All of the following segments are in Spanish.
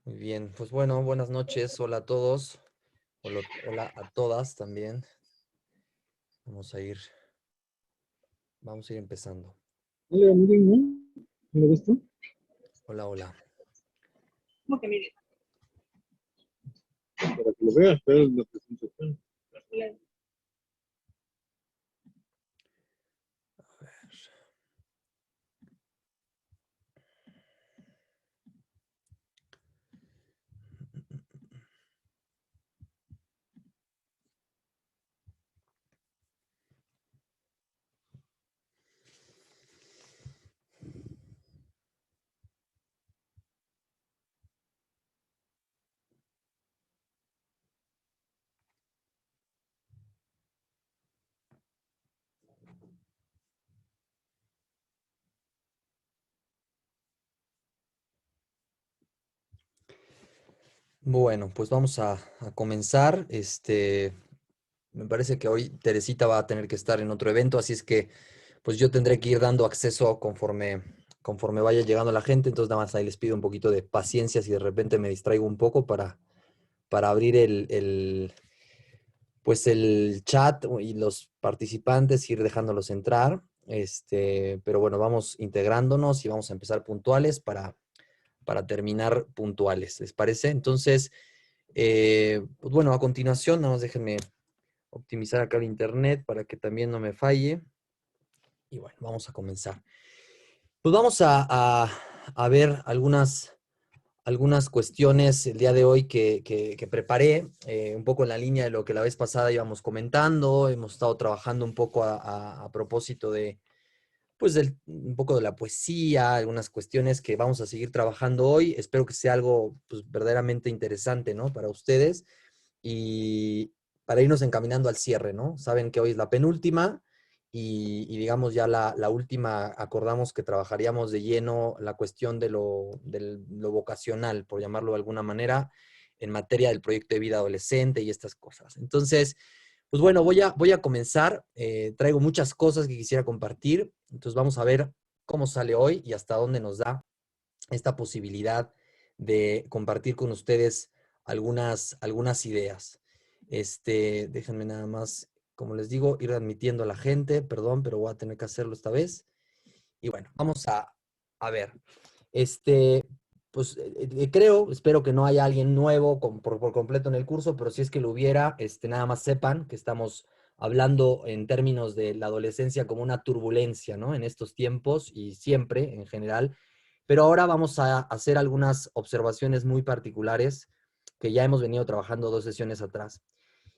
Muy bien, pues bueno, buenas noches, hola a todos, hola a todas también. Vamos a ir, vamos a ir empezando. Hola, miren, ¿no? ¿Me gusta? Hola, hola. ¿Cómo que mire? Para que lo veas, pero es la presentación. Bueno, pues vamos a comenzar. Me parece que hoy Teresita va a tener que estar en otro evento, así es que pues yo tendré que ir dando acceso conforme vaya llegando la gente. Entonces nada más ahí les pido un poquito de paciencia si de repente me distraigo un poco para abrir pues el chat y los participantes, ir dejándolos entrar. Pero bueno, vamos integrándonos y vamos a empezar puntuales para terminar puntuales, ¿les parece? Entonces, pues bueno, a continuación, nada más déjenme optimizar acá el internet para que también no me falle. Y bueno, vamos a comenzar. Pues vamos a ver algunas cuestiones el día de hoy que preparé, un poco en la línea de lo que la vez pasada íbamos comentando. Hemos estado trabajando un poco a propósito de, pues, un poco de la poesía, algunas cuestiones que vamos a seguir trabajando hoy. Espero que sea algo, pues, verdaderamente interesante, ¿no? Para ustedes y para irnos encaminando al cierre, ¿no? Saben que hoy es la penúltima y digamos ya la última, acordamos que trabajaríamos de lleno la cuestión de lo vocacional, por llamarlo de alguna manera, en materia del proyecto de vida adolescente y estas cosas. Entonces, pues bueno, voy a comenzar. Traigo muchas cosas que quisiera compartir. Entonces vamos a ver cómo sale hoy y hasta dónde nos da esta posibilidad de compartir con ustedes algunas ideas. Déjenme nada más, como les digo, ir admitiendo a la gente. Perdón, pero voy a tener que hacerlo esta vez. Y bueno, vamos a ver. Este, pues creo, espero que no haya alguien nuevo por completo en el curso, pero si es que lo hubiera, nada más sepan que estamos hablando en términos de la adolescencia como una turbulencia, ¿no? En estos tiempos y siempre en general. Pero ahora vamos a hacer algunas observaciones muy particulares que ya hemos venido trabajando 2 sesiones atrás.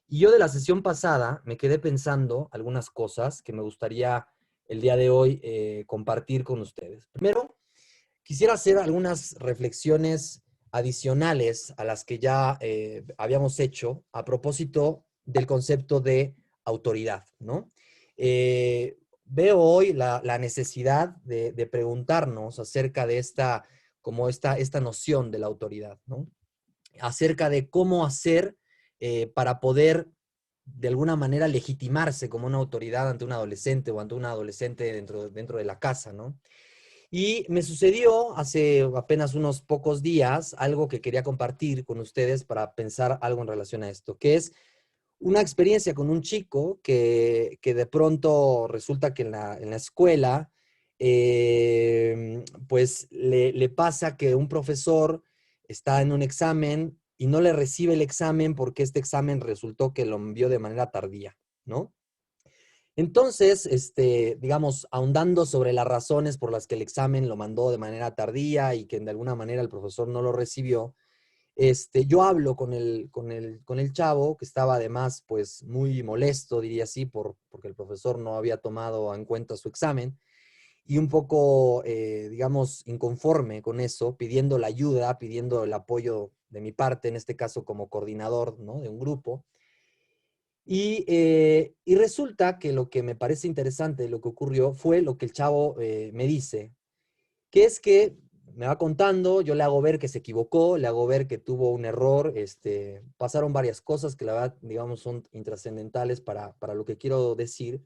Y yo de la sesión pasada me quedé pensando algunas cosas que me gustaría el día de hoy compartir con ustedes. Primero, quisiera hacer algunas reflexiones adicionales a las que ya habíamos hecho a propósito del concepto de autoridad, ¿no? Veo hoy la necesidad de preguntarnos acerca de esta noción de la autoridad, ¿no? Acerca de cómo hacer para poder de alguna manera legitimarse como una autoridad ante un adolescente o ante una adolescente dentro de la casa, ¿no? Y me sucedió hace apenas unos pocos días algo que quería compartir con ustedes para pensar algo en relación a esto, que es una experiencia con un chico que de pronto resulta que en la escuela, pues le pasa que un profesor está en un examen y no le recibe el examen porque este examen resultó que lo envió de manera tardía, ¿no? Entonces, digamos, ahondando sobre las razones por las que el examen lo mandó de manera tardía y que de alguna manera el profesor no lo recibió, yo hablo con el chavo, que estaba además pues muy molesto, diría así, porque el profesor no había tomado en cuenta su examen y un poco, digamos, inconforme con eso, pidiendo la ayuda, pidiendo el apoyo de mi parte, en este caso como coordinador, ¿no? De un grupo. Y resulta que lo que me parece interesante de lo que ocurrió fue lo que el chavo me dice, que es que me va contando, yo le hago ver que se equivocó, le hago ver que tuvo un error, pasaron varias cosas que la verdad, digamos, son intrascendentales para lo que quiero decir,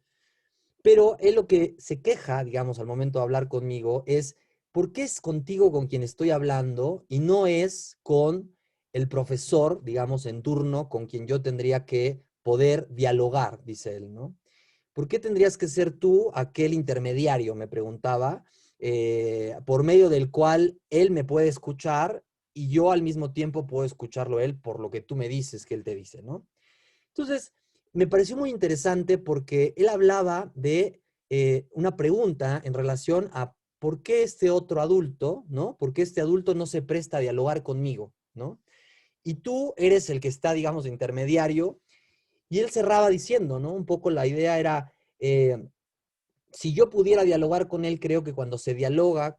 pero él lo que se queja, digamos, al momento de hablar conmigo es ¿por qué es contigo con quien estoy hablando y no es con el profesor, digamos, en turno, con quien yo tendría que poder dialogar? Dice él, ¿no? ¿Por qué tendrías que ser tú aquel intermediario? Me preguntaba, por medio del cual él me puede escuchar y yo al mismo tiempo puedo escucharlo a él por lo que tú me dices que él te dice, ¿no? Entonces, me pareció muy interesante porque él hablaba de una pregunta en relación a por qué este otro adulto, ¿no? ¿Por qué este adulto no se presta a dialogar conmigo, ¿no? Y tú eres el que está, digamos, de intermediario. Y él cerraba diciendo, ¿no? Un poco la idea era, si yo pudiera dialogar con él, creo que cuando se dialoga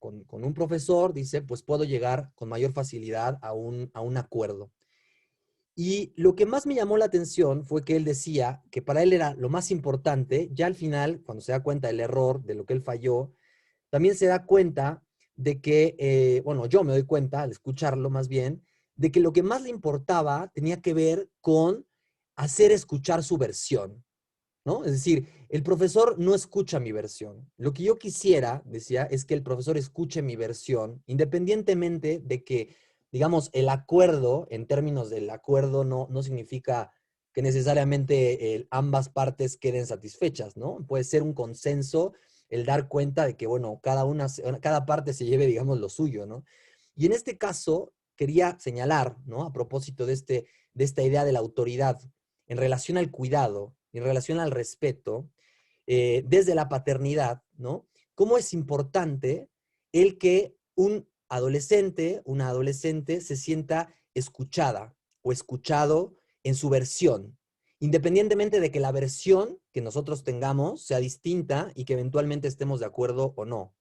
con un profesor, dice, pues puedo llegar con mayor facilidad a un acuerdo. Y lo que más me llamó la atención fue que él decía que para él era lo más importante, ya al final, cuando se da cuenta del error, de lo que él falló, también se da cuenta de que, bueno, yo me doy cuenta al escucharlo más bien, de que lo que más le importaba tenía que ver con hacer escuchar su versión, ¿no? Es decir, el profesor no escucha mi versión. Lo que yo quisiera, decía, es que el profesor escuche mi versión, independientemente de que, digamos, el acuerdo, en términos del acuerdo, no significa que necesariamente ambas partes queden satisfechas, ¿no? Puede ser un consenso el dar cuenta de que, bueno, cada parte se lleve, digamos, lo suyo, ¿no? Y en este caso, quería señalar, ¿no? A propósito de esta idea de la autoridad, en relación al cuidado, en relación al respeto, desde la paternidad, ¿no? Cómo es importante el que un adolescente, una adolescente se sienta escuchada o escuchado en su versión, independientemente de que la versión que nosotros tengamos sea distinta y que eventualmente estemos de acuerdo o no.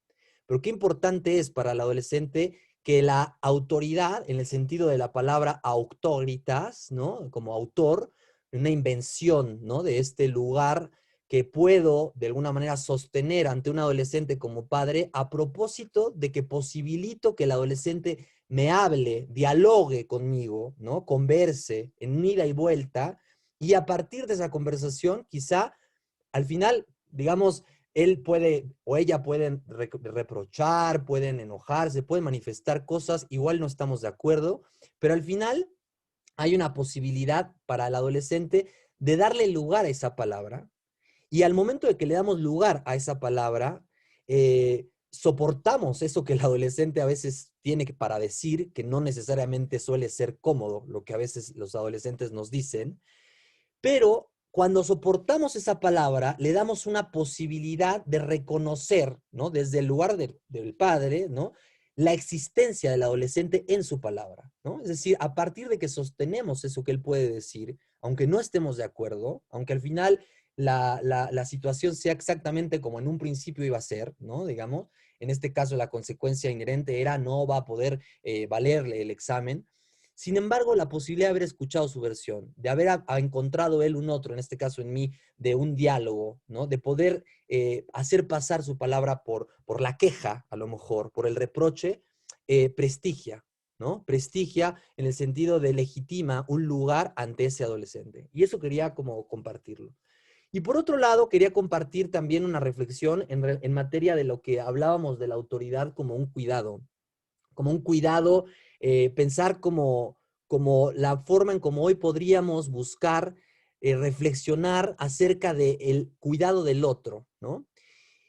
Pero qué importante es para el adolescente que la autoridad, en el sentido de la palabra auctoritas, ¿no? Como autor, una invención, ¿no? De este lugar que puedo de alguna manera sostener ante un adolescente como padre a propósito de que posibilito que el adolescente me hable, dialogue conmigo, ¿no? Converse en ida y vuelta y a partir de esa conversación quizá al final, digamos, él puede o ella pueden reprochar, pueden enojarse, pueden manifestar cosas, igual no estamos de acuerdo, pero al final hay una posibilidad para el adolescente de darle lugar a esa palabra y al momento de que le damos lugar a esa palabra, soportamos eso que el adolescente a veces tiene para decir, que no necesariamente suele ser cómodo, lo que a veces los adolescentes nos dicen, pero cuando soportamos esa palabra, le damos una posibilidad de reconocer, ¿no? Desde el lugar del padre, ¿no? La existencia del adolescente en su palabra, ¿no? Es decir, a partir de que sostenemos eso que él puede decir, aunque no estemos de acuerdo, aunque al final la situación sea exactamente como en un principio iba a ser, ¿no? Digamos, en este caso la consecuencia inherente era no va a poder valerle el examen. Sin embargo, la posibilidad de haber escuchado su versión, de haber encontrado él un otro, en este caso en mí, de un diálogo, ¿no? De poder hacer pasar su palabra por la queja, a lo mejor, por el reproche, prestigia, ¿no? Prestigia en el sentido de legitima un lugar ante ese adolescente. Y eso quería como compartirlo. Y por otro lado, quería compartir también una reflexión en materia de lo que hablábamos de la autoridad como un cuidado, pensar como la forma en como hoy podríamos buscar reflexionar acerca del cuidado del otro, ¿no?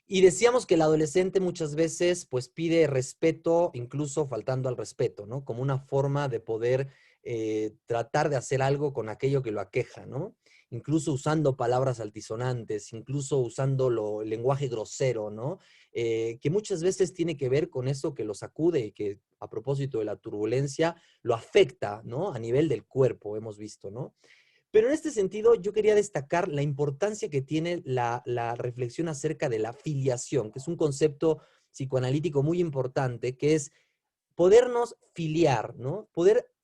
Y decíamos que el adolescente muchas veces pues pide respeto, incluso faltando al respeto, ¿no? Como una forma de poder tratar de hacer algo con aquello que lo aqueja, ¿no? Incluso usando palabras altisonantes, incluso usando el lenguaje grosero, ¿no? Que muchas veces tiene que ver con eso que lo sacude y que a propósito de la turbulencia lo afecta, ¿no? A nivel del cuerpo, hemos visto, ¿no? Pero en este sentido, yo quería destacar la importancia que tiene la reflexión acerca de la filiación, que es un concepto psicoanalítico muy importante, que es podernos filiar, ¿no?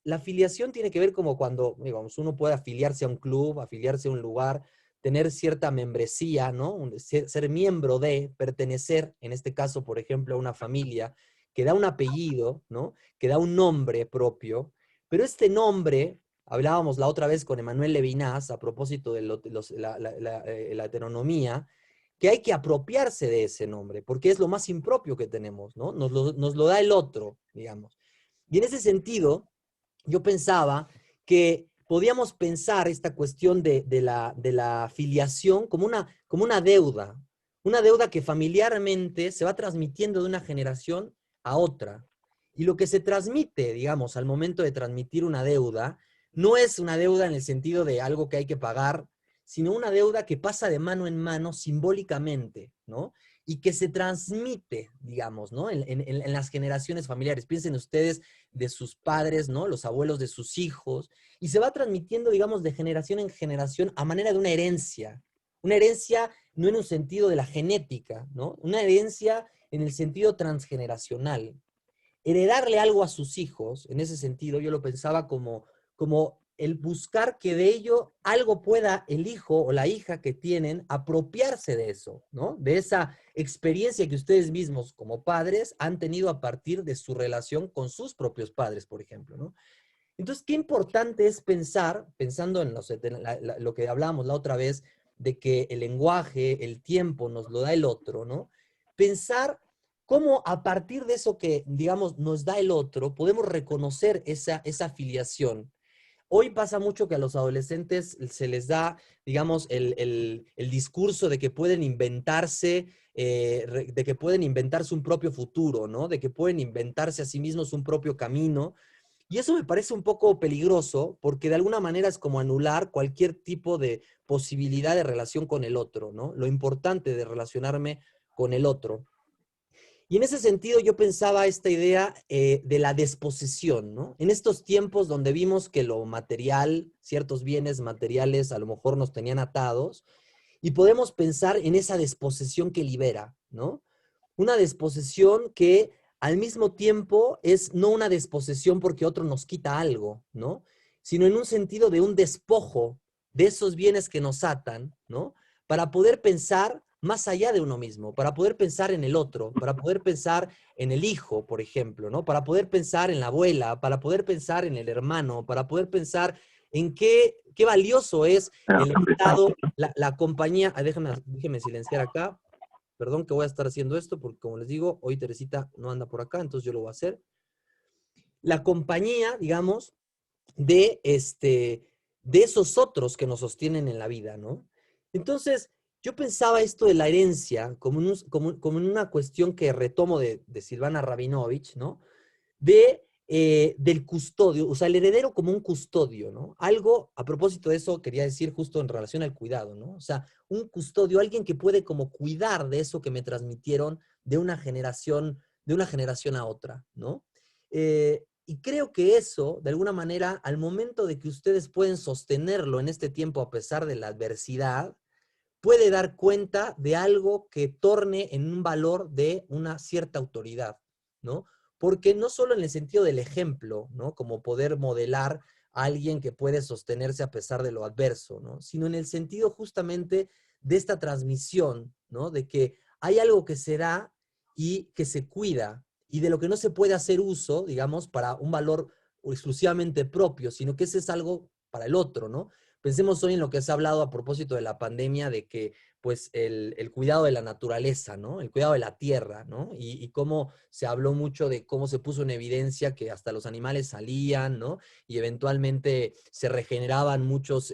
La filiación tiene que ver como cuando, digamos, uno puede afiliarse a un club, afiliarse a un lugar, tener cierta membresía, ¿no? Ser miembro de, pertenecer, en este caso, por ejemplo, a una familia que da un apellido, ¿no? Que da un nombre propio, pero este nombre, hablábamos la otra vez con Emmanuel Levinas a propósito de la heteronomía, que hay que apropiarse de ese nombre, porque es lo más impropio que tenemos, ¿no? Nos lo da el otro, digamos. Y en ese sentido, yo pensaba que podíamos pensar esta cuestión de la filiación como una deuda que familiarmente se va transmitiendo de una generación a otra. Y lo que se transmite, digamos, al momento de transmitir una deuda, no es una deuda en el sentido de algo que hay que pagar, sino una deuda que pasa de mano en mano simbólicamente, ¿no? Y que se transmite, digamos, ¿no? En las generaciones familiares. Piensen ustedes de sus padres, ¿no? Los abuelos de sus hijos, y se va transmitiendo, digamos, de generación en generación a manera de una herencia no en un sentido de la genética, ¿no? Una herencia en el sentido transgeneracional. Heredarle algo a sus hijos, en ese sentido, yo lo pensaba como el buscar que de ello algo pueda el hijo o la hija que tienen apropiarse de eso, ¿no? De esa experiencia que ustedes mismos como padres han tenido a partir de su relación con sus propios padres, por ejemplo, ¿no? Entonces, qué importante es pensar, pensando en lo que hablábamos la otra vez, de que el lenguaje, el tiempo nos lo da el otro, ¿no? Pensar cómo a partir de eso que, digamos, nos da el otro, podemos reconocer esa filiación. Hoy pasa mucho que a los adolescentes se les da, digamos, el discurso de que pueden inventarse, de que pueden inventarse un propio futuro, ¿no? De que pueden inventarse a sí mismos un propio camino. Y eso me parece un poco peligroso porque de alguna manera es como anular cualquier tipo de posibilidad de relación con el otro, ¿no? Lo importante de relacionarme con el otro. Y en ese sentido yo pensaba esta idea de la desposesión, ¿no? En estos tiempos donde vimos que lo material, ciertos bienes materiales a lo mejor nos tenían atados, y podemos pensar en esa desposesión que libera, ¿no? Una desposesión que al mismo tiempo es no una desposesión porque otro nos quita algo, ¿no? Sino en un sentido de un despojo de esos bienes que nos atan, ¿no? Para poder pensar más allá de uno mismo, para poder pensar en el otro, para poder pensar en el hijo, por ejemplo, ¿no? Para poder pensar en la abuela, para poder pensar en el hermano, para poder pensar en qué valioso es el Estado, la compañía. Déjeme silenciar acá. Perdón que voy a estar haciendo esto porque, como les digo, hoy Teresita no anda por acá, entonces yo lo voy a hacer. La compañía, digamos, de esos otros que nos sostienen en la vida, ¿no? Entonces, yo pensaba esto de la herencia como en una cuestión que retomo de Silvana Rabinovich, ¿no? Del custodio, o sea, el heredero como un custodio, ¿no? Algo, a propósito de eso, quería decir justo en relación al cuidado, ¿no? O sea, un custodio, alguien que puede como cuidar de eso que me transmitieron de una generación a otra, ¿no? Y creo que eso, de alguna manera, al momento de que ustedes pueden sostenerlo en este tiempo a pesar de la adversidad, puede dar cuenta de algo que torne en un valor de una cierta autoridad, ¿no? Porque no solo en el sentido del ejemplo, ¿no? Como poder modelar a alguien que puede sostenerse a pesar de lo adverso, ¿no? Sino en el sentido justamente de esta transmisión, ¿no? De que hay algo que se da y que se cuida y de lo que no se puede hacer uso, digamos, para un valor exclusivamente propio, sino que ese es algo para el otro, ¿no? Pensemos hoy en lo que se ha hablado a propósito de la pandemia, de que pues el cuidado de la naturaleza, ¿no? El cuidado de la tierra, ¿no? Y cómo se habló mucho de cómo se puso en evidencia que hasta los animales salían, ¿no? Y eventualmente se regeneraban muchos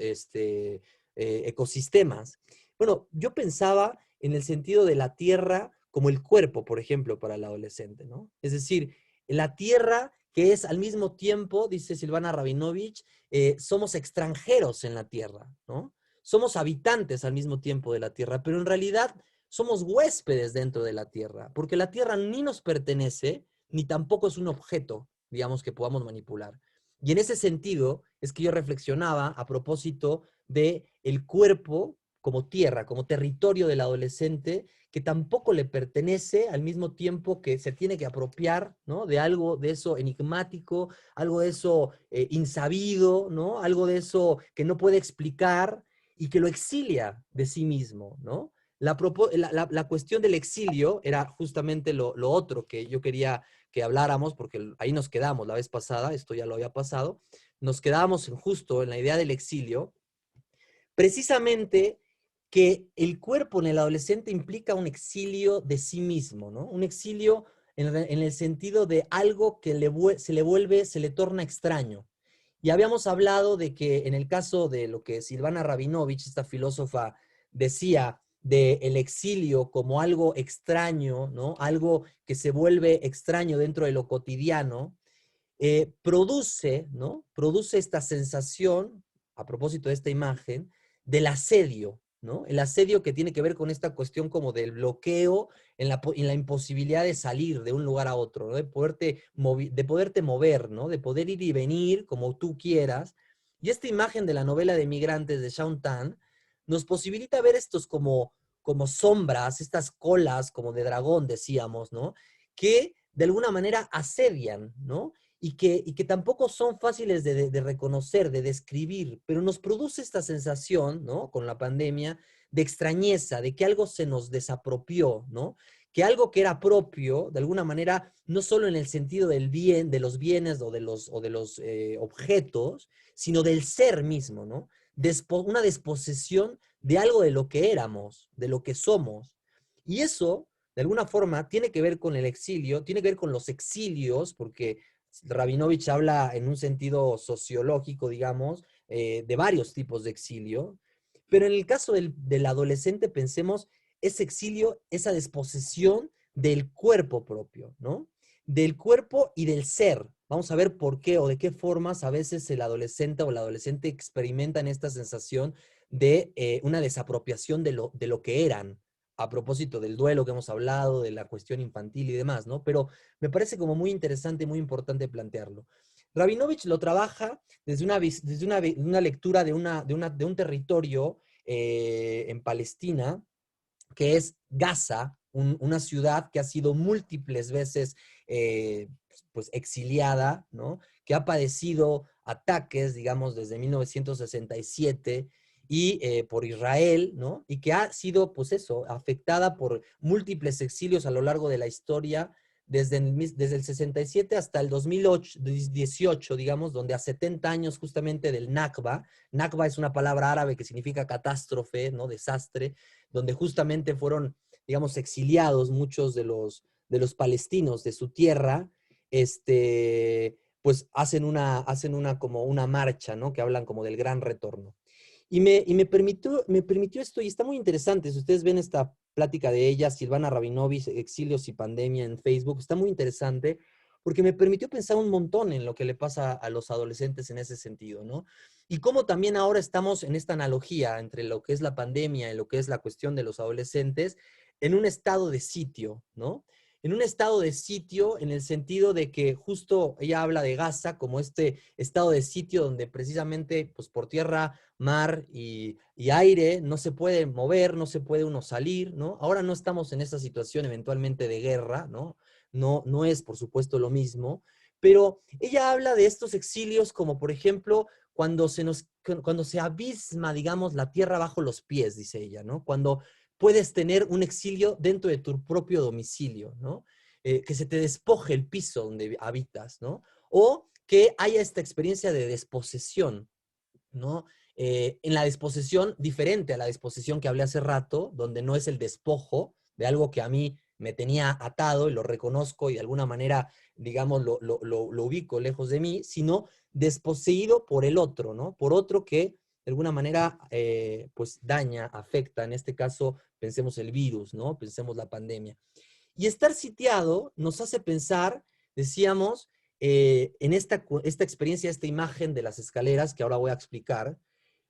ecosistemas. Bueno, yo pensaba en el sentido de la tierra como el cuerpo, por ejemplo, para el adolescente, ¿no? Es decir, la tierra que es al mismo tiempo, dice Silvana Rabinovich, somos extranjeros en la tierra, ¿no? Somos habitantes al mismo tiempo de la tierra, pero en realidad somos huéspedes dentro de la tierra, porque la tierra ni nos pertenece, ni tampoco es un objeto, digamos, que podamos manipular. Y en ese sentido es que yo reflexionaba a propósito de el cuerpo como tierra, como territorio del adolescente, que tampoco le pertenece al mismo tiempo que se tiene que apropiar, ¿no? De algo de eso enigmático, algo de eso insabido, ¿no? Algo de eso que no puede explicar y que lo exilia de sí mismo, ¿no? La cuestión del exilio era justamente lo otro que yo quería que habláramos, porque ahí nos quedamos la vez pasada, esto ya lo había pasado, nos quedábamos justo en la idea del exilio, precisamente que el cuerpo en el adolescente implica un exilio de sí mismo, ¿no? Un exilio en el sentido de algo que se le torna extraño. Y habíamos hablado de que en el caso de lo que Silvana Rabinovich, esta filósofa, decía del exilio como algo extraño, ¿no? Algo que se vuelve extraño dentro de lo cotidiano, produce, ¿no? Produce esta sensación, a propósito de esta imagen, del asedio, ¿no? El asedio que tiene que ver con esta cuestión como del bloqueo en la imposibilidad de salir de un lugar a otro, ¿no? De poderte mover, ¿no? De poder ir y venir como tú quieras. Y esta imagen de la novela de Migrantes de Shaun Tan nos posibilita ver estos como sombras, estas colas como de dragón, decíamos, ¿no? Que de alguna manera asedian, ¿no? Y que tampoco son fáciles de reconocer, de describir, pero nos produce esta sensación, ¿no? Con la pandemia, de extrañeza, de que algo se nos desapropió, ¿no? Que algo que era propio, de alguna manera, no solo en el sentido del bien, de los bienes o de los objetos, sino del ser mismo, ¿no? Una desposesión de algo de lo que éramos, de lo que somos. Y eso, de alguna forma, tiene que ver con el exilio, tiene que ver con los exilios, porque Rabinovich habla en un sentido sociológico, digamos, de varios tipos de exilio, pero en el caso del adolescente pensemos ese exilio, esa desposesión del cuerpo propio, ¿no? Del cuerpo y del ser. Vamos a ver por qué o de qué formas a veces el adolescente o el adolescente experimentan esta sensación de una desapropiación de lo que eran, a propósito del duelo que hemos hablado, de la cuestión infantil y demás, ¿no? Pero me parece como muy interesante y muy importante plantearlo. Rabinovich lo trabaja desde una lectura de un territorio en Palestina, que es Gaza, una ciudad que ha sido múltiples veces pues exiliada, ¿no? Que ha padecido ataques, digamos, desde 1967 y por Israel, ¿no? Y que ha sido, pues eso, afectada por múltiples exilios a lo largo de la historia, desde el 67 hasta el 2018, digamos, donde a 70 años justamente del Nakba. Nakba es una palabra árabe que significa catástrofe, ¿no? Desastre, donde justamente fueron, digamos, exiliados muchos de los palestinos de su tierra, pues hacen una como una marcha, ¿no? Que hablan como del gran retorno. Y me permitió esto, y está muy interesante. Si ustedes ven esta plática de ella, Silvana Rabinovich, Exilios y Pandemia en Facebook, está muy interesante porque me permitió pensar un montón en lo que le pasa a los adolescentes en ese sentido, ¿no? Y cómo también ahora estamos en esta analogía entre lo que es la pandemia y lo que es la cuestión de los adolescentes en un estado de sitio, ¿no? En un estado de sitio en el sentido de que justo ella habla de Gaza como este estado de sitio donde precisamente pues por tierra, mar y aire no se puede mover, no se puede uno salir, ¿no? Ahora no estamos en esa situación eventualmente de guerra, ¿no? No es por supuesto lo mismo, pero ella habla de estos exilios como por ejemplo cuando se abisma, digamos, la tierra bajo los pies, dice ella, ¿no? Cuando puedes tener un exilio dentro de tu propio domicilio, ¿no? Que se te despoje el piso donde habitas, ¿no? O que haya esta experiencia de desposesión, ¿no? En la desposesión diferente a la desposesión que hablé hace rato, donde no es el despojo de algo que a mí me tenía atado y lo reconozco y de alguna manera, digamos, lo ubico lejos de mí, sino desposeído por el otro, ¿no? Por otro que de alguna manera, pues daña, afecta, en este caso, pensemos el virus, ¿no? Pensemos la pandemia. Y estar sitiado nos hace pensar, decíamos, en esta experiencia, esta imagen de las escaleras que ahora voy a explicar,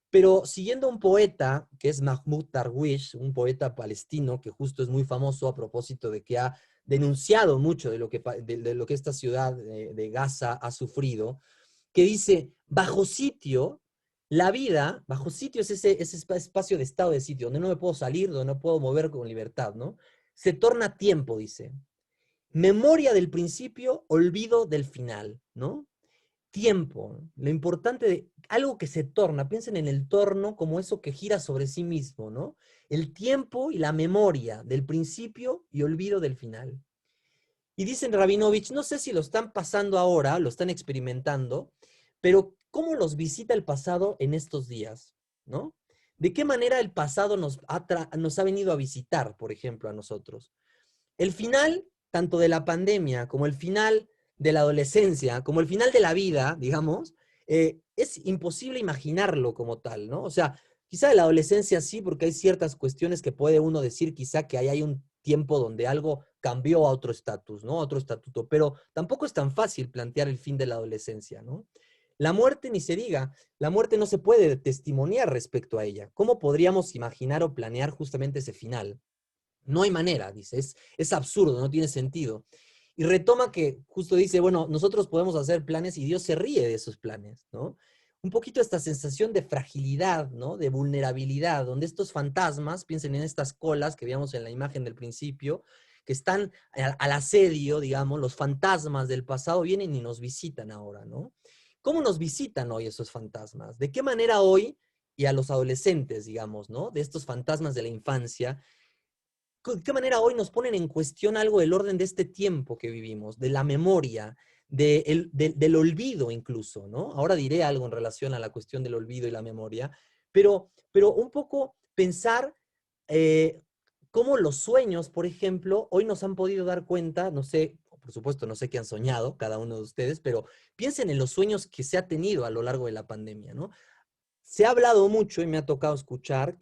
pero siguiendo un poeta que es Mahmoud Darwish, un poeta palestino que justo es muy famoso a propósito de que ha denunciado mucho de lo que esta ciudad de Gaza ha sufrido, que dice, bajo sitio, la vida, bajo sitio es ese espacio de estado de sitio, donde no me puedo salir, donde no puedo mover con libertad, ¿no? Se torna tiempo, dice. Memoria del principio, olvido del final, ¿no? Tiempo, lo importante de algo que se torna, piensen en el torno como eso que gira sobre sí mismo, ¿no? El tiempo y la memoria del principio y olvido del final. Y dicen Rabinovich, no sé si lo están pasando ahora, lo están experimentando, pero ¿cómo los visita el pasado en estos días? ¿No? ¿De qué manera el pasado nos ha venido a visitar, por ejemplo, a nosotros? El final, tanto de la pandemia como el final de la adolescencia, como el final de la vida, digamos, es imposible imaginarlo como tal, ¿no? O sea, quizá de la adolescencia sí, porque hay ciertas cuestiones que puede uno decir quizá que ahí hay un tiempo donde algo cambió a otro estatus, ¿no? A otro estatuto, pero tampoco es tan fácil plantear el fin de la adolescencia, ¿no? La muerte, ni se diga, la muerte no se puede testimoniar respecto a ella. ¿Cómo podríamos imaginar o planear justamente ese final? No hay manera, dice, es absurdo, no tiene sentido. Y retoma que justo dice, bueno, nosotros podemos hacer planes y Dios se ríe de esos planes, ¿no? Un poquito esta sensación de fragilidad, ¿no? De vulnerabilidad, donde estos fantasmas, piensen en estas colas que veíamos en la imagen del principio, que están al asedio, digamos, los fantasmas del pasado vienen y nos visitan ahora, ¿no? ¿Cómo nos visitan hoy esos fantasmas? ¿De qué manera hoy, y a los adolescentes, digamos, ¿no? De estos fantasmas de la infancia, ¿de qué manera hoy nos ponen en cuestión algo del orden de este tiempo que vivimos, de la memoria, del olvido incluso, ¿no? Ahora diré algo en relación a la cuestión del olvido y la memoria, pero un poco pensar eh, cómo los sueños, por ejemplo, hoy nos han podido dar cuenta, no sé, por supuesto, no sé qué han soñado cada uno de ustedes, pero piensen en los sueños que se ha tenido a lo largo de la pandemia, ¿no? Se ha hablado mucho y me ha tocado escuchar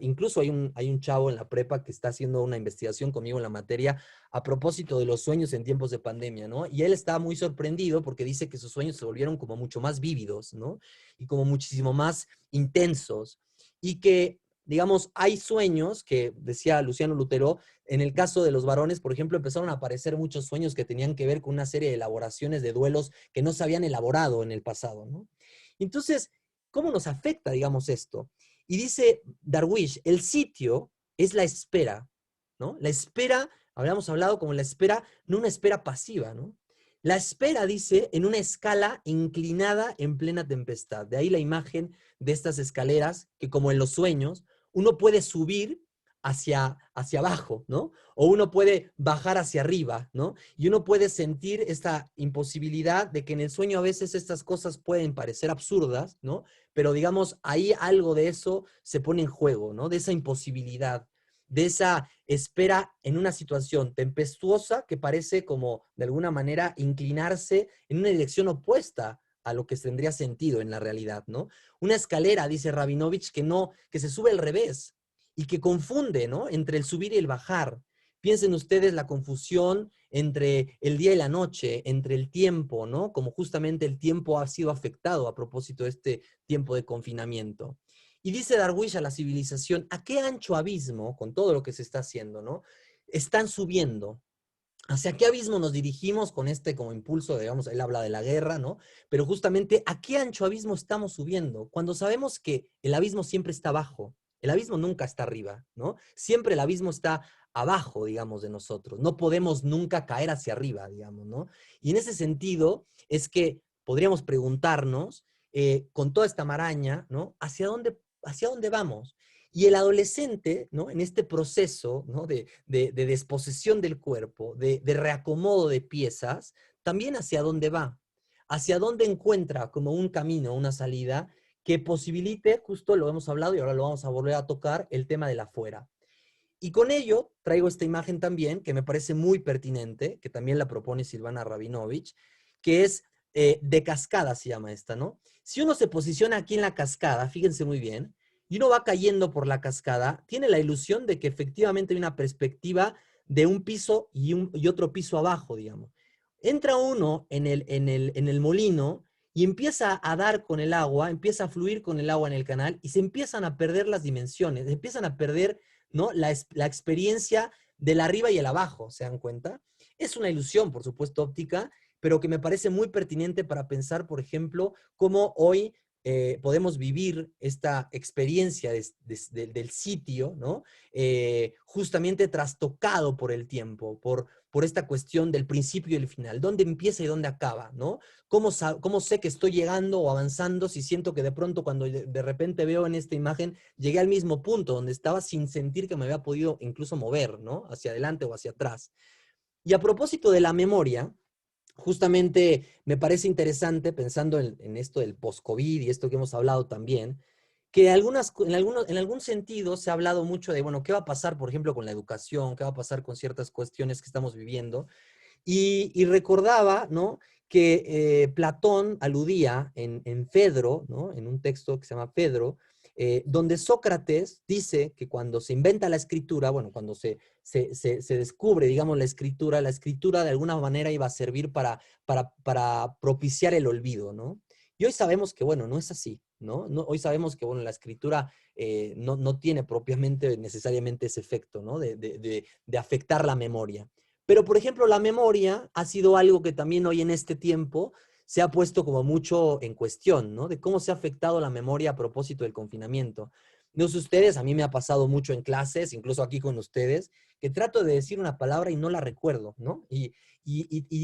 incluso hay un chavo en la prepa que está haciendo una investigación conmigo en la materia a propósito de los sueños en tiempos de pandemia, ¿no? Y él está muy sorprendido porque dice que sus sueños se volvieron como mucho más vívidos, ¿no? Y como muchísimo más intensos. Y que, digamos, hay sueños que, decía Luciano Lutero, en el caso de los varones, por ejemplo, empezaron a aparecer muchos sueños que tenían que ver con una serie de elaboraciones de duelos que no se habían elaborado en el pasado, ¿no? Entonces, ¿cómo nos afecta, digamos, esto? Y dice Darwish, el sitio es la espera, ¿no? La espera, habíamos hablado como la espera, no una espera pasiva, ¿no? La espera, dice, en una escala inclinada en plena tempestad. De ahí la imagen de estas escaleras que, como en los sueños, uno puede subir hacia abajo, ¿no? O uno puede bajar hacia arriba, ¿no? Y uno puede sentir esta imposibilidad de que en el sueño a veces estas cosas pueden parecer absurdas, ¿no? Pero digamos, ahí algo de eso se pone en juego, ¿no? De esa imposibilidad, de esa espera en una situación tempestuosa que parece como, de alguna manera, inclinarse en una dirección opuesta a lo que tendría sentido en la realidad, ¿no? Una escalera, dice Rabinovich, que se sube al revés y que confunde, ¿no? Entre el subir y el bajar. Piensen ustedes la confusión entre el día y la noche, entre el tiempo, ¿no? Como justamente el tiempo ha sido afectado a propósito de este tiempo de confinamiento. Y dice Darwish a la civilización, ¿a qué ancho abismo, con todo lo que se está haciendo, ¿no? Están subiendo. ¿Hacia qué abismo nos dirigimos con este como impulso, digamos, él habla de la guerra, ¿no? Pero justamente, ¿a qué ancho abismo estamos subiendo? Cuando sabemos que el abismo siempre está abajo, el abismo nunca está arriba, ¿no? Siempre el abismo está abajo, digamos, de nosotros. No podemos nunca caer hacia arriba, digamos, ¿no? Y en ese sentido es que podríamos preguntarnos, con toda esta maraña, ¿no? ¿Hacia dónde vamos? Y el adolescente, ¿no? En este proceso, ¿no? de desposesión del cuerpo, de reacomodo de piezas, también hacia dónde va, hacia dónde encuentra como un camino, una salida que posibilite, justo lo hemos hablado y ahora lo vamos a volver a tocar, el tema del afuera. Y con ello traigo esta imagen también que me parece muy pertinente, que también la propone Silvana Rabinovich, que es de cascada, se llama esta, ¿no? Si uno se posiciona aquí en la cascada, fíjense muy bien, y uno va cayendo por la cascada, tiene la ilusión de que efectivamente hay una perspectiva de un piso y otro piso abajo, digamos. Entra uno en el molino y empieza a dar con el agua, empieza a fluir con el agua en el canal y se empiezan a perder las dimensiones, se empiezan a perder, ¿no? La experiencia del arriba y el abajo, ¿se dan cuenta? Es una ilusión, por supuesto, óptica, pero que me parece muy pertinente para pensar, por ejemplo, cómo hoy podemos vivir esta experiencia del sitio, ¿no? Justamente trastocado por el tiempo, por esta cuestión del principio y el final, dónde empieza y dónde acaba, ¿no? ¿Cómo sé que estoy llegando o avanzando si siento que de pronto cuando de repente veo en esta imagen, llegué al mismo punto donde estaba sin sentir que me había podido incluso mover, ¿no? Hacia adelante o hacia atrás. Y a propósito de la memoria, justamente me parece interesante, pensando en esto del post-COVID y esto que hemos hablado también, que en algún sentido se ha hablado mucho de, bueno, ¿qué va a pasar, por ejemplo, con la educación? ¿Qué va a pasar con ciertas cuestiones que estamos viviendo? Y recordaba, ¿no?, que Platón aludía en Fedro, ¿no?, en un texto que se llama Fedro, donde Sócrates dice que cuando se inventa la escritura, bueno, cuando se descubre, digamos, la escritura de alguna manera iba a servir para propiciar el olvido, ¿no? Y hoy sabemos que, bueno, no es así, ¿no? Hoy sabemos que, bueno, la escritura no tiene propiamente necesariamente ese efecto, ¿no?, de afectar la memoria. Pero, por ejemplo, la memoria ha sido algo que también hoy en este tiempo se ha puesto como mucho en cuestión, ¿no? De cómo se ha afectado la memoria a propósito del confinamiento. No sé ustedes, a mí me ha pasado mucho en clases, incluso aquí con ustedes, que trato de decir una palabra y no la recuerdo, ¿no? Y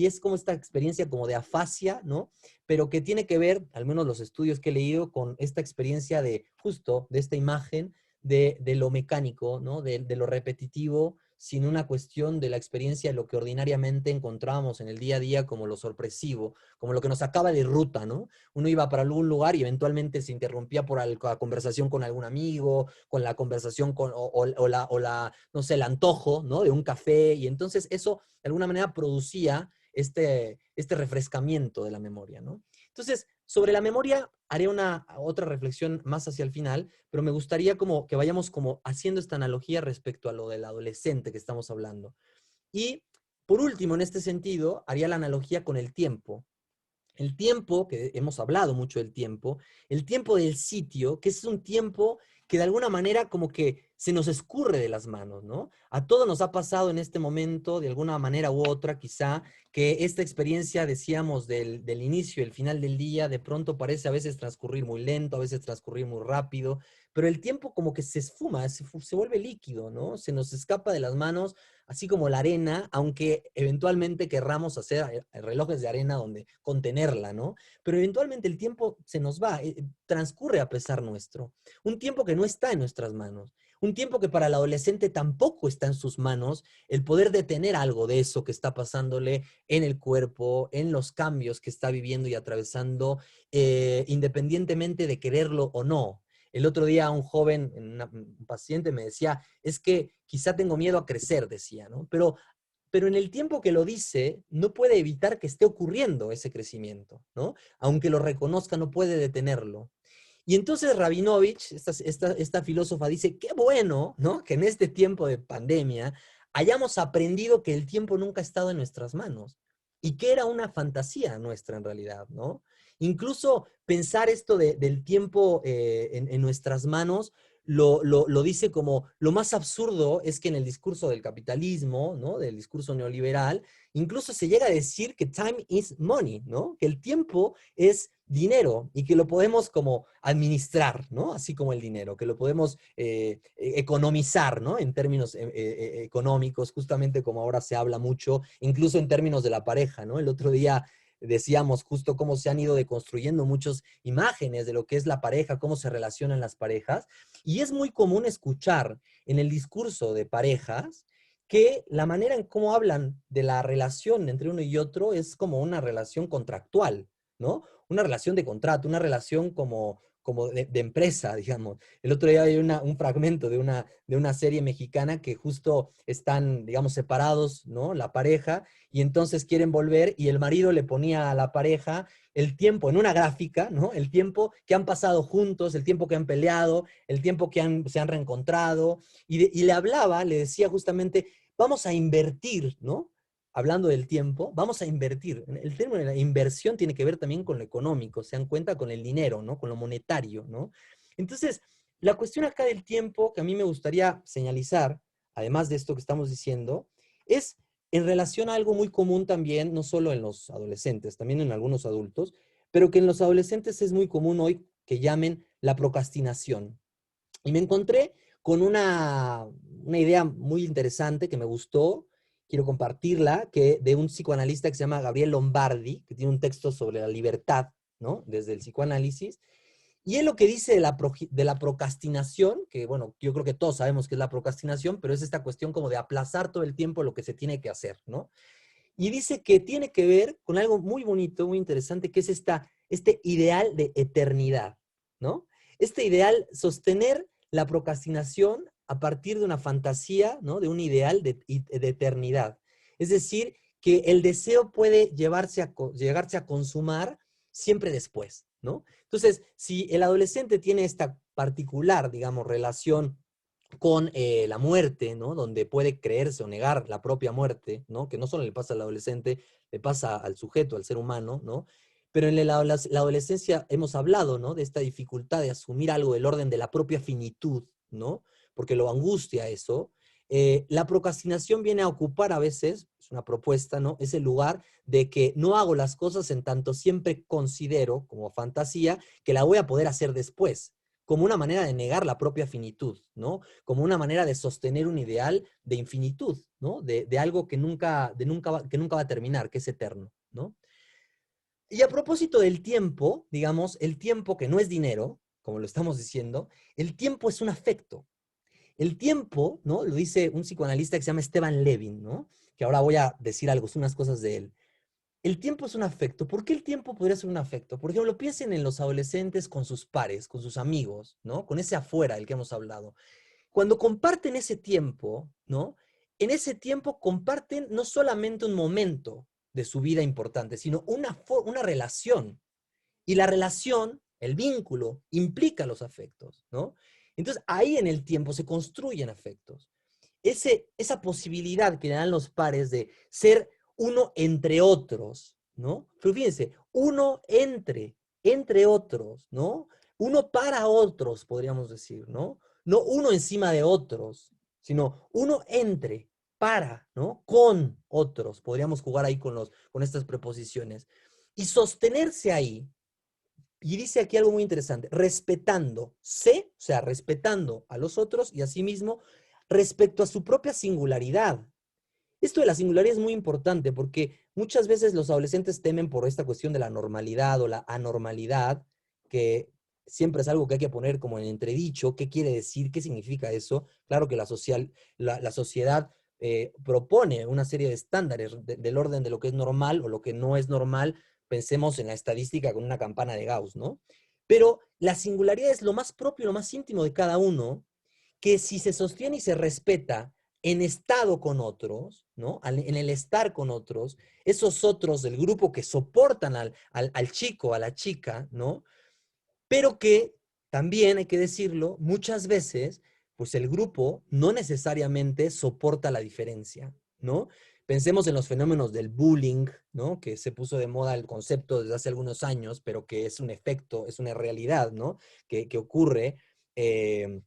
es como esta experiencia como de afasia, ¿no? Pero que tiene que ver, al menos los estudios que he leído, con esta experiencia de justo, de esta imagen de lo mecánico, ¿no? De lo repetitivo, sin una cuestión de la experiencia de lo que ordinariamente encontrábamos en el día a día como lo sorpresivo, como lo que nos sacaba de ruta, ¿no? Uno iba para algún lugar y eventualmente se interrumpía por la conversación con algún amigo, con la conversación no sé, el antojo, ¿no?, de un café, y entonces eso de alguna manera producía este refrescamiento de la memoria, ¿no? Entonces, sobre la memoria haré otra reflexión más hacia el final, pero me gustaría como que vayamos como haciendo esta analogía respecto a lo del adolescente que estamos hablando. Y por último, en este sentido, haría la analogía con el tiempo. El tiempo, que hemos hablado mucho del tiempo, el tiempo del sitio, que es un tiempo que de alguna manera como que se nos escurre de las manos, ¿no? A todos nos ha pasado en este momento, de alguna manera u otra, quizá, que esta experiencia, decíamos, del inicio y el final del día, de pronto parece a veces transcurrir muy lento, a veces transcurrir muy rápido, pero el tiempo como que se esfuma, se vuelve líquido, ¿no? Se nos escapa de las manos, así como la arena, aunque eventualmente querramos hacer relojes de arena donde contenerla, ¿no? Pero eventualmente el tiempo se nos va, transcurre a pesar nuestro. Un tiempo que no está en nuestras manos. Un tiempo que para el adolescente tampoco está en sus manos el poder detener algo de eso que está pasándole en el cuerpo, en los cambios que está viviendo y atravesando, independientemente de quererlo o no. El otro día un joven, un paciente me decía, es que quizá tengo miedo a crecer, decía, ¿no? Pero en el tiempo que lo dice, no puede evitar que esté ocurriendo ese crecimiento, ¿no? Aunque lo reconozca, no puede detenerlo. Y entonces Rabinovich, esta filósofa, dice, qué bueno, ¿no?, que en este tiempo de pandemia hayamos aprendido que el tiempo nunca ha estado en nuestras manos y que era una fantasía nuestra en realidad, ¿no? Incluso pensar esto del tiempo en nuestras manos lo dice como lo más absurdo es que en el discurso del capitalismo, ¿no?, del discurso neoliberal, incluso se llega a decir que time is money, ¿no?, que el tiempo es dinero y que lo podemos como administrar, ¿no?, así como el dinero, que lo podemos economizar, ¿no?, en términos económicos, justamente como ahora se habla mucho, incluso en términos de la pareja, ¿no? El otro día decíamos justo cómo se han ido deconstruyendo muchas imágenes de lo que es la pareja, cómo se relacionan las parejas, y es muy común escuchar en el discurso de parejas que la manera en cómo hablan de la relación entre uno y otro es como una relación contractual, ¿no? Una relación de contrato, una relación como de empresa, digamos. El otro día hay un fragmento de una serie mexicana que justo están, digamos, separados, ¿no?, la pareja, y entonces quieren volver, y el marido le ponía a la pareja el tiempo en una gráfica, ¿no?, el tiempo que han pasado juntos, el tiempo que han peleado, el tiempo que se han reencontrado, y le hablaba, le decía justamente, vamos a invertir, ¿no? Hablando del tiempo, vamos a invertir. El término de la inversión tiene que ver también con lo económico, se dan cuenta, con el dinero, ¿no?, con lo monetario, ¿no? Entonces, la cuestión acá del tiempo que a mí me gustaría señalizar, además de esto que estamos diciendo, es en relación a algo muy común también, no solo en los adolescentes, también en algunos adultos, pero que en los adolescentes es muy común hoy que llamen la procrastinación. Y me encontré con una idea muy interesante que me gustó, quiero compartirla, que de un psicoanalista que se llama Gabriel Lombardi, que tiene un texto sobre la libertad, ¿no?, desde el psicoanálisis, y él lo que dice de la procrastinación, que bueno, yo creo que todos sabemos qué es la procrastinación, pero es esta cuestión como de aplazar todo el tiempo lo que se tiene que hacer, ¿no? Y dice que tiene que ver con algo muy bonito, muy interesante, que es este ideal de eternidad, ¿no? este ideal, sostener la procrastinación a partir de una fantasía, ¿no? De un ideal de eternidad. Es decir, que el deseo puede llegarse a consumar siempre después, ¿no? Entonces, si el adolescente tiene esta particular, digamos, relación con la muerte, ¿no? Donde puede creerse o negar la propia muerte, ¿no? Que no solo le pasa al adolescente, le pasa al sujeto, al ser humano, ¿no? Pero en la adolescencia hemos hablado, ¿no? De esta dificultad de asumir algo del orden de la propia finitud, ¿no? Porque lo angustia eso. La procrastinación viene a ocupar a veces, es una propuesta, ¿no? Ese lugar de que no hago las cosas en tanto siempre considero, como fantasía, que la voy a poder hacer después, como una manera de negar la propia finitud, ¿no? Como una manera de sostener un ideal de infinitud, ¿no? De algo que nunca va a terminar, que es eterno, ¿no? Y a propósito del tiempo, digamos, el tiempo que no es dinero, como lo estamos diciendo, el tiempo es un afecto. El tiempo, ¿no? Lo dice un psicoanalista que se llama Esteban Levin, ¿no? Que ahora voy a decir algo, unas cosas de él. El tiempo es un afecto. ¿Por qué el tiempo podría ser un afecto? Por ejemplo, piensen en los adolescentes con sus pares, con sus amigos, ¿no? Con ese afuera del que hemos hablado. Cuando comparten ese tiempo, ¿no? En ese tiempo comparten no solamente un momento de su vida importante, sino una relación. Y la relación, el vínculo, implica los afectos, ¿no? Entonces, ahí en el tiempo se construyen afectos. Esa posibilidad que le dan los pares de ser uno entre otros, ¿no? Pero fíjense, uno entre otros, ¿no? Uno para otros, podríamos decir, ¿no? No uno encima de otros, sino uno entre, para, ¿no? Con otros. Podríamos jugar ahí con estas preposiciones. Y sostenerse ahí, y dice aquí algo muy interesante, respetándose, o sea, respetando a los otros y a sí mismo respecto a su propia singularidad. Esto de la singularidad es muy importante porque muchas veces los adolescentes temen por esta cuestión de la normalidad o la anormalidad, que siempre es algo que hay que poner como en entredicho, qué quiere decir, qué significa eso. Claro que la sociedad propone una serie de estándares del orden de lo que es normal o lo que no es normal. Pensemos en la estadística con una campana de Gauss, ¿no? Pero la singularidad es lo más propio, lo más íntimo de cada uno, que si se sostiene y se respeta en estado con otros, ¿no? En el estar con otros, esos otros del grupo que soportan al chico, a la chica, ¿no? Pero que también, hay que decirlo, muchas veces, pues el grupo no necesariamente soporta la diferencia, ¿no? Pensemos en los fenómenos del bullying, ¿no? Que se puso de moda el concepto desde hace algunos años, pero que es un efecto, es una realidad, ¿no? Que ocurre, que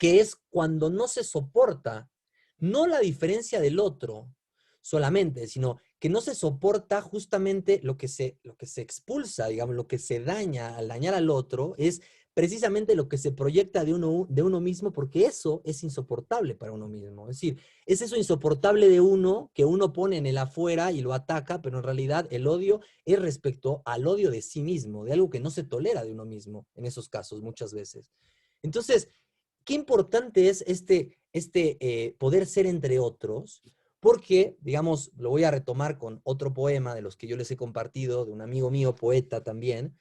es cuando no se soporta, no la diferencia del otro solamente, sino que no se soporta justamente lo que se expulsa, digamos, lo que se daña al dañar al otro, es precisamente lo que se proyecta de uno mismo, porque eso es insoportable para uno mismo. Es decir, es eso insoportable de uno que uno pone en el afuera y lo ataca, pero en realidad el odio es respecto al odio de sí mismo, de algo que no se tolera de uno mismo, en esos casos, muchas veces. Entonces, qué importante es poder ser entre otros, porque, digamos, lo voy a retomar con otro poema de los que yo les he compartido, de un amigo mío, poeta también,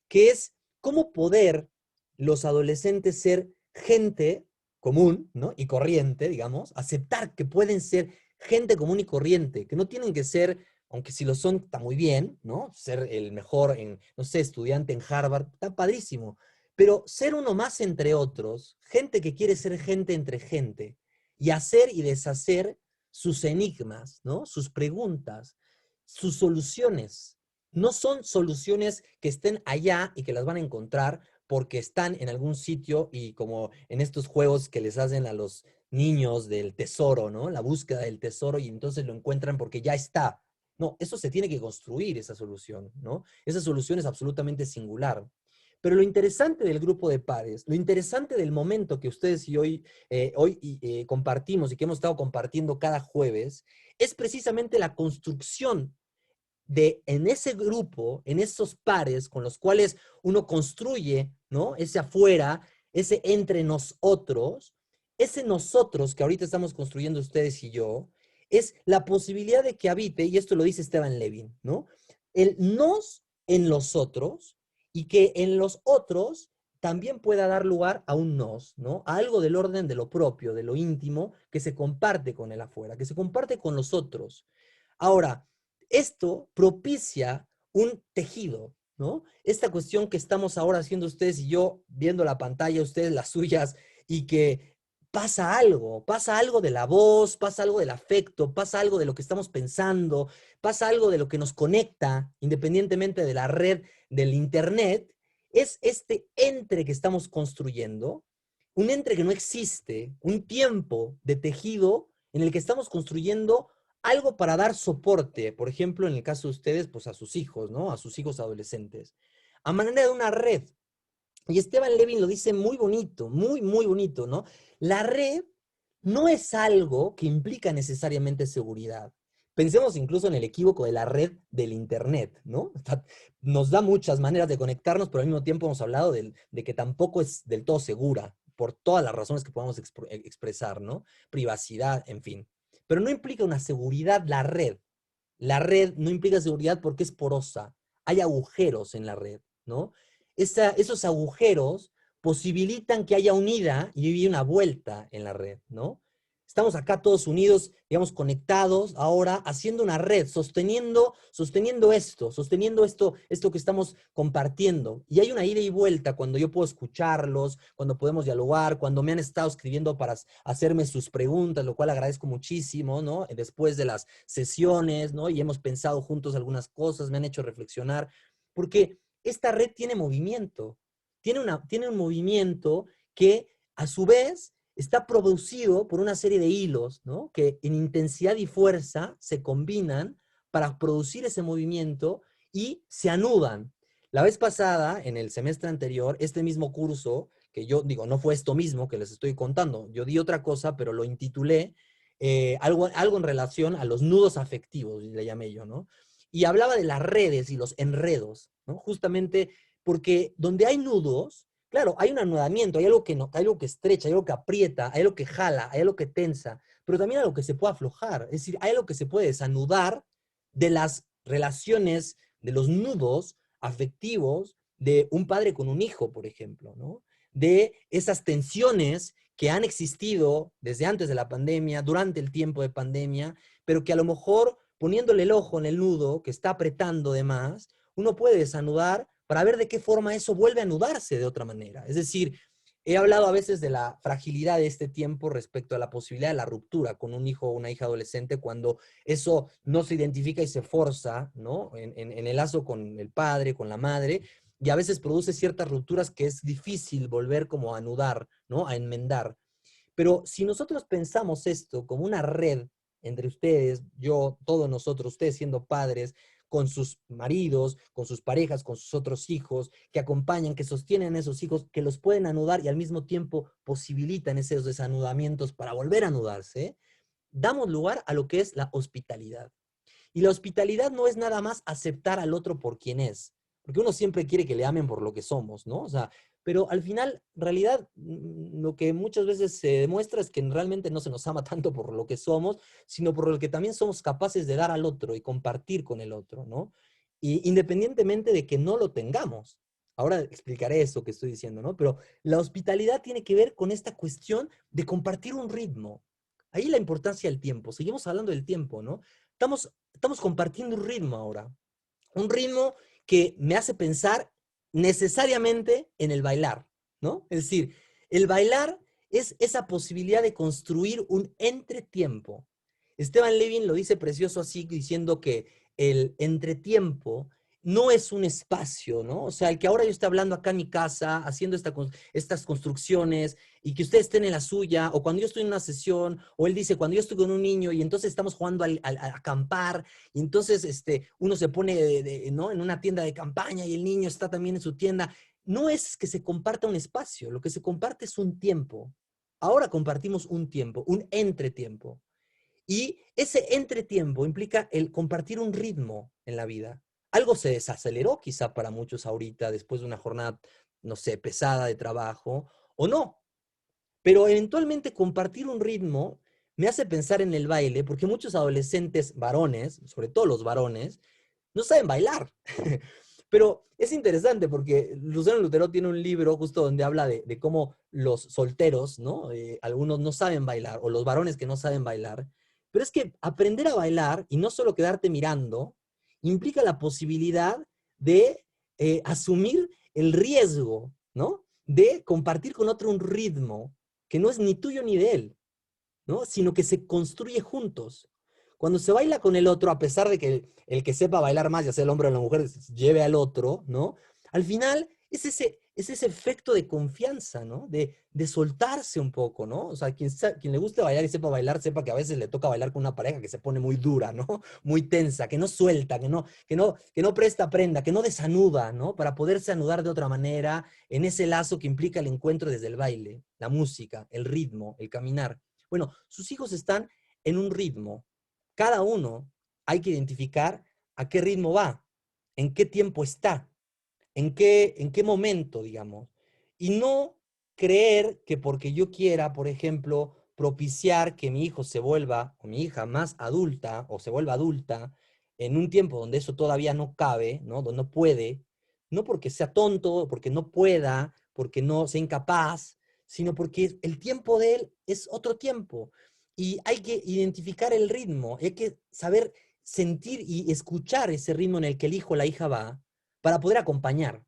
que es cómo poder los adolescentes ser gente común, ¿no? Y corriente, digamos, aceptar que pueden ser gente común y corriente, que no tienen que ser, aunque si lo son, está muy bien, ¿no? Ser el mejor, no sé, estudiante en Harvard, está padrísimo, pero ser uno más entre otros, gente que quiere ser gente entre gente, y hacer y deshacer sus enigmas, ¿no? Sus preguntas, sus soluciones. No son soluciones que estén allá y que las van a encontrar porque están en algún sitio y como en estos juegos que les hacen a los niños del tesoro, ¿no? La búsqueda del tesoro y entonces lo encuentran porque ya está. No, eso se tiene que construir, esa solución, ¿no? Esa solución es absolutamente singular. Pero lo interesante del grupo de pares, lo interesante del momento que ustedes y hoy compartimos y que hemos estado compartiendo cada jueves, es precisamente la construcción en ese grupo, en esos pares con los cuales uno construye, ¿no? Ese afuera, ese entre nosotros, ese nosotros que ahorita estamos construyendo ustedes y yo, es la posibilidad de que habite, y esto lo dice Esteban Levin, ¿no? El nos en los otros y que en los otros también pueda dar lugar a un nos, ¿no? A algo del orden de lo propio, de lo íntimo, que se comparte con el afuera, que se comparte con los otros. Ahora, esto propicia un tejido, ¿no? Esta cuestión que estamos ahora haciendo ustedes y yo, viendo la pantalla, ustedes las suyas, y que pasa algo de la voz, pasa algo del afecto, pasa algo de lo que estamos pensando, pasa algo de lo que nos conecta, independientemente de la red del internet, es este entre que estamos construyendo, un entre que no existe, un tiempo de tejido en el que estamos construyendo algo para dar soporte, por ejemplo, en el caso de ustedes, pues a sus hijos, ¿no? A sus hijos adolescentes, a manera de una red. Y Esteban Levin lo dice muy bonito, muy, muy bonito, ¿no? La red no es algo que implica necesariamente seguridad. Pensemos incluso en el equívoco de la red del Internet, ¿no? Nos da muchas maneras de conectarnos, pero al mismo tiempo hemos hablado de que tampoco es del todo segura, por todas las razones que podamos expresar, ¿no? Privacidad, en fin. Pero no implica una seguridad la red. La red no implica seguridad porque es porosa. Hay agujeros en la red, ¿no? Esos agujeros posibilitan que haya unida y una vuelta en la red, ¿no? Estamos acá todos unidos, digamos, conectados ahora, haciendo una red, sosteniendo esto que estamos compartiendo. Y hay una ida y vuelta cuando yo puedo escucharlos, cuando podemos dialogar, cuando me han estado escribiendo para hacerme sus preguntas, lo cual agradezco muchísimo, ¿no? Después de las sesiones, ¿no? Y hemos pensado juntos algunas cosas, me han hecho reflexionar, porque esta red tiene movimiento, tiene un movimiento que a su vez está producido por una serie de hilos, ¿no? Que en intensidad y fuerza se combinan para producir ese movimiento y se anudan. La vez pasada, en el semestre anterior, este mismo curso, que yo digo, no fue esto mismo que les estoy contando, yo di otra cosa, pero lo intitulé algo en relación a los nudos afectivos, le llamé yo, ¿no? Y hablaba de las redes y los enredos, ¿no? Justamente porque donde hay nudos, claro, hay un anudamiento, hay algo que, no, hay algo que estrecha, hay algo que aprieta, hay algo que jala, hay algo que tensa, pero también hay algo que se puede aflojar, es decir, hay algo que se puede desanudar de las relaciones, de los nudos afectivos de un padre con un hijo, por ejemplo, ¿no? De esas tensiones que han existido desde antes de la pandemia, durante el tiempo de pandemia, pero que a lo mejor poniéndole el ojo en el nudo que está apretando de más, uno puede desanudar para ver de qué forma eso vuelve a anudarse de otra manera. Es decir, he hablado a veces de la fragilidad de este tiempo respecto a la posibilidad de la ruptura con un hijo o una hija adolescente cuando eso no se identifica y se forza, ¿no? En el lazo con el padre, con la madre, y a veces produce ciertas rupturas que es difícil volver como a anudar, ¿no? A enmendar. Pero si nosotros pensamos esto como una red entre ustedes, yo, todos nosotros, ustedes siendo padres, con sus maridos, con sus parejas, con sus otros hijos, que acompañan, que sostienen a esos hijos, que los pueden anudar y al mismo tiempo posibilitan esos desanudamientos para volver a anudarse, damos lugar a lo que es la hospitalidad. Y la hospitalidad no es nada más aceptar al otro por quien es, porque uno siempre quiere que le amen por lo que somos, ¿no? O sea, pero al final, en realidad, lo que muchas veces se demuestra es que realmente no se nos ama tanto por lo que somos, sino por lo que también somos capaces de dar al otro y compartir con el otro, ¿no? Y independientemente de que no lo tengamos. Ahora explicaré eso que estoy diciendo, ¿no? Pero la hospitalidad tiene que ver con esta cuestión de compartir un ritmo. Ahí la importancia del tiempo. Seguimos hablando del tiempo, ¿no? Estamos compartiendo un ritmo ahora. Un ritmo que me hace pensar necesariamente en el bailar, ¿no? Es decir, el bailar es esa posibilidad de construir un entretiempo. Esteban Levin lo dice precioso así, diciendo que el entretiempo no es un espacio, ¿no? O sea, el que ahora yo esté hablando acá en mi casa, haciendo estas construcciones, y que ustedes estén en la suya, o cuando yo estoy en una sesión, o él dice, cuando yo estoy con un niño, y entonces estamos jugando a acampar, y entonces uno se pone ¿no? en una tienda de campaña, y el niño está también en su tienda. No es que se comparta un espacio, lo que se comparte es un tiempo. Ahora compartimos un tiempo, un entretiempo. Y ese entretiempo implica el compartir un ritmo en la vida. Algo se desaceleró quizá para muchos ahorita después de una jornada, no sé, pesada de trabajo, o no. Pero eventualmente compartir un ritmo me hace pensar en el baile, porque muchos adolescentes varones, sobre todo los varones, no saben bailar. Pero es interesante porque Luciano Lutero tiene un libro justo donde habla de cómo los solteros, ¿no? Algunos no saben bailar, o los varones que no saben bailar. Pero es que aprender a bailar y no solo quedarte mirando, implica la posibilidad de asumir el riesgo, ¿no? De compartir con otro un ritmo que no es ni tuyo ni de él, ¿no? Sino que se construye juntos. Cuando se baila con el otro, a pesar de que el que sepa bailar más, ya sea el hombre o la mujer, lleve al otro, ¿no? Al final es ese efecto de confianza, ¿no? De soltarse un poco, ¿no? O sea, quien le guste bailar y sepa bailar, sepa que a veces le toca bailar con una pareja que se pone muy dura, ¿no? Muy tensa, que no suelta, que no presta prenda, que no desanuda, ¿no? Para poderse anudar de otra manera en ese lazo que implica el encuentro desde el baile, la música, el ritmo, el caminar. Bueno, sus hijos están en un ritmo. Cada uno hay que identificar a qué ritmo va, en qué tiempo está, en qué momento, digamos. Y no creer que porque yo quiera, por ejemplo, propiciar que mi hijo se vuelva, o mi hija, más adulta, o se vuelva adulta, en un tiempo donde eso todavía no cabe, ¿no? Donde no puede, no porque sea tonto, porque no pueda, porque no sea incapaz, sino porque el tiempo de él es otro tiempo. Y hay que identificar el ritmo, hay que saber sentir y escuchar ese ritmo en el que el hijo o la hija va para poder acompañar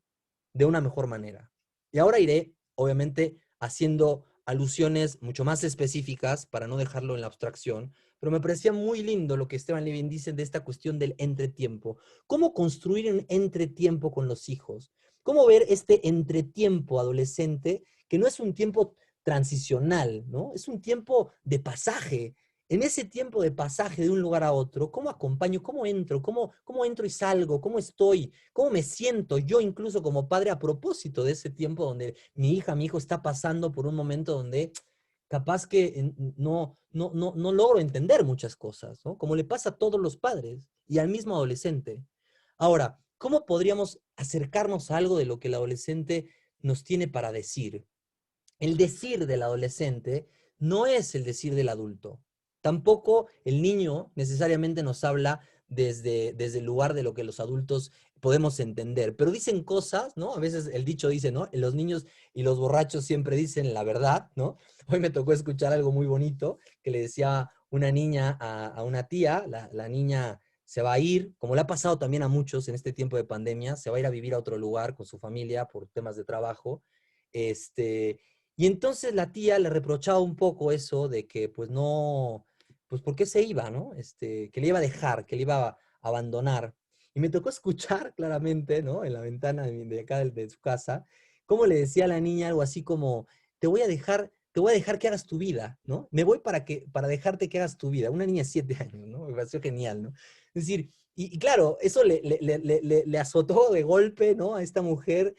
de una mejor manera. Y ahora iré, obviamente, haciendo alusiones mucho más específicas para no dejarlo en la abstracción, pero me parecía muy lindo lo que Esteban Levin dice de esta cuestión del entretiempo. ¿Cómo construir un entretiempo con los hijos? ¿Cómo ver este entretiempo adolescente que no es un tiempo transicional, ¿no? Es un tiempo de pasaje. En ese tiempo de pasaje de un lugar a otro, ¿cómo acompaño? ¿Cómo entro? ¿Cómo entro y salgo? ¿Cómo estoy? ¿Cómo me siento yo incluso como padre a propósito de ese tiempo donde mi hija, mi hijo está pasando por un momento donde capaz que no logro entender muchas cosas, ¿no? Como le pasa a todos los padres y al mismo adolescente. Ahora, ¿cómo podríamos acercarnos a algo de lo que el adolescente nos tiene para decir? El decir del adolescente no es el decir del adulto. Tampoco el niño necesariamente nos habla desde el lugar de lo que los adultos podemos entender, pero dicen cosas, ¿no? A veces el dicho dice, ¿no? Los niños y los borrachos siempre dicen la verdad, ¿no? Hoy me tocó escuchar algo muy bonito que le decía una niña a una tía, la niña se va a ir, como le ha pasado también a muchos en este tiempo de pandemia, se va a ir a vivir a otro lugar con su familia por temas de trabajo, este, y entonces la tía le reprochaba un poco eso de que, pues no, pues ¿por qué se iba, no? Que le iba a dejar, que le iba a abandonar. Y me tocó escuchar claramente, ¿no? En la ventana de acá de su casa, cómo le decía a la niña algo así como, te voy a dejar que hagas tu vida, ¿no? Me voy para dejarte que hagas tu vida. Una niña de 7 años, ¿no? Me pareció genial, ¿no? Es decir, y claro, eso le azotó de golpe, ¿no? A esta mujer,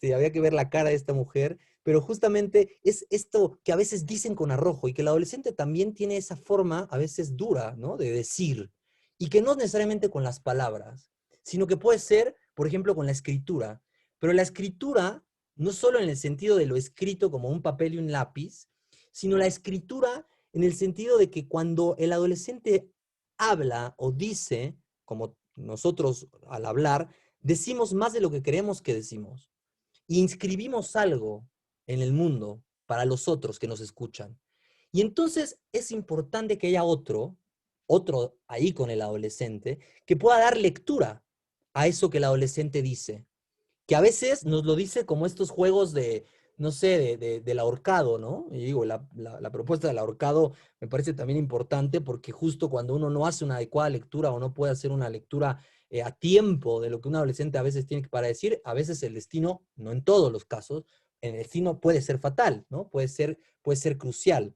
había que ver la cara de esta mujer, pero justamente es esto que a veces dicen con arrojo y que el adolescente también tiene esa forma a veces dura, ¿no? De decir, y que no es necesariamente con las palabras, sino que puede ser, por ejemplo, con la escritura. Pero la escritura, no solo en el sentido de lo escrito como un papel y un lápiz, sino la escritura en el sentido de que cuando el adolescente habla o dice, como nosotros al hablar, decimos más de lo que creemos que decimos. Y inscribimos algo en el mundo para los otros que nos escuchan. Y entonces es importante que haya otro ahí con el adolescente, que pueda dar lectura a eso que el adolescente dice. Que a veces nos lo dice como estos juegos de, no sé, del ahorcado, ¿no? Y digo, la propuesta del ahorcado me parece también importante porque justo cuando uno no hace una adecuada lectura o no puede hacer una lectura a tiempo de lo que un adolescente a veces tiene para decir, a veces el destino, no en todos los casos, el destino puede ser fatal, ¿no? Puede ser crucial.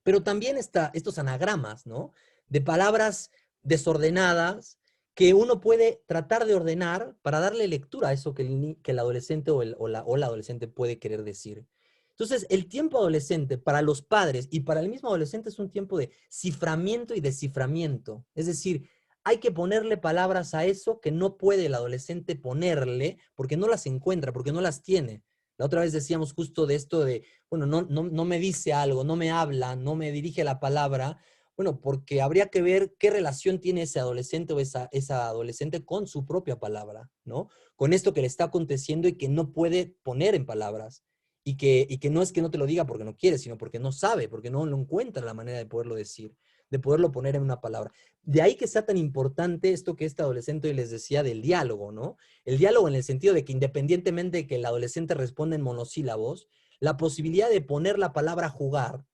Pero también está estos anagramas, ¿no? De palabras desordenadas que uno puede tratar de ordenar para darle lectura a eso que el adolescente o la adolescente puede querer decir. Entonces, el tiempo adolescente para los padres y para el mismo adolescente es un tiempo de ciframiento y desciframiento. Es decir, hay que ponerle palabras a eso que no puede el adolescente ponerle porque no las encuentra, porque no las tiene. La otra vez decíamos justo de esto de, bueno, no me dice algo, no me habla, no me dirige la palabra, Bueno, porque habría que ver qué relación tiene ese adolescente o esa adolescente con su propia palabra, ¿no? Con esto que le está aconteciendo y que no puede poner en palabras. Y que no es que no te lo diga porque no quiere, sino porque no sabe, porque no lo encuentra la manera de poderlo decir, de poderlo poner en una palabra. De ahí que sea tan importante esto que este adolescente hoy les decía del diálogo, ¿no? El diálogo en el sentido de que independientemente de que el adolescente responda en monosílabos, la posibilidad de poner la palabra jugar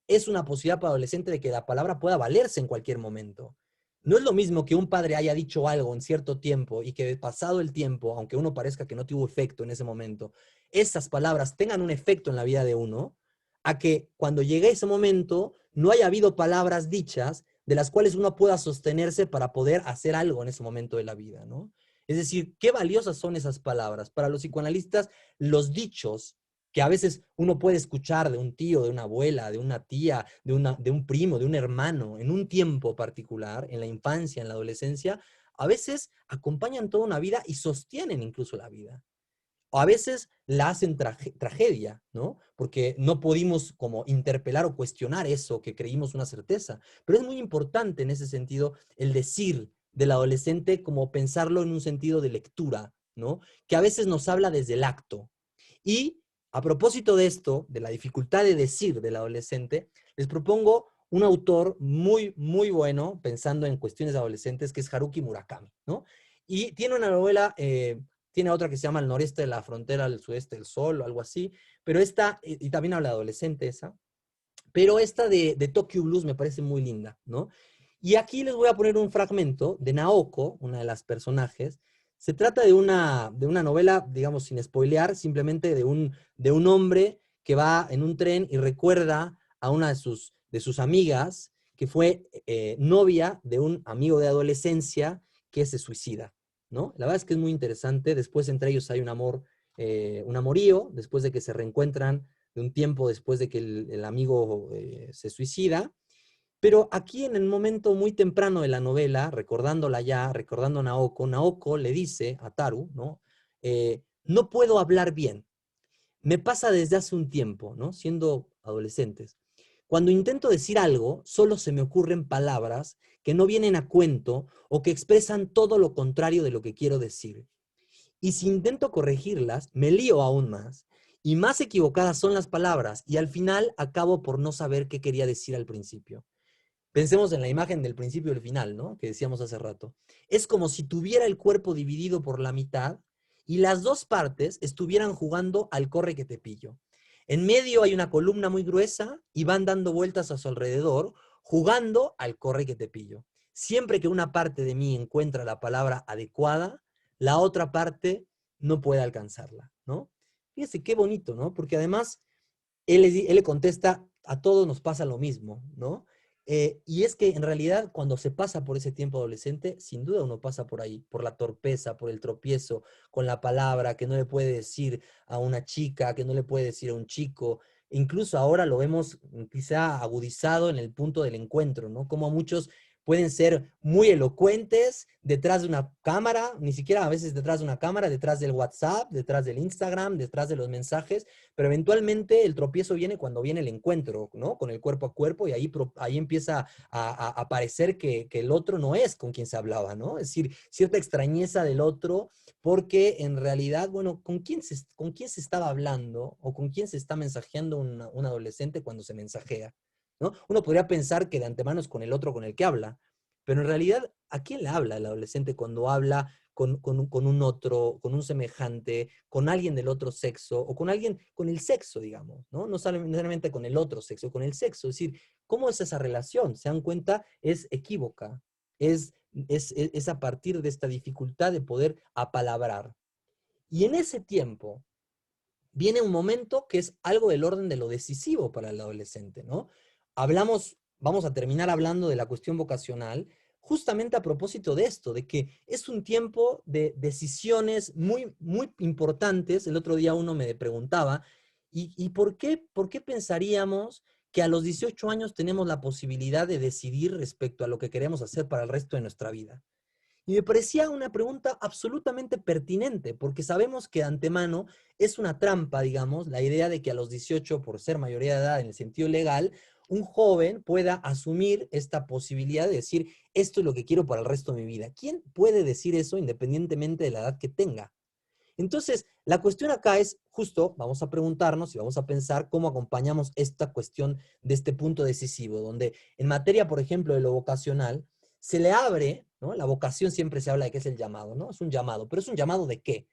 es una posibilidad para el adolescente de que la palabra pueda valerse en cualquier momento. No es lo mismo que un padre haya dicho algo en cierto tiempo y que pasado el tiempo, aunque uno parezca que no tuvo efecto en ese momento, esas palabras tengan un efecto en la vida de uno, a que cuando llegue ese momento no haya habido palabras dichas de las cuales uno pueda sostenerse para poder hacer algo en ese momento de la vida, ¿no? Es decir, qué valiosas son esas palabras. Para los psicoanalistas, los dichos que a veces uno puede escuchar de un tío, de una abuela, de una tía, de un primo, de un hermano, en un tiempo particular, en la infancia, en la adolescencia, a veces acompañan toda una vida y sostienen incluso la vida. O a veces la hacen tragedia, ¿no? Porque no pudimos como interpelar o cuestionar eso que creímos una certeza. Pero es muy importante en ese sentido el decir del adolescente como pensarlo en un sentido de lectura, ¿no? Que a veces nos habla desde el acto. Y a propósito de esto, de la dificultad de decir del adolescente, les propongo un autor muy, muy bueno, pensando en cuestiones de adolescentes, que es Haruki Murakami, ¿no? Y tiene una novela, tiene otra que se llama El noreste de la frontera, al sudeste del sol, o algo así, pero esta, y también habla de adolescente esa, pero esta de Tokyo Blues me parece muy linda, ¿no? Y aquí les voy a poner un fragmento de Naoko, una de las personajes. Se trata de una novela, digamos, sin spoilear, simplemente de un hombre que va en un tren y recuerda a una de sus amigas que fue novia de un amigo de adolescencia que se suicida, ¿no? La verdad es que es muy interesante. Después entre ellos hay un amorío, después de que se reencuentran de un tiempo después de que el amigo se suicida. Pero aquí en el momento muy temprano de la novela, recordándola ya, recordando a Naoko, Naoko le dice a Taru, ¿no? No puedo hablar bien. Me pasa desde hace un tiempo, ¿no? Siendo adolescentes. Cuando intento decir algo, solo se me ocurren palabras que no vienen a cuento o que expresan todo lo contrario de lo que quiero decir. Y si intento corregirlas, me lío aún más. Y más equivocadas son las palabras y al final acabo por no saber qué quería decir al principio. Pensemos en la imagen del principio y el final, ¿no? Que decíamos hace rato. Es como si tuviera el cuerpo dividido por la mitad y las dos partes estuvieran jugando al corre que te pillo. En medio hay una columna muy gruesa y van dando vueltas a su alrededor, jugando al corre que te pillo. Siempre que una parte de mí encuentra la palabra adecuada, la otra parte no puede alcanzarla, ¿no? Fíjese qué bonito, ¿no? Porque además él le contesta, a todos nos pasa lo mismo, ¿no? Y es que en realidad cuando se pasa por ese tiempo adolescente, sin duda uno pasa por ahí, por la torpeza, por el tropiezo con la palabra que no le puede decir a una chica, que no le puede decir a un chico. Incluso ahora lo vemos quizá agudizado en el punto del encuentro, ¿no? Como muchos pueden ser muy elocuentes detrás de una cámara, ni siquiera a veces detrás de una cámara, detrás del WhatsApp, detrás del Instagram, detrás de los mensajes, pero eventualmente el tropiezo viene cuando viene el encuentro, ¿no? Con el cuerpo a cuerpo y ahí empieza a parecer que el otro no es con quien se hablaba, ¿no? Es decir, cierta extrañeza del otro, porque en realidad, bueno, ¿con quién se estaba hablando o con quién se está mensajeando un adolescente cuando se mensajea? ¿No? Uno podría pensar que de antemano es con el otro con el que habla, pero en realidad, ¿a quién le habla el adolescente cuando habla con un otro, con un semejante, con alguien del otro sexo o con alguien, con el sexo, digamos, ¿no? No necesariamente con el otro sexo, con el sexo? Es decir, ¿cómo es esa relación? ¿Se dan cuenta? Es equívoca, es a partir de esta dificultad de poder apalabrar. Y en ese tiempo viene un momento que es algo del orden de lo decisivo para el adolescente, ¿no? Vamos a terminar hablando de la cuestión vocacional, justamente a propósito de esto, de que es un tiempo de decisiones muy, muy importantes. El otro día uno me preguntaba, ¿y por qué pensaríamos que a los 18 años tenemos la posibilidad de decidir respecto a lo que queremos hacer para el resto de nuestra vida? Y me parecía una pregunta absolutamente pertinente, porque sabemos que de antemano es una trampa, digamos, la idea de que a los 18, por ser mayoría de edad en el sentido legal, un joven pueda asumir esta posibilidad de decir, esto es lo que quiero para el resto de mi vida. ¿Quién puede decir eso independientemente de la edad que tenga? Entonces, la cuestión acá es justo, vamos a preguntarnos y vamos a pensar cómo acompañamos esta cuestión de este punto decisivo, donde en materia, por ejemplo, de lo vocacional, se le abre, ¿no? La vocación siempre se habla de que es el llamado, ¿no? Es un llamado, pero ¿es un llamado de qué?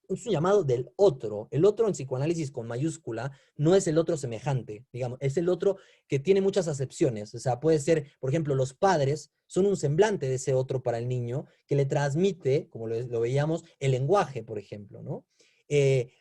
Es un llamado del otro. El otro en psicoanálisis con mayúscula no es el otro semejante, digamos, es el otro que tiene muchas acepciones. O sea, puede ser, por ejemplo, los padres son un semblante de ese otro para el niño que le transmite, como lo veíamos, el lenguaje, por ejemplo, ¿no?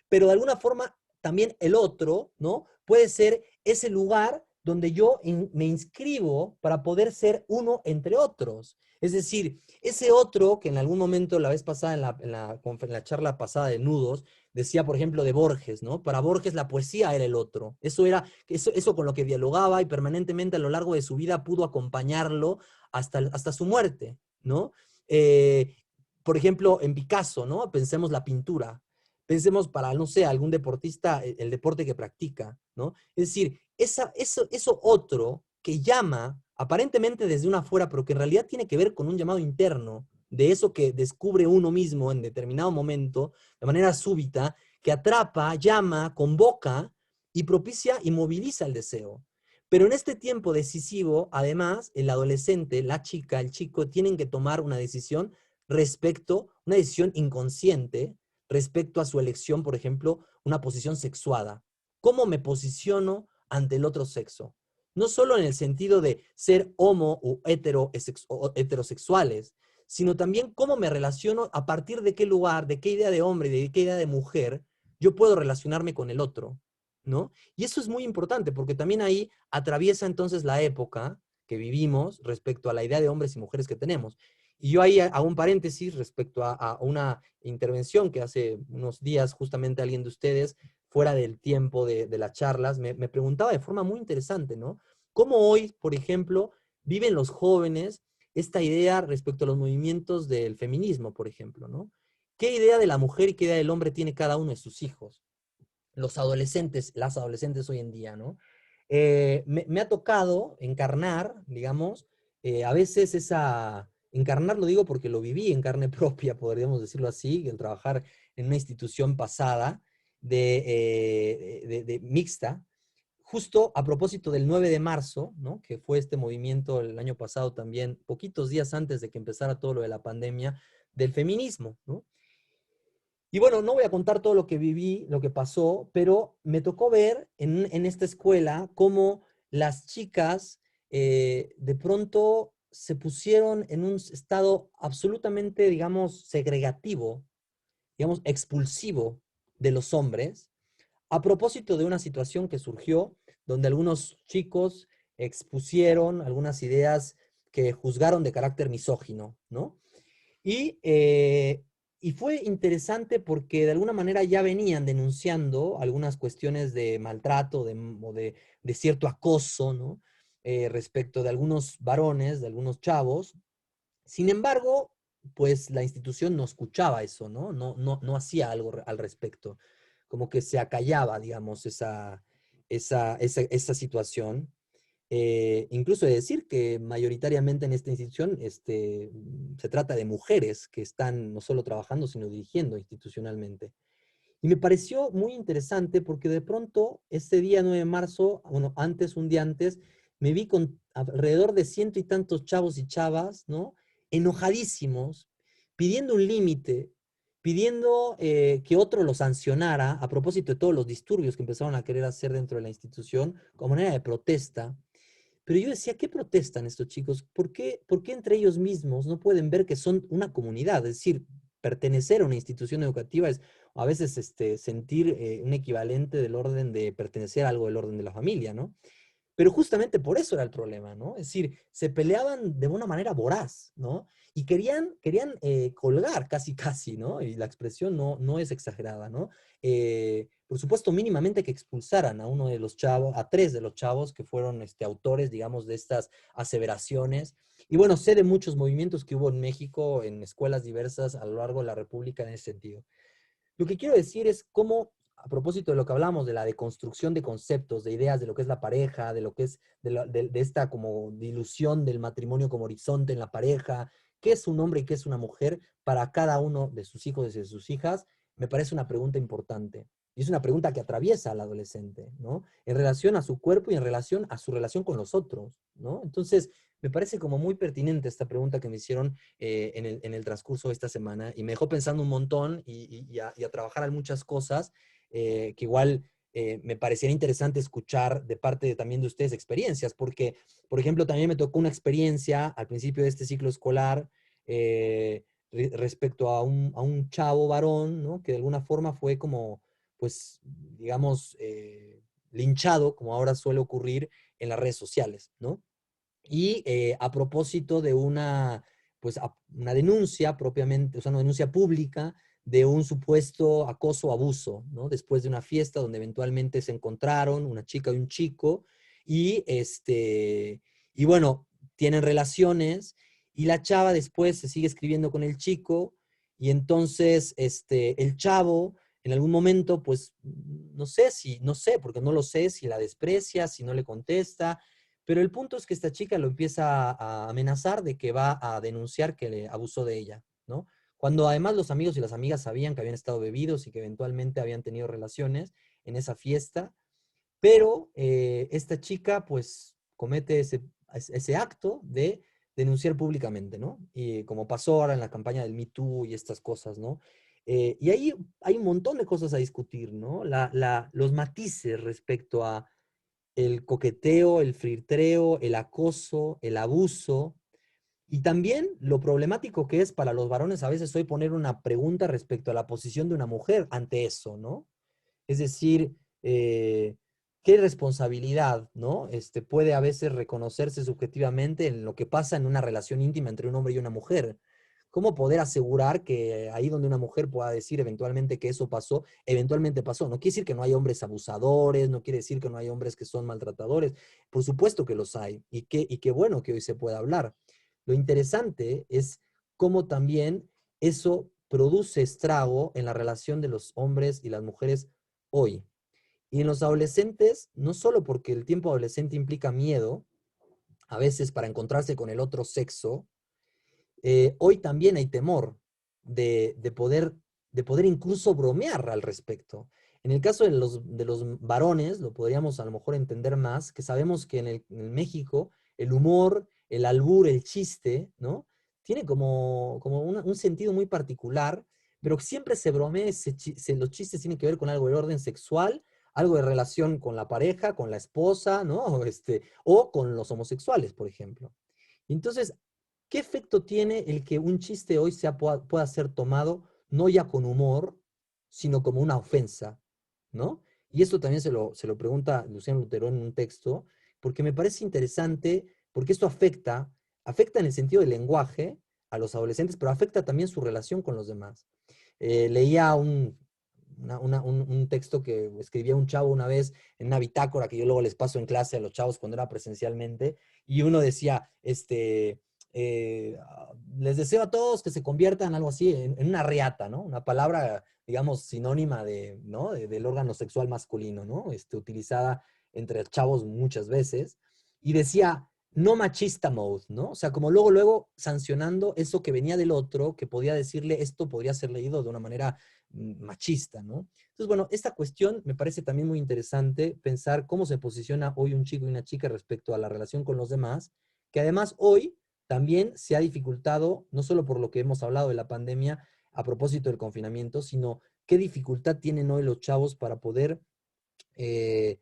Pero de alguna forma también el otro, ¿no? Puede ser ese lugar donde yo me inscribo para poder ser uno entre otros. Es decir, ese otro que en algún momento, la vez pasada, en la charla pasada de Nudos, decía, por ejemplo, de Borges, ¿no? Para Borges la poesía era el otro. Eso con lo que dialogaba y permanentemente a lo largo de su vida pudo acompañarlo hasta su muerte, ¿no? Eh, por ejemplo, en Picasso, ¿no? Pensemos la pintura. Pensemos para, no sé, algún deportista, el deporte que practica, ¿no? Es decir, eso otro que llama aparentemente desde una afuera, pero que en realidad tiene que ver con un llamado interno, de eso que descubre uno mismo en determinado momento, de manera súbita, que atrapa, llama, convoca y propicia y moviliza el deseo. Pero en este tiempo decisivo, además, el adolescente, la chica, el chico, tienen que tomar una decisión una decisión inconsciente, respecto a su elección, por ejemplo, una posición sexuada. ¿Cómo me posiciono ante el otro sexo? No solo en el sentido de ser homo o heterosexuales, sino también cómo me relaciono, a partir de qué lugar, de qué idea de hombre, de qué idea de mujer, yo puedo relacionarme con el otro, ¿no? Y eso es muy importante, porque también ahí atraviesa entonces la época que vivimos respecto a la idea de hombres y mujeres que tenemos. Y yo ahí hago un paréntesis respecto a una intervención que hace unos días justamente alguien de ustedes, fuera del tiempo de las charlas, me preguntaba de forma muy interesante, ¿no? ¿Cómo hoy, por ejemplo, viven los jóvenes esta idea respecto a los movimientos del feminismo, por ejemplo, ¿no? ¿Qué idea de la mujer y qué idea del hombre tiene cada uno de sus hijos? Los adolescentes, las adolescentes hoy en día, ¿no? Me ha tocado encarnar, digamos, a veces encarnar lo digo porque lo viví en carne propia, podríamos decirlo así, el trabajar en una institución pasada de mixta, justo a propósito del 9 de marzo, ¿no? Que fue este movimiento el año pasado también, poquitos días antes de que empezara todo lo de la pandemia, del feminismo, ¿no? Y bueno, no voy a contar todo lo que viví, lo que pasó, pero me tocó ver en esta escuela cómo las chicas de pronto se pusieron en un estado absolutamente, digamos, segregativo, digamos, expulsivo de los hombres, a propósito de una situación que surgió donde algunos chicos expusieron algunas ideas que juzgaron de carácter misógino, ¿no? Y, eh, y fue interesante porque de alguna manera ya venían denunciando algunas cuestiones de maltrato de cierto acoso, ¿no? Respecto de algunos varones, de algunos chavos. Sin embargo, pues la institución no escuchaba eso, ¿no? No hacía algo al respecto. Como que se acallaba, digamos, esa situación. Incluso de decir que mayoritariamente en esta institución se trata de mujeres que están no solo trabajando, sino dirigiendo institucionalmente. Y me pareció muy interesante porque de pronto, este día 9 de marzo, bueno, un día antes, me vi con alrededor de ciento y tantos chavos y chavas, ¿no? Enojadísimos, pidiendo un límite, pidiendo que otro los sancionara a propósito de todos los disturbios que empezaron a querer hacer dentro de la institución como manera de protesta. Pero yo decía, ¿qué protestan estos chicos? ¿Por qué entre ellos mismos no pueden ver que son una comunidad? Es decir, pertenecer a una institución educativa es a veces sentir un equivalente del orden de pertenecer a algo del orden de la familia, ¿no? Pero justamente por eso era el problema, ¿no? Es decir, se peleaban de una manera voraz, ¿no? Y querían colgar casi, casi, ¿no? Y la expresión no es exagerada, ¿no? Por supuesto, mínimamente que expulsaran a uno de los chavos, a tres de los chavos que fueron autores, digamos, de estas aseveraciones. Y bueno, sé de muchos movimientos que hubo en México, en escuelas diversas a lo largo de la República en ese sentido. Lo que quiero decir es cómo a propósito de lo que hablamos, de la deconstrucción de conceptos, de ideas, de lo que es la pareja, de lo que es, de esta como dilución del matrimonio como horizonte en la pareja, qué es un hombre y qué es una mujer para cada uno de sus hijos y de sus hijas, me parece una pregunta importante. Y es una pregunta que atraviesa al adolescente, ¿no? En relación a su cuerpo y en relación a su relación con los otros, ¿no? Entonces, me parece como muy pertinente esta pregunta que me hicieron en el transcurso de esta semana y me dejó pensando un montón y a trabajar en muchas cosas que igual me parecería interesante escuchar de parte también de ustedes experiencias, porque, por ejemplo, también me tocó una experiencia al principio de este ciclo escolar respecto a un chavo varón, ¿no? Que de alguna forma fue como, pues, digamos, linchado, como ahora suele ocurrir en las redes sociales, ¿no? Y a propósito de pues, una denuncia propiamente, o sea, una denuncia pública de un supuesto acoso o abuso, ¿no? Después de una fiesta donde eventualmente se encontraron una chica y un chico y bueno, tienen relaciones y la chava después se sigue escribiendo con el chico y entonces el chavo en algún momento, pues, no sé, porque no lo sé, si la desprecia, si no le contesta, pero el punto es que esta chica lo empieza a amenazar de que va a denunciar que le abusó de ella, ¿no? Cuando además los amigos y las amigas sabían que habían estado bebidos y que eventualmente habían tenido relaciones en esa fiesta, pero esta chica pues comete ese acto de denunciar públicamente, ¿no? Y como pasó ahora en la campaña del Me Too y estas cosas, ¿no? Y ahí hay un montón de cosas a discutir, ¿no? Los matices respecto a el coqueteo, el flirteo, el acoso, el abuso, y también lo problemático que es para los varones a veces hoy poner una pregunta respecto a la posición de una mujer ante eso, ¿no? Es decir, qué responsabilidad, ¿no? Puede a veces reconocerse subjetivamente en lo que pasa en una relación íntima entre un hombre y una mujer. ¿Cómo poder asegurar que ahí donde una mujer pueda decir eventualmente que eso pasó, eventualmente pasó? No quiere decir que no hay hombres abusadores, no quiere decir que no hay hombres que son maltratadores. Por supuesto que los hay y qué bueno que hoy se pueda hablar. Lo interesante es cómo también eso produce estrago en la relación de los hombres y las mujeres hoy. Y en los adolescentes, no solo porque el tiempo adolescente implica miedo, a veces para encontrarse con el otro sexo, hoy también hay temor de, de, poder, de poder incluso bromear al respecto. En el caso de los varones, lo podríamos a lo mejor entender más, que sabemos que en México el humor, el albur, el chiste, ¿no? Tiene como un sentido muy particular, pero siempre se bromea, los chistes tienen que ver con algo de orden sexual, algo de relación con la pareja, con la esposa, ¿no? O con los homosexuales, por ejemplo. Entonces, ¿qué efecto tiene el que un chiste hoy pueda ser tomado no ya con humor, sino como una ofensa, ¿no? Y esto también se lo pregunta Luciano Lutero en un texto, porque me parece interesante, porque esto afecta en el sentido del lenguaje a los adolescentes, pero afecta también su relación con los demás. Leía un texto que escribía un chavo una vez en una bitácora que yo luego les paso en clase a los chavos cuando era presencialmente, y uno decía, les deseo a todos que se conviertan algo así en una riata, ¿no? Una palabra, digamos, sinónima ¿no? Del órgano sexual masculino, ¿no? Utilizada entre chavos muchas veces. Y decía, no machista mode, ¿no? O sea, como luego sancionando eso que venía del otro, que podía decirle, esto podría ser leído de una manera machista, ¿no? Entonces, bueno, esta cuestión me parece también muy interesante pensar cómo se posiciona hoy un chico y una chica respecto a la relación con los demás, que además hoy también se ha dificultado, no solo por lo que hemos hablado de la pandemia a propósito del confinamiento, sino qué dificultad tienen hoy los chavos para poder, eh,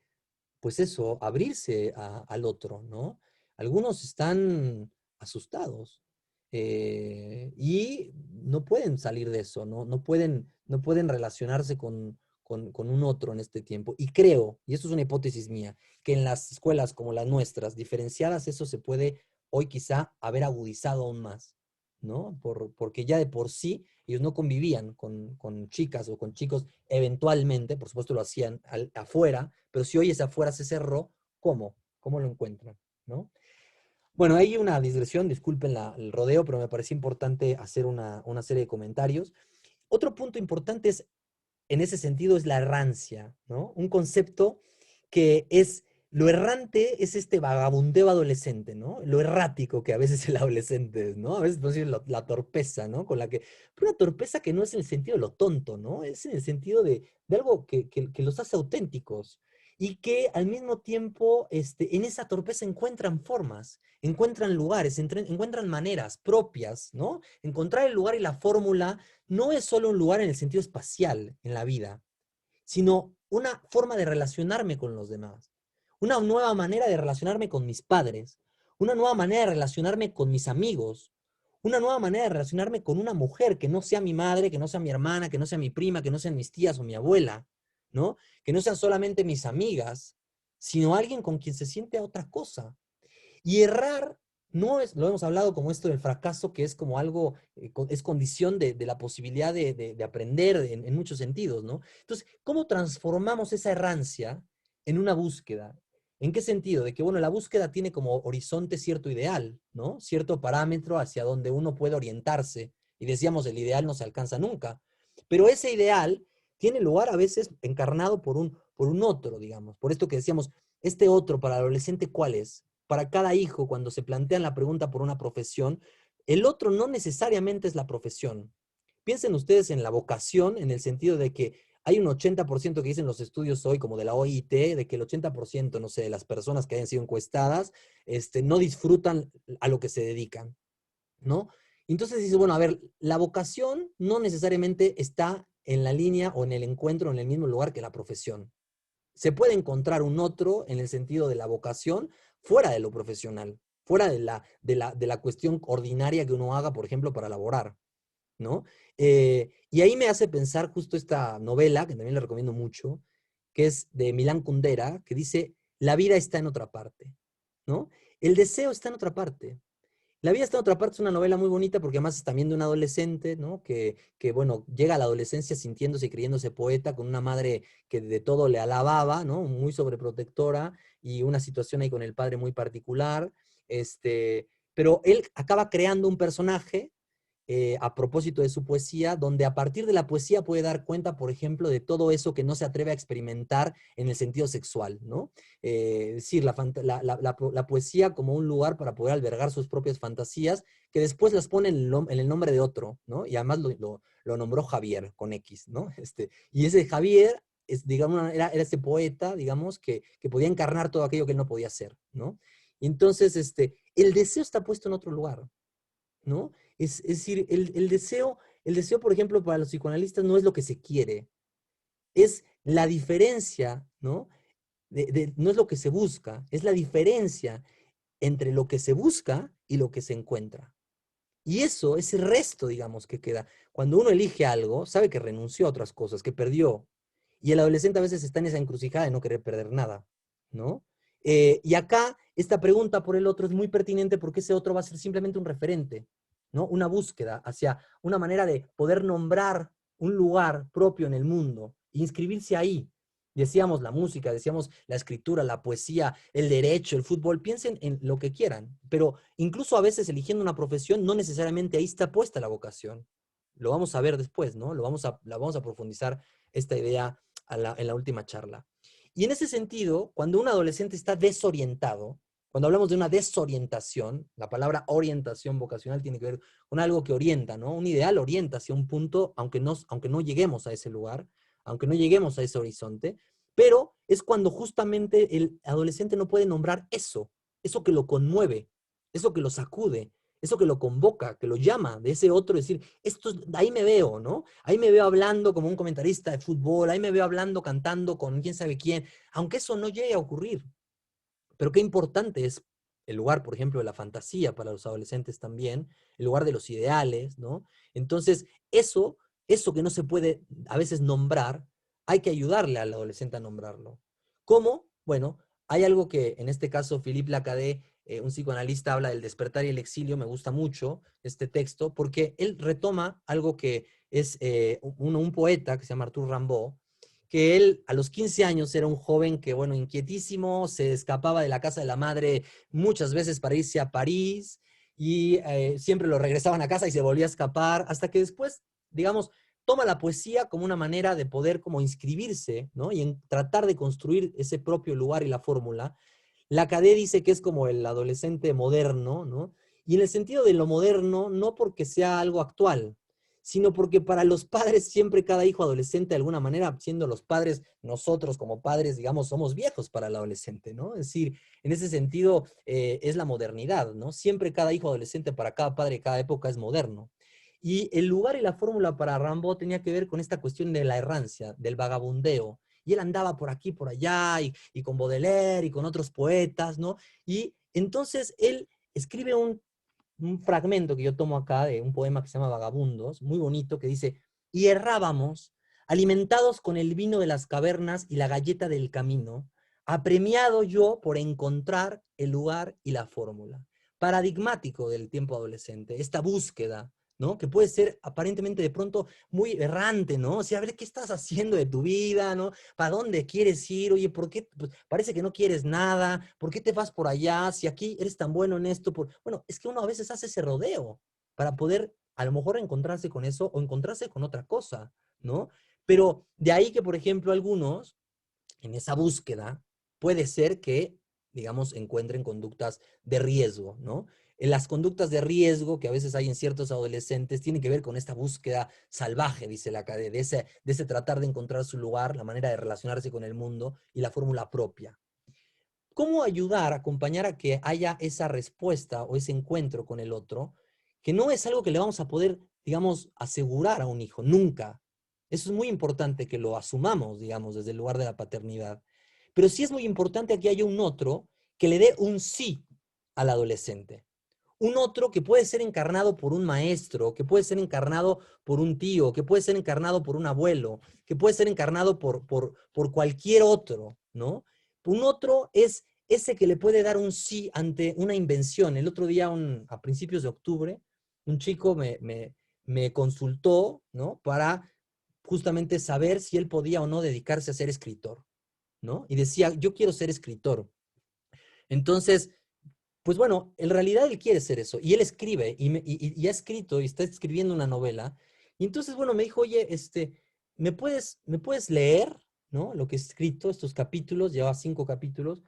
pues eso, abrirse al otro, ¿no? Algunos están asustados y no pueden salir de eso, ¿no? No pueden relacionarse con un otro en este tiempo. Y creo, y esto es una hipótesis mía, que en las escuelas como las nuestras, diferenciadas, eso se puede hoy quizá haber agudizado aún más, ¿no? Porque ya de por sí ellos no convivían con chicas o con chicos, eventualmente, por supuesto lo hacían afuera, pero si hoy ese afuera se cerró, ¿cómo? ¿Cómo lo encuentran? ¿No? Bueno, hay una digresión, disculpen el rodeo, pero me pareció importante hacer una serie de comentarios. Otro punto importante es en ese sentido es la errancia, ¿no? Un concepto que es, lo errante es este vagabundeo adolescente, ¿no? Lo errático que a veces el adolescente es, ¿no? A veces podemos decir la torpeza, ¿no? Con la que, pero una torpeza que no es en el sentido de lo tonto, ¿no? Es en el sentido de algo que los hace auténticos y que al mismo tiempo en esa torpeza encuentran formas, encuentran lugares, encuentran maneras propias, ¿no? Encontrar el lugar y la fórmula no es solo un lugar en el sentido espacial en la vida, sino una forma de relacionarme con los demás, una nueva manera de relacionarme con mis padres, una nueva manera de relacionarme con mis amigos, una nueva manera de relacionarme con una mujer que no sea mi madre, que no sea mi hermana, que no sea mi prima, que no sean mis tías o mi abuela, ¿no? Que no sean solamente mis amigas, sino alguien con quien se siente otra cosa. Y errar no es, lo hemos hablado como esto del fracaso, que es como algo, es condición de la posibilidad de aprender en muchos sentidos, ¿no? Entonces, ¿cómo transformamos esa errancia en una búsqueda? ¿En qué sentido? De que, bueno, la búsqueda tiene como horizonte cierto ideal, ¿no? Cierto parámetro hacia donde uno puede orientarse. Y decíamos, el ideal no se alcanza nunca. Pero ese ideal tiene lugar a veces encarnado por un otro, digamos. Por esto que decíamos, este otro para el adolescente, ¿cuál es? Para cada hijo, cuando se plantean la pregunta por una profesión, el otro no necesariamente es la profesión. Piensen ustedes en la vocación, en el sentido de que hay un 80% que dicen los estudios hoy, como de la OIT, de que el 80%, no sé, de las personas que hayan sido encuestadas, no disfrutan a lo que se dedican, ¿no? Entonces dices, bueno, a ver, la vocación no necesariamente está en la línea o en el encuentro, en el mismo lugar que la profesión. Se puede encontrar un otro en el sentido de la vocación fuera de lo profesional, fuera de la cuestión ordinaria que uno haga, por ejemplo, para laborar, ¿no? Y ahí me hace pensar justo esta novela, que también le recomiendo mucho, que es de Milán Kundera, que dice, la vida está en otra parte, ¿no? El deseo está en otra parte. La vida está en otra parte es una novela muy bonita porque además es también de un adolescente, ¿no? Bueno, llega a la adolescencia sintiéndose y creyéndose poeta con una madre que de todo le alababa, ¿no? Muy sobreprotectora y una situación ahí con el padre muy particular. Pero él acaba creando un personaje a propósito de su poesía, donde a partir de la poesía puede dar cuenta, por ejemplo, de todo eso que no se atreve a experimentar en el sentido sexual, ¿no? Es decir, la poesía como un lugar para poder albergar sus propias fantasías, que después las pone en el nombre de otro, ¿no? Y además lo nombró Javier, con X, ¿no? Y ese Javier, digamos, era ese poeta, digamos, que podía encarnar todo aquello que él no podía hacer, ¿no? Y entonces, el deseo está puesto en otro lugar, ¿no? Es decir, el deseo, por ejemplo, para los psicoanalistas no es lo que se quiere, es la diferencia, ¿no? No es lo que se busca, es la diferencia entre lo que se busca y lo que se encuentra. Y eso, ese resto, digamos, que queda. Cuando uno elige algo, sabe que renunció a otras cosas, que perdió. Y el adolescente a veces está en esa encrucijada de no querer perder nada, ¿no? Y acá, esta pregunta por el otro es muy pertinente porque ese otro va a ser simplemente un referente, ¿no? Una búsqueda hacia una manera de poder nombrar un lugar propio en el mundo, inscribirse ahí. Decíamos la música, decíamos la escritura, la poesía, el derecho, el fútbol, piensen en lo que quieran, pero incluso a veces eligiendo una profesión, no necesariamente ahí está puesta la vocación. Lo vamos a ver después, ¿no? La vamos a profundizar esta idea en la última charla. Y en ese sentido, cuando un adolescente está desorientado, cuando hablamos de una desorientación, la palabra orientación vocacional tiene que ver con algo que orienta, ¿no? Un ideal orienta hacia un punto, aunque no lleguemos a ese lugar, aunque no lleguemos a ese horizonte, pero es cuando justamente el adolescente no puede nombrar eso que lo conmueve, eso que lo sacude, eso que lo convoca, que lo llama de ese otro, decir, ahí me veo, ¿no? Ahí me veo hablando como un comentarista de fútbol, ahí me veo hablando, cantando con quién sabe quién, aunque eso no llegue a ocurrir. Pero qué importante es el lugar, por ejemplo, de la fantasía para los adolescentes también, el lugar de los ideales, ¿no? Entonces, eso que no se puede a veces nombrar, hay que ayudarle al adolescente a nombrarlo. ¿Cómo? Bueno, hay algo que en este caso Philippe Lacaze, un psicoanalista, habla del despertar y el exilio, me gusta mucho este texto, porque él retoma algo que es un poeta que se llama Arthur Rimbaud, que él a los 15 años era un joven que, bueno, inquietísimo, se escapaba de la casa de la madre muchas veces para irse a París y siempre lo regresaban a casa y se volvía a escapar, hasta que después, digamos, toma la poesía como una manera de poder como inscribirse, ¿no? Y en tratar de construir ese propio lugar y la fórmula. Lacadet dice que es como el adolescente moderno, ¿no? Y en el sentido de lo moderno, no porque sea algo actual, sino porque para los padres siempre cada hijo adolescente, de alguna manera, siendo los padres, nosotros como padres, digamos, somos viejos para el adolescente, ¿no? Es decir, en ese sentido es la modernidad, ¿no? Siempre cada hijo adolescente para cada padre de cada época es moderno. Y el lugar y la fórmula para Rimbaud tenía que ver con esta cuestión de la errancia, del vagabundeo. Y él andaba por aquí, por allá, y con Baudelaire y con otros poetas, ¿no? Y entonces él escribe un fragmento que yo tomo acá de un poema que se llama Vagabundos, muy bonito, que dice, y errábamos, alimentados con el vino de las cavernas y la galleta del camino, apremiado yo por encontrar el lugar y la fórmula. Paradigmático del tiempo adolescente, esta búsqueda, ¿no? Que puede ser aparentemente de pronto muy errante, ¿no? O sea, a ver qué estás haciendo de tu vida, ¿no? ¿Para dónde quieres ir? Oye, ¿por qué? Pues, parece que no quieres nada. ¿Por qué te vas por allá? Si aquí eres tan bueno en esto. Bueno, es que uno a veces hace ese rodeo para poder a lo mejor encontrarse con eso o encontrarse con otra cosa, ¿no? Pero de ahí que, por ejemplo, algunos en esa búsqueda puede ser que, digamos, encuentren conductas de riesgo, ¿no? En las conductas de riesgo que a veces hay en ciertos adolescentes tienen que ver con esta búsqueda salvaje, dice la Lacadet, de ese tratar de encontrar su lugar, la manera de relacionarse con el mundo y la fórmula propia. ¿Cómo ayudar, acompañar a que haya esa respuesta o ese encuentro con el otro, que no es algo que le vamos a poder, digamos, asegurar a un hijo, nunca? Eso es muy importante que lo asumamos, digamos, desde el lugar de la paternidad. Pero sí es muy importante que haya un otro que le dé un sí al adolescente. Un otro que puede ser encarnado por un maestro, que puede ser encarnado por un tío, que puede ser encarnado por un abuelo, que puede ser encarnado por cualquier otro, ¿no? Un otro es ese que le puede dar un sí ante una invención. El otro día, a principios de octubre, un chico me consultó, ¿no? Para justamente saber si él podía o no dedicarse a ser escritor, ¿no? Y decía, yo quiero ser escritor. Entonces, pues bueno, en realidad él quiere ser eso. Y él escribe, y ha escrito, y está escribiendo una novela. Y entonces, bueno, me dijo, oye, ¿me puedes leer, ¿no? Lo que he escrito, estos capítulos, lleva 5 capítulos.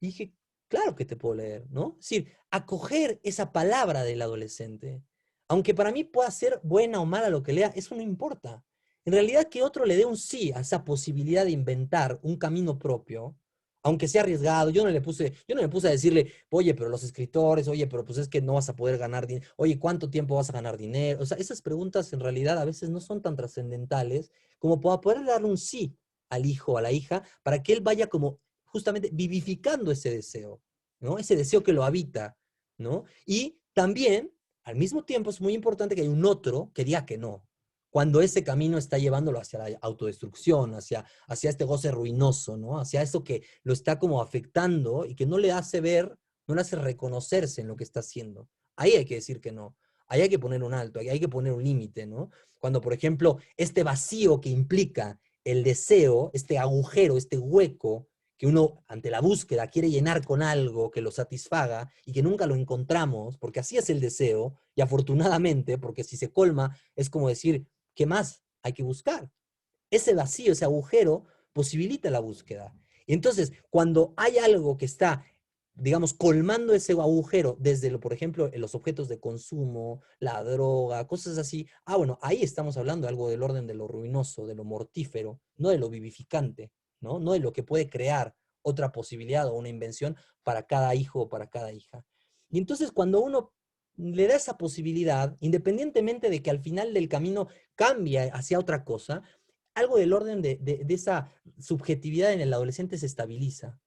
Y dije, claro que te puedo leer, ¿no? Es decir, acoger esa palabra del adolescente. Aunque para mí pueda ser buena o mala lo que lea, eso no importa. En realidad que otro le dé un sí a esa posibilidad de inventar un camino propio, aunque sea arriesgado. Yo no me puse a decirle, oye, pero los escritores, oye, pero pues es que no vas a poder ganar dinero, oye, ¿cuánto tiempo vas a ganar dinero? O sea, esas preguntas en realidad a veces no son tan trascendentales como para poder darle un sí al hijo o a la hija para que él vaya como justamente vivificando ese deseo, ¿no? Ese deseo que lo habita, ¿no? Y también, al mismo tiempo, es muy importante que haya un otro que diga que no, cuando ese camino está llevándolo hacia la autodestrucción, hacia este goce ruinoso, ¿no? Hacia eso que lo está como afectando y que no le hace ver, no le hace reconocerse en lo que está haciendo. Ahí hay que decir que no. Ahí hay que poner un alto, ahí hay que poner un límite, ¿no? Cuando, por ejemplo, este vacío que implica el deseo, este agujero, este hueco que uno ante la búsqueda quiere llenar con algo que lo satisfaga y que nunca lo encontramos, porque así es el deseo, y afortunadamente, porque si se colma, es como decir, ¿qué más hay que buscar? Ese vacío, ese agujero, posibilita la búsqueda. Y entonces, cuando hay algo que está, digamos, colmando ese agujero desde, por ejemplo, en los objetos de consumo, la droga, cosas así, bueno, ahí estamos hablando de algo del orden de lo ruinoso, de lo mortífero, no de lo vivificante, ¿no? No de lo que puede crear otra posibilidad o una invención para cada hijo o para cada hija. Y entonces, cuando uno le da esa posibilidad, independientemente de que al final del camino cambie hacia otra cosa, algo del orden de esa subjetividad en el adolescente se estabiliza.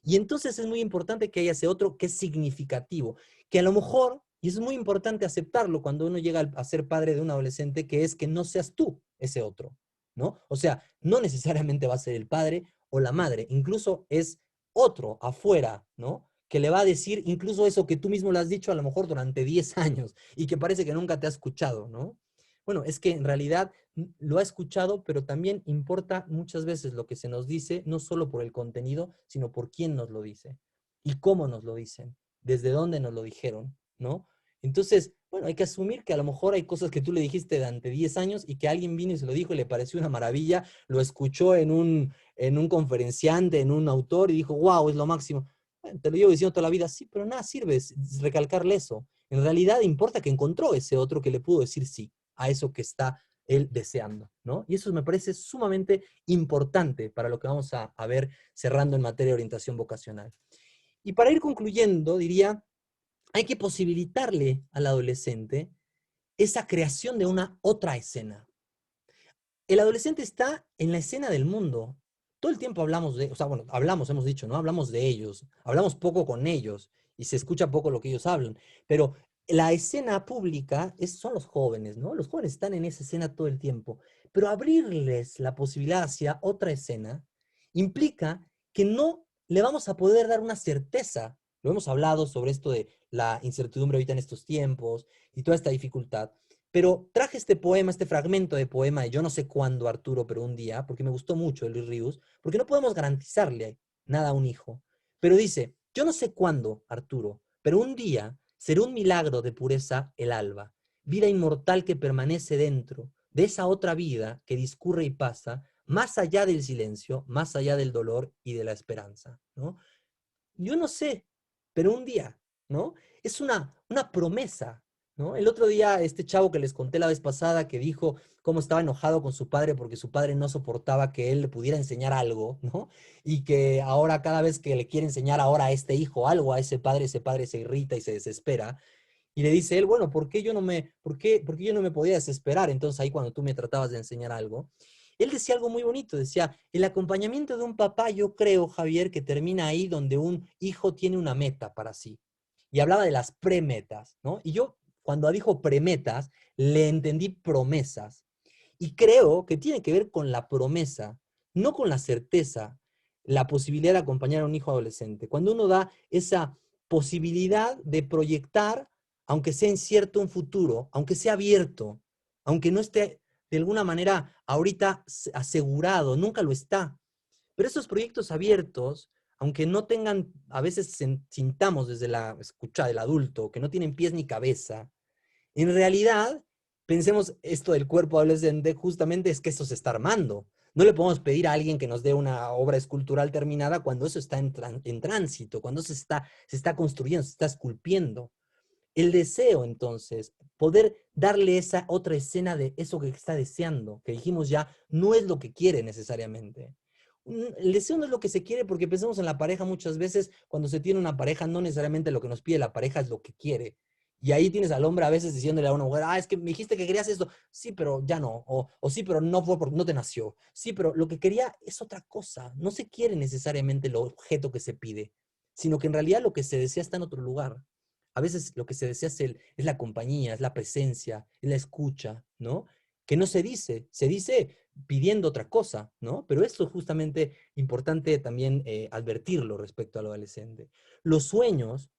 Y entonces es muy importante que haya ese otro que es significativo, que a lo mejor, y es muy importante aceptarlo cuando uno llega a ser padre de un adolescente, que es que no seas tú ese otro, ¿no? O sea, no necesariamente va a ser el padre o la madre, incluso es otro afuera, ¿no? Que le va a decir incluso eso que tú mismo le has dicho a lo mejor durante 10 años y que parece que nunca te ha escuchado, ¿no? Bueno, es que en realidad lo ha escuchado, pero también importa muchas veces lo que se nos dice, no solo por el contenido, sino por quién nos lo dice y cómo nos lo dicen, desde dónde nos lo dijeron, ¿no? Entonces, bueno, hay que asumir que a lo mejor hay cosas que tú le dijiste durante 10 años y que alguien vino y se lo dijo y le pareció una maravilla, lo escuchó en un conferenciante, en un autor y dijo, wow, es lo máximo. Bueno, te lo llevo diciendo toda la vida, sí, pero nada sirve recalcarle eso. En realidad importa que encontró ese otro que le pudo decir sí a eso que está él deseando, ¿no? Y eso me parece sumamente importante para lo que vamos a ver cerrando en materia de orientación vocacional. Y para ir concluyendo, diría, hay que posibilitarle al adolescente esa creación de una otra escena. El adolescente está en la escena del mundo. Todo el tiempo hablamos de, o sea, bueno, hablamos, hemos dicho, ¿no? Hablamos de ellos, hablamos poco con ellos y se escucha poco lo que ellos hablan, pero la escena pública son los jóvenes, ¿no? Los jóvenes están en esa escena todo el tiempo, pero abrirles la posibilidad hacia otra escena implica que no le vamos a poder dar una certeza. Lo hemos hablado sobre esto de la incertidumbre ahorita en estos tiempos y toda esta dificultad. Pero traje este poema, este fragmento de poema de yo no sé cuándo, Arturo, pero un día, porque me gustó mucho de Luis Ríos, porque no podemos garantizarle nada a un hijo. Pero dice, yo no sé cuándo, Arturo, pero un día será un milagro de pureza el alba, vida inmortal que permanece dentro de esa otra vida que discurre y pasa, más allá del silencio, más allá del dolor y de la esperanza, ¿no? Yo no sé, pero un día, ¿no? Es una promesa, ¿no? El otro día, este chavo que les conté la vez pasada, que dijo cómo estaba enojado con su padre porque su padre no soportaba que él le pudiera enseñar algo, ¿no? Y que ahora cada vez que le quiere enseñar ahora a este hijo algo, a ese padre se irrita y se desespera. Y le dice él, bueno, ¿por qué yo no me podía desesperar? Entonces ahí cuando tú me tratabas de enseñar algo, él decía algo muy bonito, decía, el acompañamiento de un papá, yo creo, Javier, que termina ahí donde un hijo tiene una meta para sí. Y hablaba de las premetas, ¿no? Y yo, cuando dijo premetas, le entendí promesas. Y creo que tiene que ver con la promesa, no con la certeza, la posibilidad de acompañar a un hijo adolescente. Cuando uno da esa posibilidad de proyectar, aunque sea incierto un futuro, aunque sea abierto, aunque no esté de alguna manera ahorita asegurado, nunca lo está. Pero esos proyectos abiertos, aunque no tengan, a veces sintamos desde la escucha del adulto, que no tienen pies ni cabeza, en realidad, pensemos esto del cuerpo adolescente, justamente es que eso se está armando. No le podemos pedir a alguien que nos dé una obra escultural terminada cuando eso está en tránsito, cuando se está construyendo, se está esculpiendo. El deseo, entonces, poder darle esa otra escena de eso que está deseando, que dijimos ya, no es lo que quiere necesariamente. El deseo no es lo que se quiere porque pensamos en la pareja muchas veces, cuando se tiene una pareja, no necesariamente lo que nos pide la pareja es lo que quiere. Y ahí tienes al hombre a veces diciéndole a una mujer, ah, es que me dijiste que querías esto. Sí, pero ya no. O sí, pero no fue porque no te nació. Sí, pero lo que quería es otra cosa. No se quiere necesariamente el objeto que se pide, sino que en realidad lo que se desea está en otro lugar. A veces lo que se desea es la compañía, es la presencia, es la escucha, ¿no? Que no se dice pidiendo otra cosa, ¿no? Pero esto es justamente importante también advertirlo respecto al adolescente. Los sueños,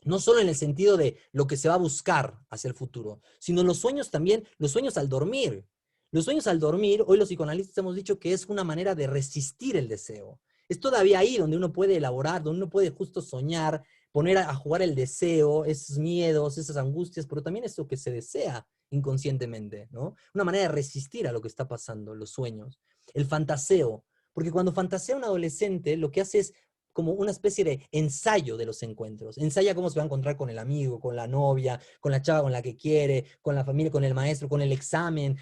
no solo en el sentido de lo que se va a buscar hacia el futuro, sino los sueños también, los sueños al dormir. Los sueños al dormir, hoy los psicoanalistas hemos dicho que es una manera de resistir el deseo. Es todavía ahí donde uno puede elaborar, donde uno puede justo soñar, poner a jugar el deseo, esos miedos, esas angustias, pero también eso que se desea inconscientemente, ¿no? Una manera de resistir a lo que está pasando, los sueños. El fantaseo, porque cuando fantasea un adolescente, lo que hace es como una especie de ensayo de los encuentros. Ensaya cómo se va a encontrar con el amigo, con la novia, con la chava con la que quiere, con la familia, con el maestro, con el examen,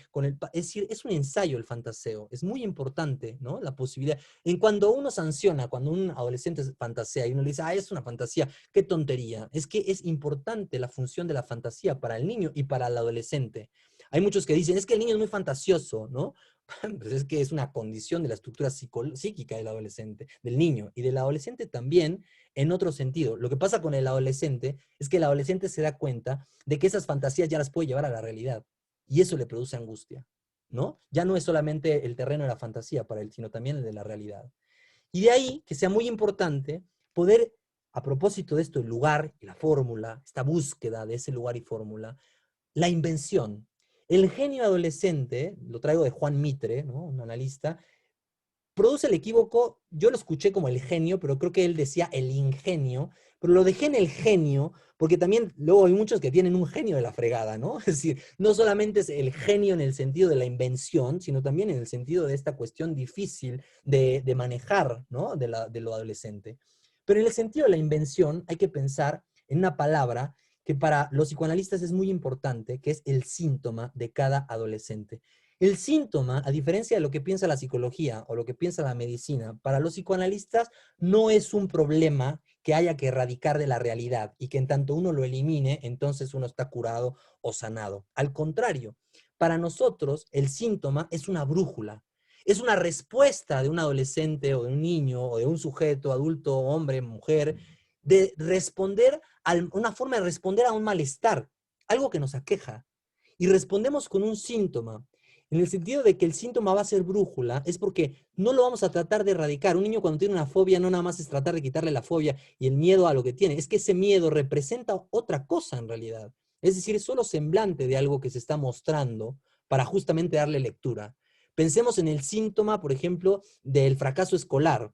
es decir, es un ensayo el fantaseo. Es muy importante, ¿no? La posibilidad. En cuando uno sanciona, cuando un adolescente fantasea y uno le dice, ah, es una fantasía, qué tontería. Es que es importante la función de la fantasía para el niño y para el adolescente. Hay muchos que dicen, es que el niño es muy fantasioso, ¿no? Pues es que es una condición de la estructura psíquica del adolescente, del niño y del adolescente también en otro sentido. Lo que pasa con el adolescente es que el adolescente se da cuenta de que esas fantasías ya las puede llevar a la realidad y eso le produce angustia, ¿no? Ya no es solamente el terreno de la fantasía para él, sino también el de la realidad. Y de ahí que sea muy importante poder, a propósito de esto, el lugar y la fórmula, esta búsqueda de ese lugar y fórmula, la invención. El genio adolescente, lo traigo de Juan Mitre, ¿no? Un analista, produce el equívoco, yo lo escuché como el genio, pero creo que él decía el ingenio, pero lo dejé en el genio, porque también luego hay muchos que tienen un genio de la fregada, ¿no? Es decir, no solamente es el genio en el sentido de la invención, sino también en el sentido de esta cuestión difícil de manejar, ¿no? De lo adolescente. Pero en el sentido de la invención hay que pensar en una palabra que para los psicoanalistas es muy importante, que es el síntoma de cada adolescente. El síntoma, a diferencia de lo que piensa la psicología o lo que piensa la medicina, para los psicoanalistas no es un problema que haya que erradicar de la realidad y que en tanto uno lo elimine, entonces uno está curado o sanado. Al contrario, para nosotros el síntoma es una brújula, es una respuesta de un adolescente o de un niño o de un sujeto, adulto, hombre, mujer, de responder a una forma de responder a un malestar, algo que nos aqueja. Y respondemos con un síntoma. En el sentido de que el síntoma va a ser brújula, es porque no lo vamos a tratar de erradicar. Un niño cuando tiene una fobia no nada más es tratar de quitarle la fobia y el miedo a lo que tiene, es que ese miedo representa otra cosa en realidad. Es decir, es solo semblante de algo que se está mostrando para justamente darle lectura. Pensemos en el síntoma, por ejemplo, del fracaso escolar.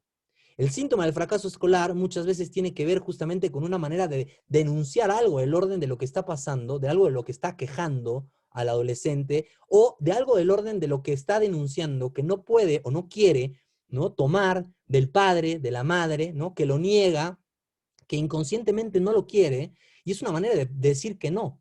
El síntoma del fracaso escolar muchas veces tiene que ver justamente con una manera de denunciar algo, el orden de lo que está pasando, de algo de lo que está quejando al adolescente, o de algo del orden de lo que está denunciando que no puede o no quiere, ¿no? Tomar del padre, de la madre, ¿no? Que lo niega, que inconscientemente no lo quiere, y es una manera de decir que no.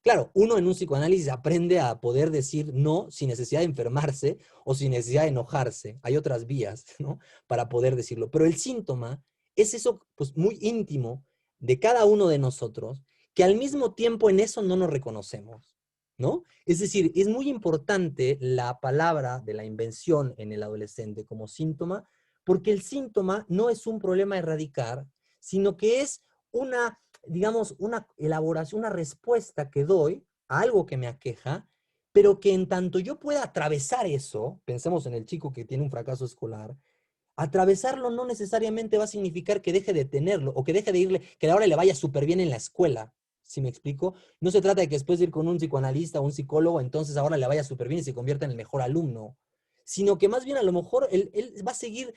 Claro, uno en un psicoanálisis aprende a poder decir no sin necesidad de enfermarse o sin necesidad de enojarse. Hay otras vías, ¿no? Para poder decirlo. Pero el síntoma es eso, pues, muy íntimo de cada uno de nosotros, que al mismo tiempo en eso no nos reconocemos, ¿no? Es decir, es muy importante la palabra de la invención en el adolescente como síntoma, porque el síntoma no es un problema a erradicar, sino que es una, digamos, una elaboración, una respuesta que doy a algo que me aqueja, pero que en tanto yo pueda atravesar eso, pensemos en el chico que tiene un fracaso escolar, atravesarlo no necesariamente va a significar que deje de tenerlo o que deje de irle, que ahora le vaya súper bien en la escuela. ¿Sí me explico? No se trata de que después de ir con un psicoanalista o un psicólogo, entonces ahora le vaya súper bien y se convierta en el mejor alumno, sino que más bien a lo mejor él va a seguir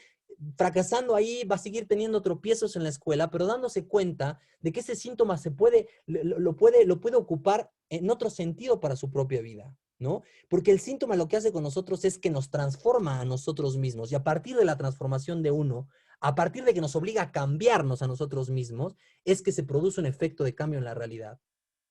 fracasando ahí, va a seguir teniendo tropiezos en la escuela, pero dándose cuenta de que ese síntoma se puede, lo puede ocupar en otro sentido para su propia vida, ¿no? Porque el síntoma lo que hace con nosotros es que nos transforma a nosotros mismos y a partir de la transformación de uno, a partir de que nos obliga a cambiarnos a nosotros mismos, es que se produce un efecto de cambio en la realidad,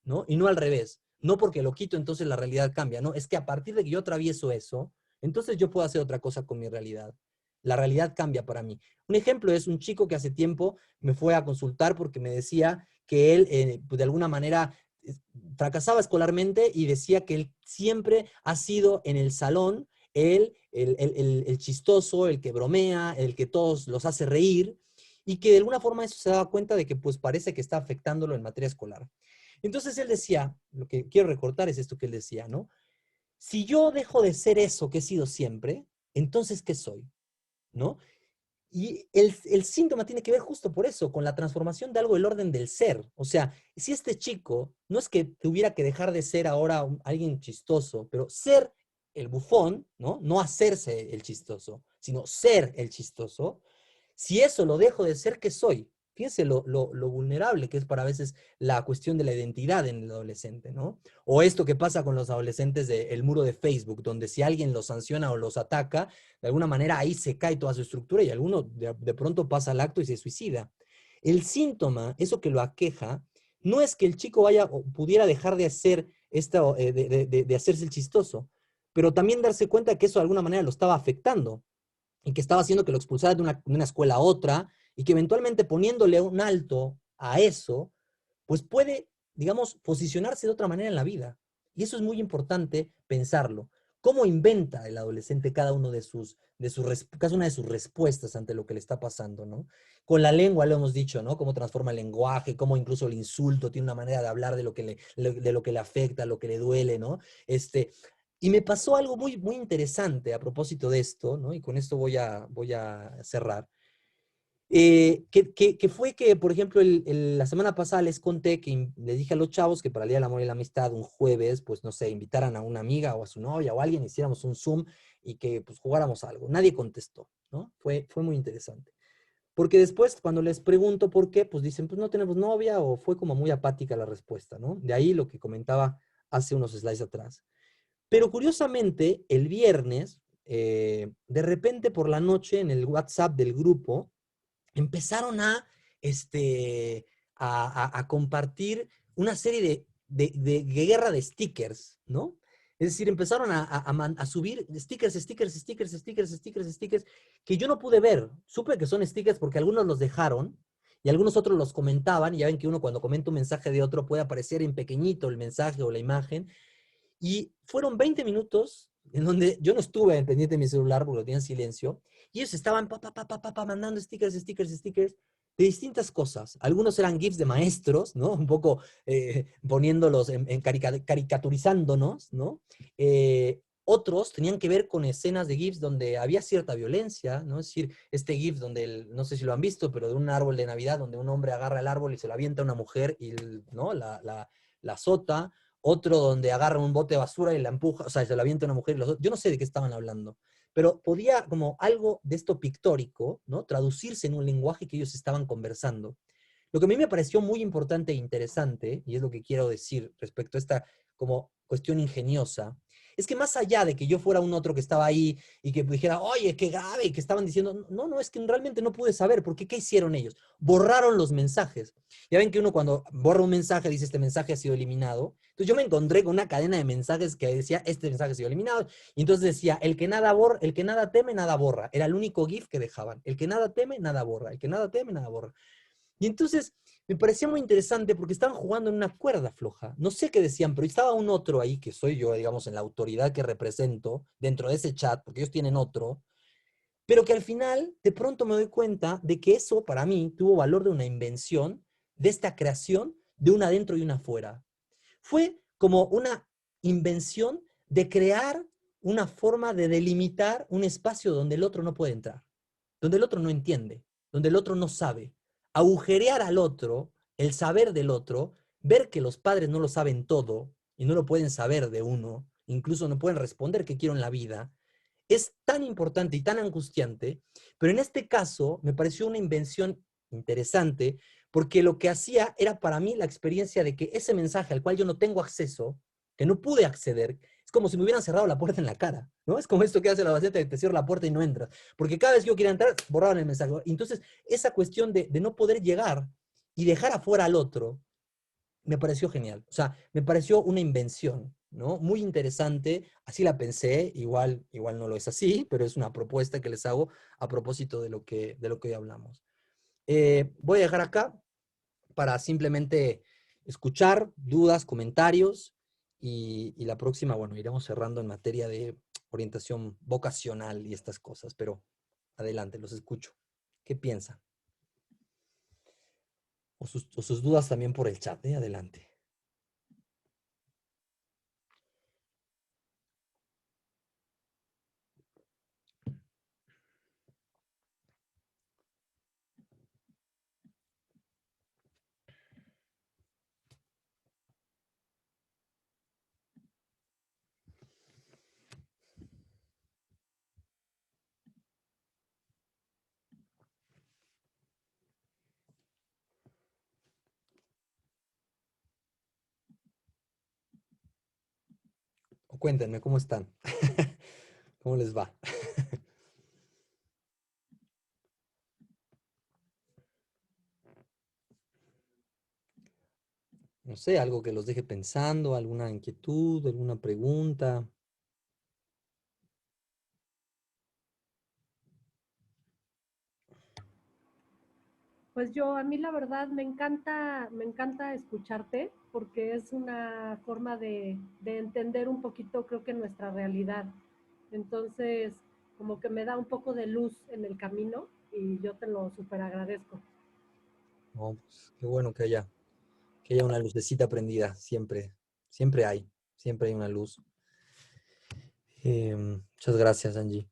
¿no? Y no al revés. No porque lo quito, entonces la realidad cambia, ¿no? Es que a partir de que yo atravieso eso, entonces yo puedo hacer otra cosa con mi realidad. La realidad cambia para mí. Un ejemplo es un chico que hace tiempo me fue a consultar porque me decía que él, pues, de alguna manera, fracasaba escolarmente y decía que él siempre ha sido en el salón el chistoso, el que bromea, el que todos los hace reír, y que de alguna forma eso se daba cuenta de que pues parece que está afectándolo en materia escolar. Entonces él decía, lo que quiero recortar es esto que él decía, ¿no? Si yo dejo de ser eso que he sido siempre, entonces ¿qué soy? ¿No? Y el síntoma tiene que ver justo por eso, con la transformación de algo del orden del ser. O sea, si este chico no es que tuviera que dejar de ser ahora alguien chistoso, pero ser el bufón, ¿no? No hacerse el chistoso, sino ser el chistoso. Si eso lo dejo de ser, ¿qué soy? Fíjense lo vulnerable que es para veces la cuestión de la identidad en el adolescente, ¿no? O esto que pasa con los adolescentes del muro de Facebook, donde si alguien los sanciona o los ataca, de alguna manera ahí se cae toda su estructura y alguno de pronto pasa al acto y se suicida. El síntoma, eso que lo aqueja, no es que el chico vaya o pudiera dejar de hacer de hacerse el chistoso, pero también darse cuenta que eso de alguna manera lo estaba afectando y que estaba haciendo que lo expulsara de una escuela a otra y que eventualmente poniéndole un alto a eso, pues puede, digamos, posicionarse de otra manera en la vida. Y eso es muy importante pensarlo. ¿Cómo inventa el adolescente cada una de sus respuestas ante lo que le está pasando, ¿no? Con la lengua lo hemos dicho, ¿no? Cómo transforma el lenguaje, cómo incluso el insulto tiene una manera de hablar de lo que le afecta, lo que le duele, ¿no? Y me pasó algo muy, muy interesante a propósito de esto, ¿no? Y con esto voy a cerrar. Que fue que, por ejemplo, la semana pasada les conté que les dije a los chavos que para el Día del Amor y la Amistad, un jueves, pues no sé, invitaran a una amiga o a su novia o a alguien, hiciéramos un Zoom y que pues jugáramos algo. Nadie contestó, ¿no? Fue muy interesante. Porque después, cuando les pregunto por qué, pues dicen, pues no tenemos novia, o fue como muy apática la respuesta, ¿no? De ahí lo que comentaba hace unos slides atrás. Pero curiosamente, el viernes, de repente por la noche en el WhatsApp del grupo, empezaron a compartir una serie de guerra de stickers, ¿no? Es decir, empezaron a subir stickers, que yo no pude ver. Supe que son stickers porque algunos los dejaron y algunos otros los comentaban. Y ya ven que uno cuando comenta un mensaje de otro puede aparecer en pequeñito el mensaje o la imagen. Y fueron 20 minutos en donde yo no estuve pendiente de mi celular porque lo tenía en silencio. Y ellos estaban mandando stickers de distintas cosas. Algunos eran GIFs de maestros, ¿no? Un poco poniéndolos caricaturizándonos, ¿no? Otros tenían que ver con escenas de GIFs donde había cierta violencia, ¿no? Es decir, este GIF donde, no sé si lo han visto, pero de un árbol de Navidad donde un hombre agarra el árbol y se lo avienta a una mujer y, ¿no? La azota. Otro donde agarra un bote de basura y la empuja, o sea, se lo avienta a una mujer. Yo no sé de qué estaban hablando, pero podía como algo de esto pictórico, ¿no? Traducirse en un lenguaje que ellos estaban conversando. Lo que a mí me pareció muy importante e interesante, y es lo que quiero decir respecto a esta como cuestión ingeniosa, es que más allá de que yo fuera un otro que estaba ahí y que dijera, oye, qué grave, y que estaban diciendo, no, es que realmente no pude saber, porque ¿qué hicieron ellos? Borraron los mensajes. Ya ven que uno cuando borra un mensaje dice, este mensaje ha sido eliminado. Entonces yo me encontré con una cadena de mensajes que decía, este mensaje ha sido eliminado. Y entonces decía, el que nada teme, nada borra. Era el único GIF que dejaban. El que nada teme, nada borra. El que nada teme, nada borra. Y entonces me parecía muy interesante porque estaban jugando en una cuerda floja. No sé qué decían, pero estaba un otro ahí, que soy yo, digamos, en la autoridad que represento dentro de ese chat, porque ellos tienen otro, pero que al final de pronto me doy cuenta de que eso para mí tuvo valor de una invención, de esta creación, de una adentro y una afuera. Fue como una invención de crear una forma de delimitar un espacio donde el otro no puede entrar, donde el otro no entiende, donde el otro no sabe. Agujerear al otro, el saber del otro, ver que los padres no lo saben todo y no lo pueden saber de uno, incluso no pueden responder qué quiero en la vida, es tan importante y tan angustiante, pero en este caso me pareció una invención interesante porque lo que hacía era para mí la experiencia de que ese mensaje al cual yo no tengo acceso, que no pude acceder, es como si me hubieran cerrado la puerta en la cara, ¿no? Es como esto que hace la baceta que te cierra la puerta y no entras, porque cada vez que yo quería entrar, borraban el mensaje. Entonces, esa cuestión de no poder llegar y dejar afuera al otro, me pareció genial. O sea, me pareció una invención, ¿no? Muy interesante. Así la pensé, igual no lo es así, pero es una propuesta que les hago a propósito de lo que hoy hablamos. Voy a dejar acá para simplemente escuchar dudas, comentarios y la próxima, bueno, iremos cerrando en materia de orientación vocacional y estas cosas, pero adelante, los escucho. ¿Qué piensan? O sus dudas también por el chat, adelante. O cuéntenme cómo están. ¿Cómo les va? No sé, algo que los deje pensando, alguna inquietud, alguna pregunta. Pues a mí la verdad me encanta escucharte porque es una forma de entender un poquito, creo que nuestra realidad. Entonces, como que me da un poco de luz en el camino y yo te lo súper agradezco. No, pues, qué bueno que haya una lucecita prendida, siempre hay una luz. Muchas gracias, Angie.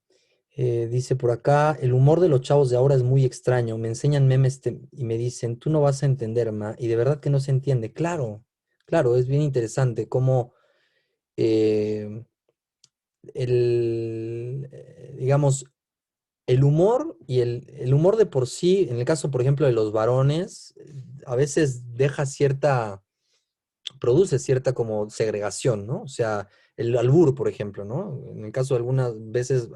Dice por acá, el humor de los chavos de ahora es muy extraño. Me enseñan memes y me dicen, tú no vas a entender, ma. Y de verdad que no se entiende. Claro, claro, es bien interesante cómo eh, digamos, el humor y el humor de por sí, en el caso, por ejemplo, de los varones, a veces produce cierta como segregación, ¿no? O sea, el albur, por ejemplo, ¿no? En el caso de algunas veces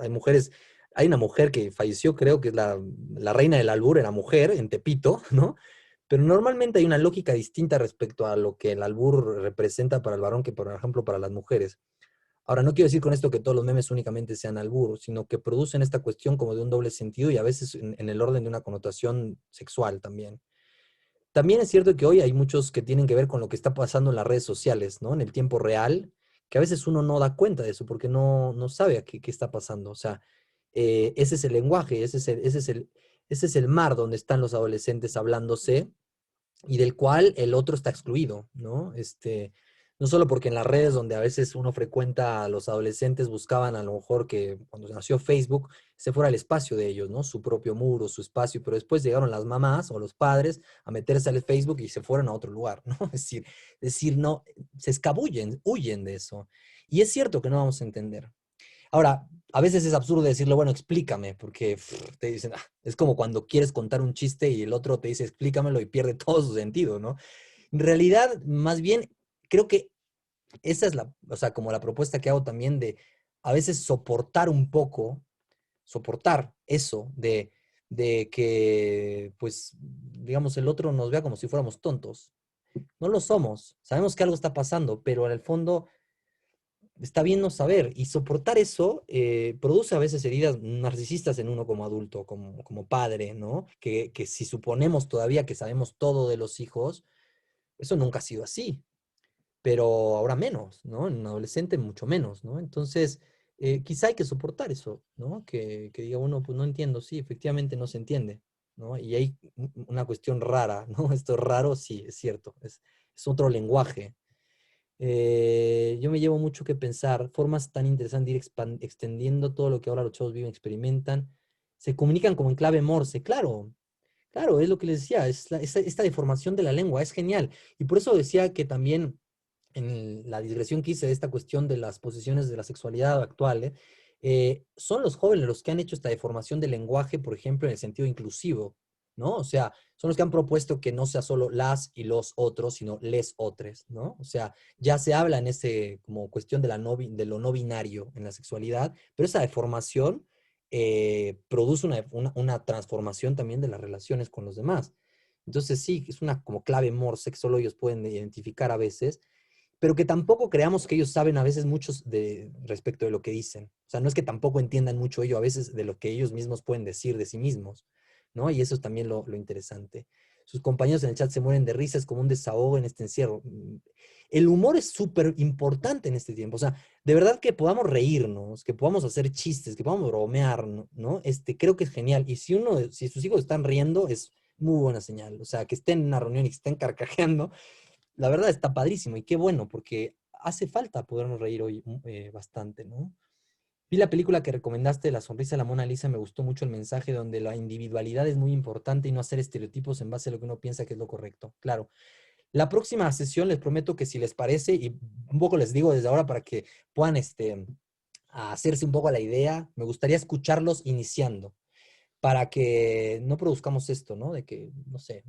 hay una mujer que falleció, creo que es la reina del albur, era mujer, en Tepito, ¿no? Pero normalmente hay una lógica distinta respecto a lo que el albur representa para el varón que, por ejemplo, para las mujeres. Ahora, no quiero decir con esto que todos los memes únicamente sean albur, sino que producen esta cuestión como de un doble sentido y a veces en el orden de una connotación sexual también. También es cierto que hoy hay muchos que tienen que ver con lo que está pasando en las redes sociales, ¿no? En el tiempo real, que a veces uno no da cuenta de eso porque no sabe qué está pasando. O sea, ese es el lenguaje, ese es el mar donde están los adolescentes hablándose y del cual el otro está excluido, ¿no? No solo porque en las redes donde a veces uno frecuenta a los adolescentes buscaban a lo mejor que cuando nació Facebook se fuera el espacio de ellos, ¿no? Su propio muro, su espacio, pero después llegaron las mamás o los padres a meterse al Facebook y se fueron a otro lugar, ¿no? Es decir, no, se escabullen, huyen de eso. Y es cierto que no vamos a entender. Ahora, a veces es absurdo decirle, bueno, explícame, porque te dicen, es como cuando quieres contar un chiste y el otro te dice, explícamelo y pierde todo su sentido, ¿no? En realidad, más bien, creo que esa es o sea, como la propuesta que hago también de a veces soportar un poco, soportar eso de que, pues, digamos, el otro nos vea como si fuéramos tontos. No lo somos, sabemos que algo está pasando, pero en el fondo está bien no saber y soportar eso produce a veces heridas narcisistas en uno como adulto, como padre, ¿no? Que si suponemos todavía que sabemos todo de los hijos, eso nunca ha sido así, pero ahora menos, ¿no? En un adolescente mucho menos, ¿no? Entonces, quizá hay que soportar eso, ¿no? Que diga uno, pues no entiendo, sí, efectivamente no se entiende, ¿no? Y hay una cuestión rara, ¿no? Esto es raro, sí, es cierto, es otro lenguaje. Yo me llevo mucho que pensar, formas tan interesantes de ir extendiendo todo lo que ahora los chavos viven, experimentan, se comunican como en clave Morse, claro, claro, es lo que les decía, esta deformación de la lengua, es genial. Y por eso decía que también en la digresión que hice de esta cuestión de las posiciones de la sexualidad actual, son los jóvenes los que han hecho esta deformación del lenguaje, por ejemplo, en el sentido inclusivo, ¿no? O sea, son los que han propuesto que no sea solo las y los otros, sino les otres, ¿no? O sea, ya se habla en ese como cuestión de, de lo no binario en la sexualidad, pero esa deformación produce una transformación también de las relaciones con los demás. Entonces sí, es una como clave Morse que solo ellos pueden identificar a veces, pero que tampoco creamos que ellos saben a veces muchos respecto de lo que dicen. O sea, no es que tampoco entiendan mucho ellos a veces de lo que ellos mismos pueden decir de sí mismos, ¿no? Y eso es también lo interesante. Sus compañeros en el chat se mueren de risa, es como un desahogo en este encierro. El humor es súper importante en este tiempo. O sea, de verdad que podamos reírnos, que podamos hacer chistes, que podamos bromear, ¿no? Creo que es genial. Y si sus hijos están riendo, es muy buena señal. O sea, que estén en una reunión y que estén carcajeando, la verdad está padrísimo y qué bueno, porque hace falta podernos reír hoy bastante, ¿no? Vi la película que recomendaste, La sonrisa de la Mona Lisa, me gustó mucho el mensaje donde la individualidad es muy importante y no hacer estereotipos en base a lo que uno piensa que es lo correcto. Claro. La próxima sesión les prometo que si les parece, y un poco les digo desde ahora para que puedan a hacerse un poco a la idea, me gustaría escucharlos iniciando para que no produzcamos esto, ¿no? De que, no sé,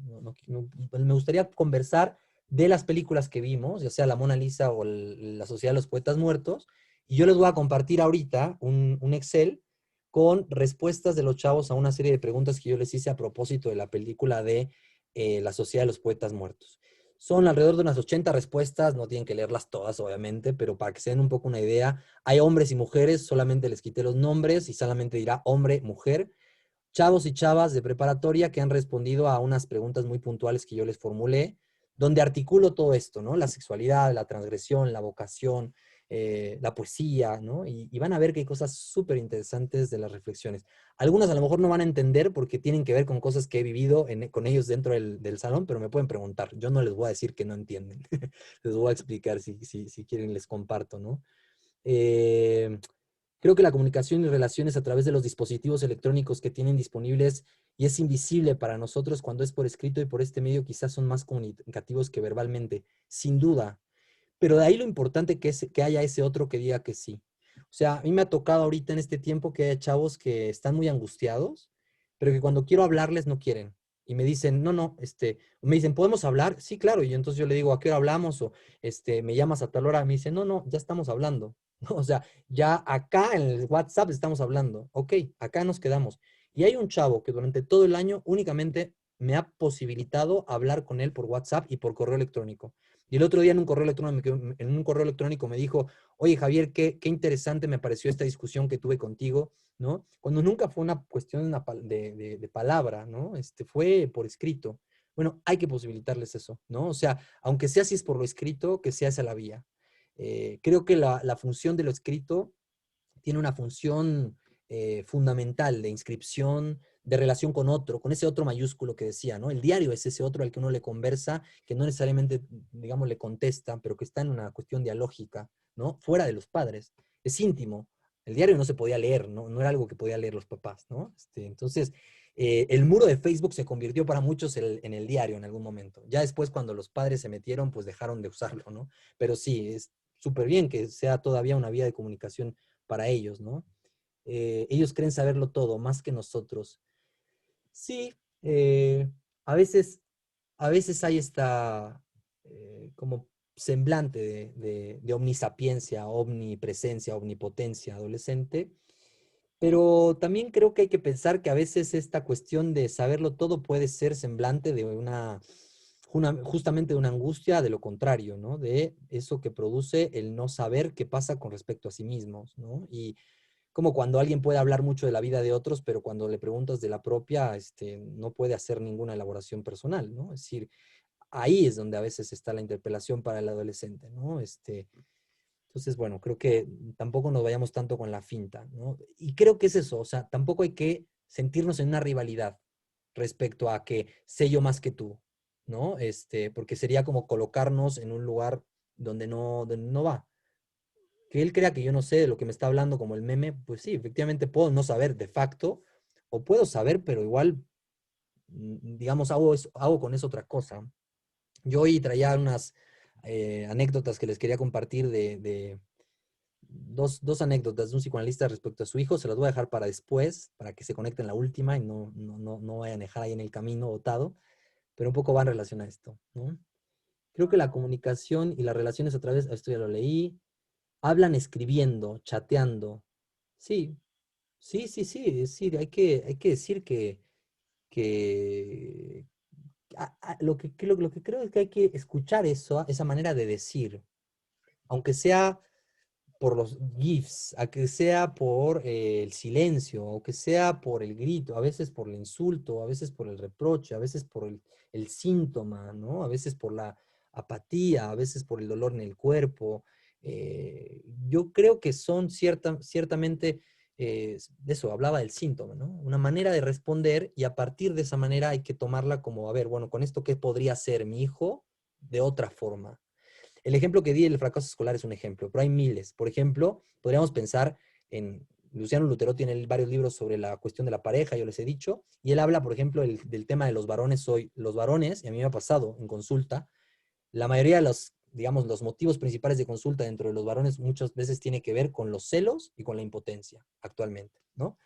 me gustaría conversar de las películas que vimos, ya sea La Mona Lisa o La Sociedad de los Poetas Muertos, y yo les voy a compartir ahorita un Excel con respuestas de los chavos a una serie de preguntas que yo les hice a propósito de la película de La Sociedad de los Poetas Muertos. Son alrededor de unas 80 respuestas, no tienen que leerlas todas, obviamente, pero para que se den un poco una idea, hay hombres y mujeres, solamente les quité los nombres y solamente dirá hombre, mujer, chavos y chavas de preparatoria que han respondido a unas preguntas muy puntuales que yo les formulé, donde articulo todo esto, ¿no? La sexualidad, la transgresión, la vocación, la poesía, ¿no? Y van a ver que hay cosas súper interesantes de las reflexiones. Algunas a lo mejor no van a entender porque tienen que ver con cosas que he vivido con ellos dentro del salón, pero me pueden preguntar. Yo no les voy a decir que no entienden. Les voy a explicar si quieren, les comparto, ¿no? Eh, Creo que la comunicación y relaciones a través de los dispositivos electrónicos que tienen disponibles y es invisible para nosotros cuando es por escrito y por este medio quizás son más comunicativos que verbalmente, sin duda. Pero de ahí lo importante que es que haya ese otro que diga que sí. O sea, a mí me ha tocado ahorita en este tiempo que hay chavos que están muy angustiados, pero que cuando quiero hablarles no quieren. Y me dicen, no, no, me dicen, ¿podemos hablar? Sí, claro. Y entonces yo le digo, ¿a qué hora hablamos? O, me llamas a tal hora. Me dicen, no, no, ya estamos hablando. O sea, ya acá en el WhatsApp estamos hablando. Ok, acá nos quedamos. Y hay un chavo que durante todo el año únicamente me ha posibilitado hablar con él por WhatsApp y por correo electrónico. Y el otro día en un correo electrónico me dijo, oye Javier, qué interesante me pareció esta discusión que tuve contigo, ¿no? Cuando nunca fue una cuestión de palabra, ¿no? Fue por escrito. Bueno, hay que posibilitarles eso, ¿no? O sea, aunque sea si es por lo escrito, que sea esa la vía. Creo que la función de lo escrito tiene una función fundamental de inscripción, de relación con otro, con ese otro mayúsculo que decía, ¿no? El diario es ese otro al que uno le conversa, que no necesariamente, digamos, le contesta, pero que está en una cuestión dialógica, ¿no? Fuera de los padres. Es íntimo. El diario no se podía leer, ¿no? No era algo que podía leer los papás, ¿no? Entonces, el muro de Facebook se convirtió para muchos en el diario en algún momento. Ya después, cuando los padres se metieron, pues dejaron de usarlo, ¿no? Pero sí, es súper bien que sea todavía una vía de comunicación para ellos, ¿no? Ellos creen saberlo todo, más que nosotros. Sí, a veces, a veces hay esta como semblante de omnisapiencia, omnipresencia, omnipotencia adolescente, pero también creo que hay que pensar que a veces esta cuestión de saberlo todo puede ser semblante de justamente de una angustia de lo contrario, ¿no? De eso que produce el no saber qué pasa con respecto a sí mismos, ¿no? Y como cuando alguien puede hablar mucho de la vida de otros, pero cuando le preguntas de la propia, no puede hacer ninguna elaboración personal, ¿no? Es decir, ahí es donde a veces está la interpelación para el adolescente, ¿no? Entonces, bueno, creo que tampoco nos vayamos tanto con la finta, ¿no? Y creo que es eso, o sea, tampoco hay que sentirnos en una rivalidad respecto a que sé yo más que tú, ¿no? Porque sería como colocarnos en un lugar donde no va. Que él crea que yo no sé de lo que me está hablando como el meme, pues sí, efectivamente puedo no saber de facto, o puedo saber, pero igual, digamos, hago con eso otra cosa. Yo hoy traía unas anécdotas que les quería compartir de dos anécdotas de un psicoanalista respecto a su hijo, se las voy a dejar para después, para que se conecten la última y no vayan a dejar ahí en el camino botado, pero un poco va en relación a esto, ¿no? Creo que la comunicación y las relaciones a través, esto ya lo leí, hablan escribiendo, chateando. Sí, sí, sí, sí. Es decir, hay que decir que lo que creo es que hay que escuchar eso, esa manera de decir, aunque sea por los GIFs, a que sea por el silencio, o que sea por el grito, a veces por el insulto, a veces por el reproche, a veces por el síntoma, ¿no? A veces por la apatía, a veces por el dolor en el cuerpo. Yo creo que son ciertamente, de eso, hablaba del síntoma, ¿no? Una manera de responder y a partir de esa manera hay que tomarla como, a ver, bueno, con esto, ¿qué podría ser mi hijo de otra forma? El ejemplo que di del fracaso escolar es un ejemplo, pero hay miles. Por ejemplo, podríamos pensar en Luciano Lutero tiene varios libros sobre la cuestión de la pareja, yo les he dicho, y él habla, por ejemplo, del tema de los varones hoy. Los varones, y a mí me ha pasado en consulta, la mayoría de los, digamos, los motivos principales de consulta dentro de los varones muchas veces tiene que ver con los celos y con la impotencia actualmente, ¿no?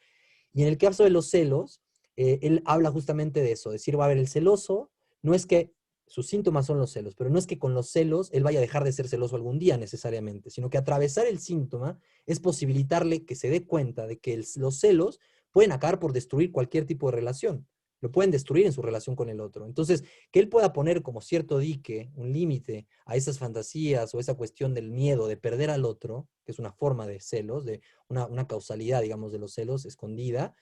Y en el caso de los celos, él habla justamente de eso, decir, va a ver, el celoso no es que sus síntomas son los celos, pero no es que con los celos él vaya a dejar de ser celoso algún día necesariamente, sino que atravesar el síntoma es posibilitarle que se dé cuenta de que los celos pueden acabar por destruir cualquier tipo de relación, lo pueden destruir en su relación con el otro. Entonces, que él pueda poner como cierto dique, un límite a esas fantasías o esa cuestión del miedo de perder al otro, que es una forma de celos, de una causalidad, digamos, de los celos escondida,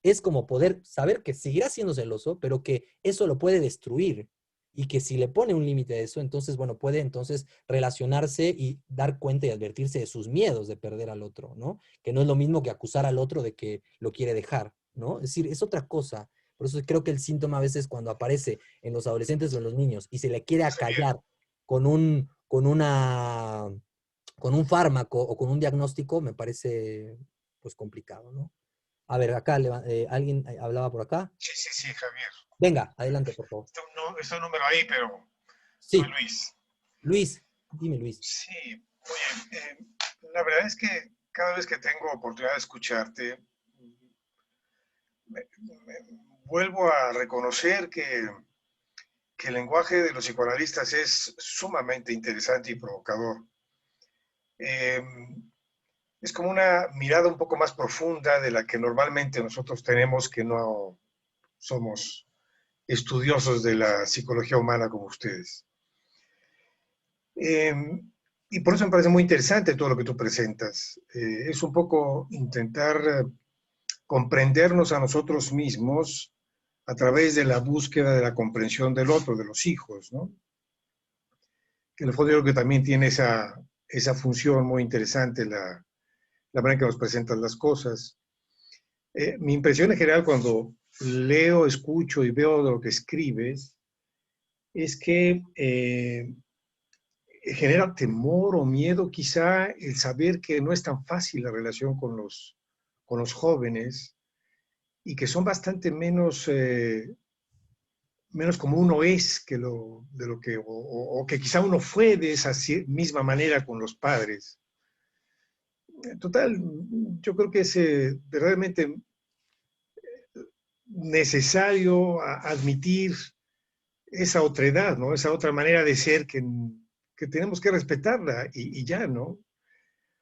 es como poder saber que seguirá siendo celoso, pero que eso lo puede destruir y que si le pone un límite a eso, entonces, bueno, puede entonces relacionarse y dar cuenta y advertirse de sus miedos de perder al otro, ¿no? Que no es lo mismo que acusar al otro de que lo quiere dejar, ¿no? Es decir, es otra cosa. Por eso creo que el síntoma a veces cuando aparece en los adolescentes o en los niños y se le quiere acallar con un fármaco o con un diagnóstico, me parece pues complicado, ¿no? A ver, acá alguien hablaba por acá. Sí, sí, sí, Javier. Venga, adelante, por favor. Está un número ahí, pero soy Sí, Luis. Luis, dime Luis. Sí, oye, la verdad es que cada vez que tengo oportunidad de escucharte, vuelvo a reconocer que el lenguaje de los psicoanalistas es sumamente interesante y provocador. Eh, es como una mirada un poco más profunda de la que normalmente nosotros tenemos, que no somos estudiosos de la psicología humana como ustedes. Eh, y por eso me parece muy interesante todo lo que tú presentas. Es un poco intentar comprendernos a nosotros mismos a través de la búsqueda de la comprensión del otro, de los hijos, ¿no? Que en el fondo yo creo que también tiene esa función muy interesante, la manera en que nos presentan las cosas. Mi impresión en general cuando leo, escucho y veo lo que escribes es que genera temor o miedo quizá el saber que no es tan fácil la relación con los jóvenes y que son bastante menos como uno es de lo que, o que quizá uno fue de esa misma manera con los padres. Total, yo creo que es verdaderamente necesario admitir esa otredad, ¿no? Esa otra manera de ser que tenemos que respetarla y ya, ¿no?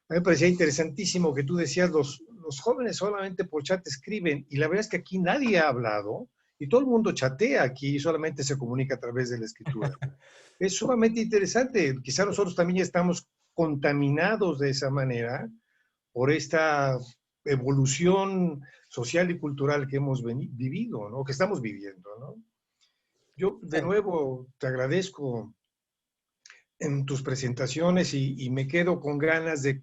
A mí me parecía interesantísimo que tú decías, los jóvenes solamente por chat escriben, y la verdad es que aquí nadie ha hablado, y todo el mundo chatea aquí y solamente se comunica a través de la escritura. Es sumamente interesante. Quizá nosotros también estamos contaminados de esa manera por esta evolución social y cultural que hemos vivido, ¿no? Que estamos viviendo, ¿no? Yo, de nuevo, te agradezco en tus presentaciones y me quedo con ganas de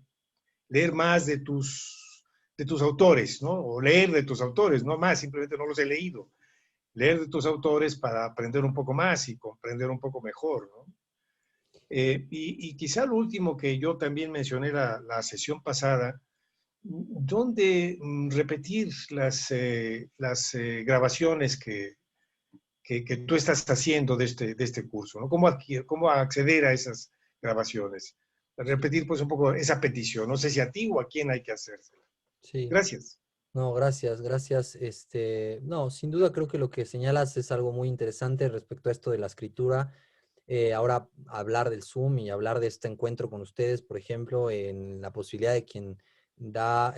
leer más de tus autores, ¿no? O leer de tus autores, no más, simplemente no los he leído. Leer de tus autores para aprender un poco más y comprender un poco mejor, ¿no? Y quizá lo último que yo también mencioné la sesión pasada, ¿dónde repetir las grabaciones que tú estás haciendo de este curso, ¿no? ¿Cómo acceder a esas grabaciones? Repetir pues un poco esa petición. No sé si a ti o a quién hay que hacérsela. Sí. Gracias. No, gracias, gracias. No, sin duda creo que lo que señalas es algo muy interesante respecto a esto de la escritura. Ahora hablar del Zoom y hablar de este encuentro con ustedes, por ejemplo, en la posibilidad de quien da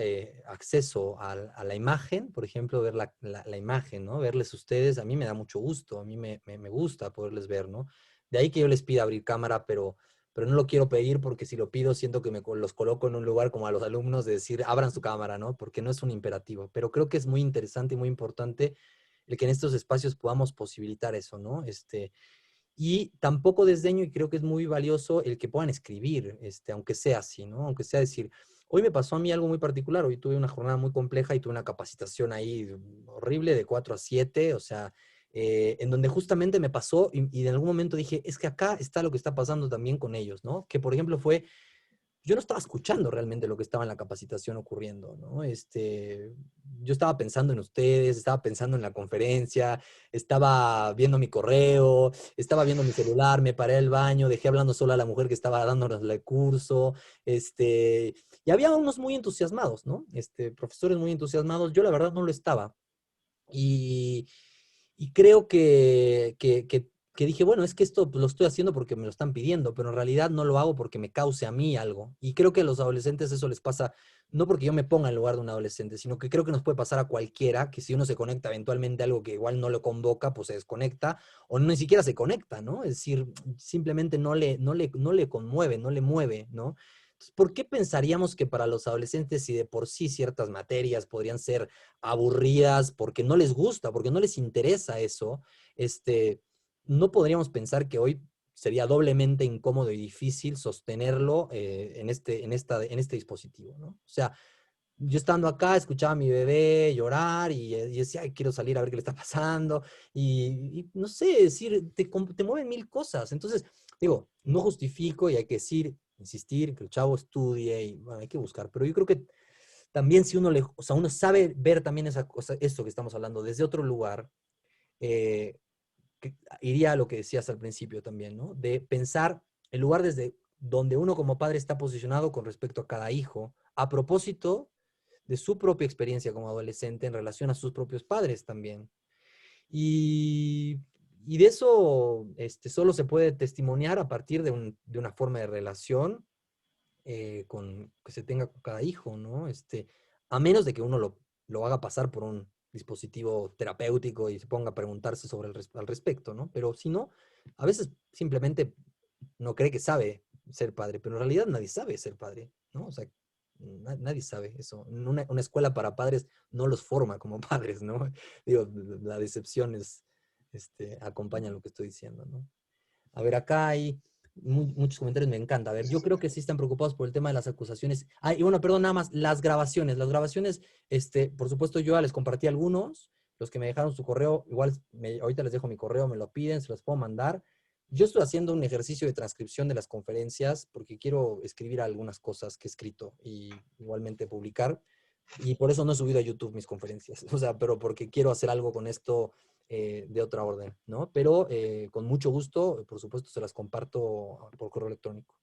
acceso a la imagen, por ejemplo, ver la imagen, ¿no? Verles ustedes, a mí me da mucho gusto, a mí me gusta poderles ver, ¿no? De ahí que yo les pida abrir cámara, pero no lo quiero pedir porque si lo pido siento que los coloco en un lugar como a los alumnos de decir, abran su cámara, ¿no? Porque no es un imperativo, pero creo que es muy interesante y muy importante el que en estos espacios podamos posibilitar eso, ¿no? Y tampoco desdeño y creo que es muy valioso el que puedan escribir, aunque sea así, ¿no? Aunque sea decir, hoy me pasó a mí algo muy particular, hoy tuve una jornada muy compleja y tuve una capacitación ahí horrible de 4 a 7, o sea, en donde justamente me pasó y en algún momento dije, es que acá está lo que está pasando también con ellos, ¿no? Que por ejemplo fue yo no estaba escuchando realmente lo que estaba en la capacitación ocurriendo, ¿no? Yo estaba pensando en ustedes, estaba pensando en la conferencia, estaba viendo mi correo, estaba viendo mi celular, me paré al baño, dejé hablando sola a la mujer que estaba dándonos el curso, y había unos muy entusiasmados, ¿no? Profesores muy entusiasmados, yo la verdad no lo estaba. Y, y creo que dije, bueno, es que esto pues, lo estoy haciendo porque me lo están pidiendo, pero en realidad no lo hago porque me cause a mí algo. Y creo que a los adolescentes eso les pasa, no porque yo me ponga en lugar de un adolescente, sino que creo que nos puede pasar a cualquiera, que si uno se conecta eventualmente a algo que igual no lo convoca, pues se desconecta, o ni siquiera se conecta, ¿no? Es decir, simplemente no le conmueve, no le mueve, ¿no? Entonces, ¿por qué pensaríamos que para los adolescentes, si de por sí ciertas materias podrían ser aburridas porque no les gusta, porque no les interesa eso, no podríamos pensar que hoy sería doblemente incómodo y difícil sostenerlo en este dispositivo, ¿no? O sea, yo estando acá, escuchaba a mi bebé llorar y decía, ay, quiero salir a ver qué le está pasando. Y no sé, decir, te mueven mil cosas. Entonces, digo, no justifico y hay que decir, insistir, que el chavo estudie y bueno, hay que buscar. Pero yo creo que también si o sea, uno sabe ver también esa cosa, esto que estamos hablando desde otro lugar, eh, iría a lo que decías al principio también, ¿no? De pensar el lugar desde donde uno como padre está posicionado con respecto a cada hijo, a propósito de su propia experiencia como adolescente en relación a sus propios padres también. Y, y de eso solo se puede testimoniar a partir de una forma de relación que se tenga con cada hijo, ¿no? A menos de que uno lo haga pasar por un dispositivo terapéutico y se ponga a preguntarse al respecto, ¿no? Pero si no, a veces simplemente no cree que sabe ser padre, pero en realidad nadie sabe ser padre, ¿no? O sea, nadie sabe eso. Una escuela para padres no los forma como padres, ¿no? Digo, la decepción acompaña lo que estoy diciendo, ¿no? A ver, acá hay muchos comentarios, me encanta. A ver, yo creo que sí están preocupados por el tema de las acusaciones. Ah, y bueno, perdón, nada más, las grabaciones. Las grabaciones, por supuesto, yo ya les compartí algunos, los que me dejaron su correo, igual ahorita les dejo mi correo, me lo piden, se los puedo mandar. Yo estoy haciendo un ejercicio de transcripción de las conferencias porque quiero escribir algunas cosas que he escrito y igualmente publicar. Y por eso no he subido a YouTube mis conferencias. O sea, pero porque quiero hacer algo con esto de otra orden, ¿no? Pero con mucho gusto, por supuesto, se las comparto por correo electrónico.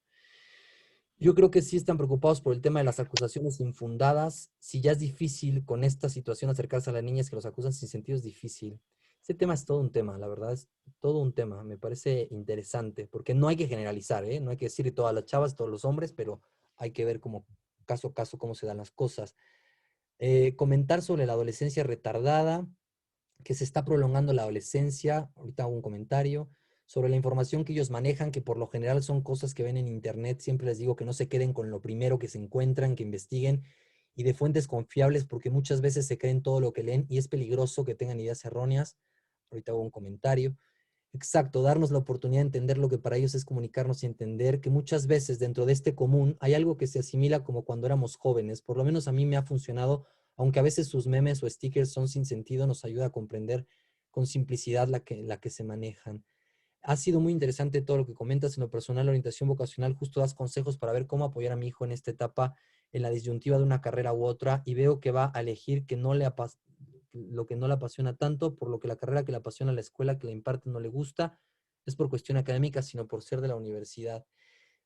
Yo creo que sí están preocupados por el tema de las acusaciones infundadas. Si ya es difícil con esta situación acercarse a las niñas que los acusan sin sentido, es difícil. Este tema es todo un tema, la verdad, es todo un tema. Me parece interesante, porque no hay que generalizar, ¿eh? No hay que decir todas las chavas, todos los hombres, pero hay que ver como caso a caso cómo se dan las cosas. Comentar sobre la adolescencia retardada, que se está prolongando la adolescencia. Ahorita hago un comentario sobre la información que ellos manejan, que por lo general son cosas que ven en internet. Siempre les digo que no se queden con lo primero que se encuentran, que investiguen y de fuentes confiables, porque muchas veces se creen todo lo que leen y es peligroso que tengan ideas erróneas. Ahorita hago un comentario. Exacto, darnos la oportunidad de entender lo que para ellos es comunicarnos y entender que muchas veces dentro de este común hay algo que se asimila como cuando éramos jóvenes. Por lo menos a mí me ha funcionado, aunque a veces sus memes o stickers son sin sentido, nos ayuda a comprender con simplicidad la que se manejan. Ha sido muy interesante todo lo que comentas. En lo personal, la orientación vocacional, justo das consejos para ver cómo apoyar a mi hijo en esta etapa, en la disyuntiva de una carrera u otra, y veo que va a elegir lo que no le apasiona tanto, por lo que la carrera que le apasiona, la escuela que le imparte no le gusta, es por cuestión académica, sino por ser de la universidad.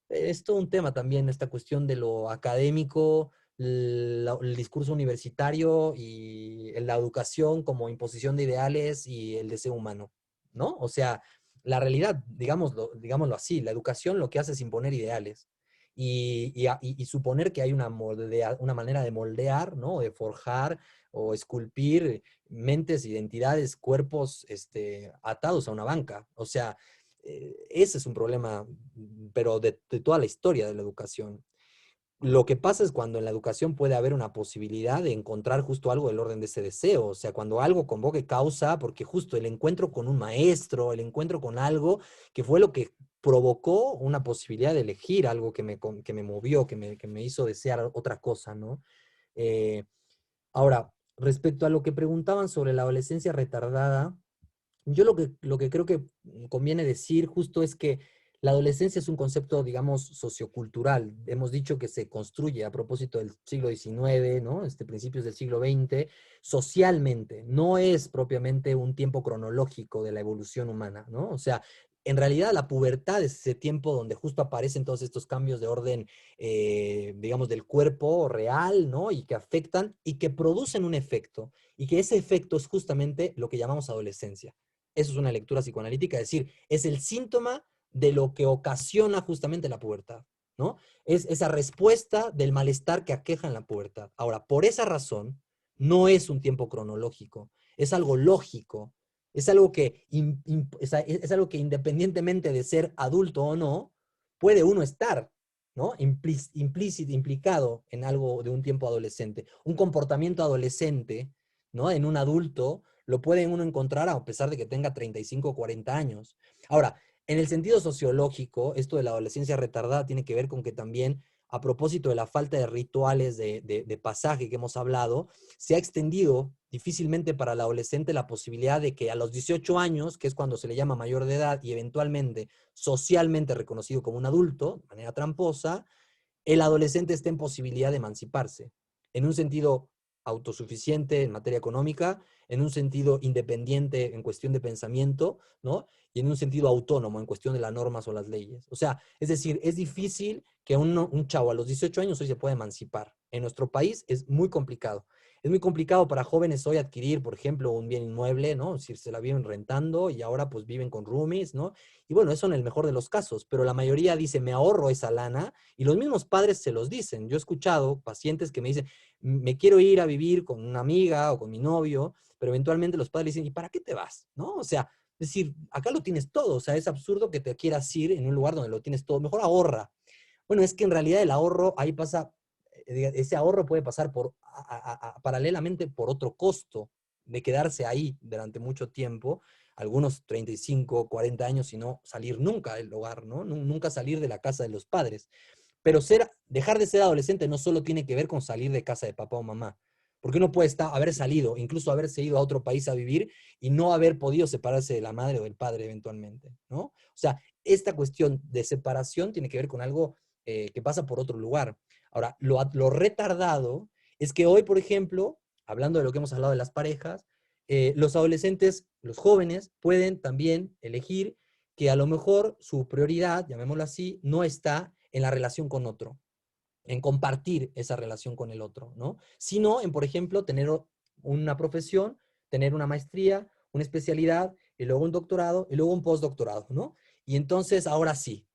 Es todo un tema también esta cuestión de lo académico, el discurso universitario y la educación como imposición de ideales y el deseo humano, ¿no? O sea, la realidad, digámoslo así, la educación lo que hace es imponer ideales y suponer que hay una manera de moldear, ¿no? De forjar o esculpir mentes, identidades, cuerpos atados a una banca. O sea, ese es un problema, pero de toda la historia de la educación. Lo que pasa es cuando en la educación puede haber una posibilidad de encontrar justo algo del orden de ese deseo, o sea, cuando algo convoque causa, porque justo el encuentro con un maestro, el encuentro con algo que fue lo que provocó una posibilidad de elegir algo que me movió, que me hizo desear otra cosa, ¿no? Eh, Ahora, respecto a lo que preguntaban sobre la adolescencia retardada, yo lo que creo que conviene decir justo es que la adolescencia es un concepto, digamos, sociocultural. Hemos dicho que se construye a propósito del siglo XIX, ¿no? Principios del siglo XX, socialmente. No es propiamente un tiempo cronológico de la evolución humana, ¿no? O sea, en realidad la pubertad es ese tiempo donde justo aparecen todos estos cambios de orden, digamos, del cuerpo real, ¿no? Y que afectan y que producen un efecto. Y que ese efecto es justamente lo que llamamos adolescencia. Eso es una lectura psicoanalítica, es decir, es el síntoma de lo que ocasiona justamente la pubertad, ¿no? Es esa respuesta del malestar que aqueja en la pubertad. Ahora, por esa razón, no es un tiempo cronológico, es algo lógico, es algo es algo que independientemente de ser adulto o no, puede uno estar, ¿no? Implícito, implicado en algo de un tiempo adolescente. Un comportamiento adolescente, ¿no? En un adulto lo puede uno encontrar a pesar de que tenga 35 o 40 años. Ahora, en el sentido sociológico, esto de la adolescencia retardada tiene que ver con que también, a propósito de la falta de rituales de pasaje que hemos hablado, se ha extendido difícilmente para el adolescente la posibilidad de que a los 18 años, que es cuando se le llama mayor de edad y eventualmente socialmente reconocido como un adulto, de manera tramposa, el adolescente esté en posibilidad de emanciparse. En un sentido autosuficiente en materia económica, en un sentido independiente en cuestión de pensamiento, ¿no? Y en un sentido autónomo en cuestión de las normas o las leyes. O sea, es decir, es difícil que un chavo a los 18 años hoy se pueda emancipar. En nuestro país es muy complicado. Es muy complicado para jóvenes hoy adquirir, por ejemplo, un bien inmueble, ¿no? Es decir, se la viven rentando y ahora pues viven con roomies, ¿no? Y bueno, eso en el mejor de los casos, pero la mayoría dice, me ahorro esa lana, y los mismos padres se los dicen. Yo he escuchado pacientes que me dicen, me quiero ir a vivir con una amiga o con mi novio, pero eventualmente los padres dicen, ¿y para qué te vas? ¿No? O sea, es decir, acá lo tienes todo, o sea, es absurdo que te quieras ir en un lugar donde lo tienes todo, mejor ahorra. Bueno, es que en realidad el ahorro, ahí pasa, ese ahorro puede pasar paralelamente por otro costo de quedarse ahí durante mucho tiempo, algunos 35, 40 años, y no salir nunca del hogar, ¿no? Nunca salir de la casa de los padres. Pero dejar de ser adolescente no solo tiene que ver con salir de casa de papá o mamá, porque uno puede haber salido, incluso haberse ido a otro país a vivir y no haber podido separarse de la madre o del padre eventualmente, ¿no? O sea, esta cuestión de separación tiene que ver con algo que pasa por otro lugar. Ahora, lo retardado es que hoy, por ejemplo, hablando de lo que hemos hablado de las parejas, los adolescentes, los jóvenes, pueden también elegir que a lo mejor su prioridad, llamémoslo así, no está en la relación con otro, en compartir esa relación con el otro, ¿no? Sino en, por ejemplo, tener una profesión, tener una maestría, una especialidad, y luego un doctorado, y luego un postdoctorado, ¿no? Y entonces, ahora sí,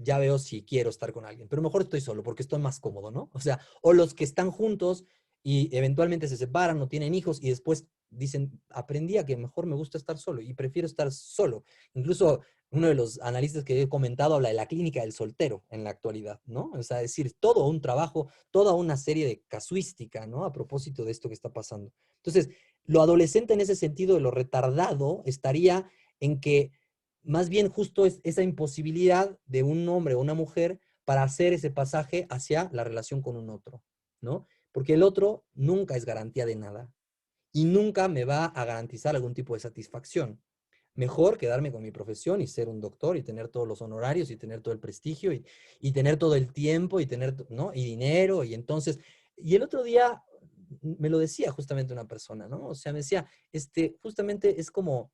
ya veo si quiero estar con alguien, pero mejor estoy solo porque estoy más cómodo, ¿no? O sea, o los que están juntos y eventualmente se separan o tienen hijos y después dicen, aprendí a que mejor me gusta estar solo y prefiero estar solo. Incluso uno de los analistas que he comentado habla de la clínica del soltero en la actualidad, ¿no? O sea, es decir, todo un trabajo, toda una serie de casuística, ¿no? A propósito de esto que está pasando. Entonces, lo adolescente en ese sentido de lo retardado estaría en que más bien justo es esa imposibilidad de un hombre o una mujer para hacer ese pasaje hacia la relación con un otro, ¿no? Porque el otro nunca es garantía de nada y nunca me va a garantizar algún tipo de satisfacción. Mejor quedarme con mi profesión y ser un doctor y tener todos los honorarios y tener todo el prestigio y tener todo el tiempo y tener, ¿no? Y dinero. Y entonces, y el otro día me lo decía justamente una persona, ¿no? O sea, me decía, justamente es como,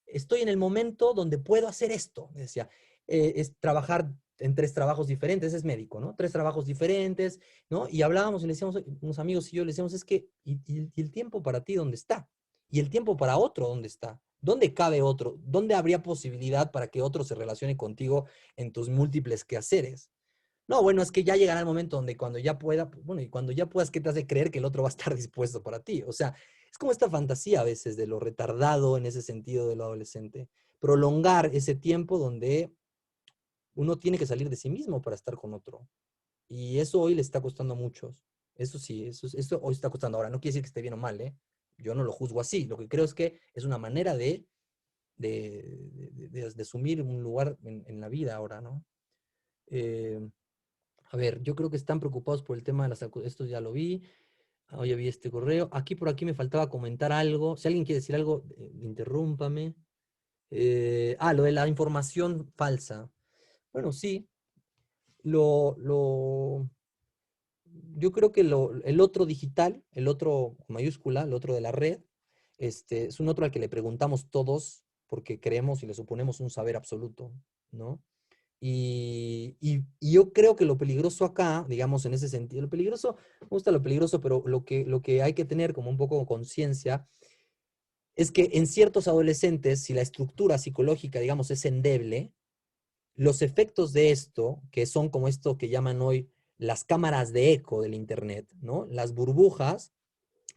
estoy en el momento donde puedo hacer esto, me decía, es trabajar en 3 trabajos diferentes, es médico, ¿no? 3 trabajos diferentes, ¿no? Y hablábamos y le decíamos, unos amigos y yo le decíamos, es que, ¿y el tiempo para ti dónde está? ¿Y el tiempo para otro dónde está? ¿Dónde cabe otro? ¿Dónde habría posibilidad para que otro se relacione contigo en tus múltiples quehaceres? No, bueno, es que ya llegará el momento donde cuando ya pueda, bueno, y cuando ya puedas, ¿qué te hace creer que el otro va a estar dispuesto para ti? O sea, es como esta fantasía a veces de lo retardado en ese sentido de lo adolescente. Prolongar ese tiempo donde uno tiene que salir de sí mismo para estar con otro. Y eso hoy le está costando a muchos. Eso sí, eso hoy está costando. Ahora, no quiere decir que esté bien o mal, ¿eh? Yo no lo juzgo así. Lo que creo es que es una manera de asumir un lugar en la vida ahora, ¿no? Eh, a ver, yo creo que están preocupados por el tema de esto ya lo vi. Ya vi este correo. Por aquí me faltaba comentar algo. Si alguien quiere decir algo, interrúmpame. Lo de la información falsa. Bueno, sí. Lo, lo, yo creo que el otro digital, el otro con mayúscula, el otro de la red, es un otro al que le preguntamos todos porque creemos y le suponemos un saber absoluto, ¿no? Y yo creo que lo peligroso acá, digamos, en ese sentido, lo peligroso, me gusta lo peligroso, pero lo que hay que tener como un poco de conciencia es que en ciertos adolescentes, si la estructura psicológica, digamos, es endeble, los efectos de esto, que son como esto que llaman hoy las cámaras de eco del Internet, ¿no? Las burbujas,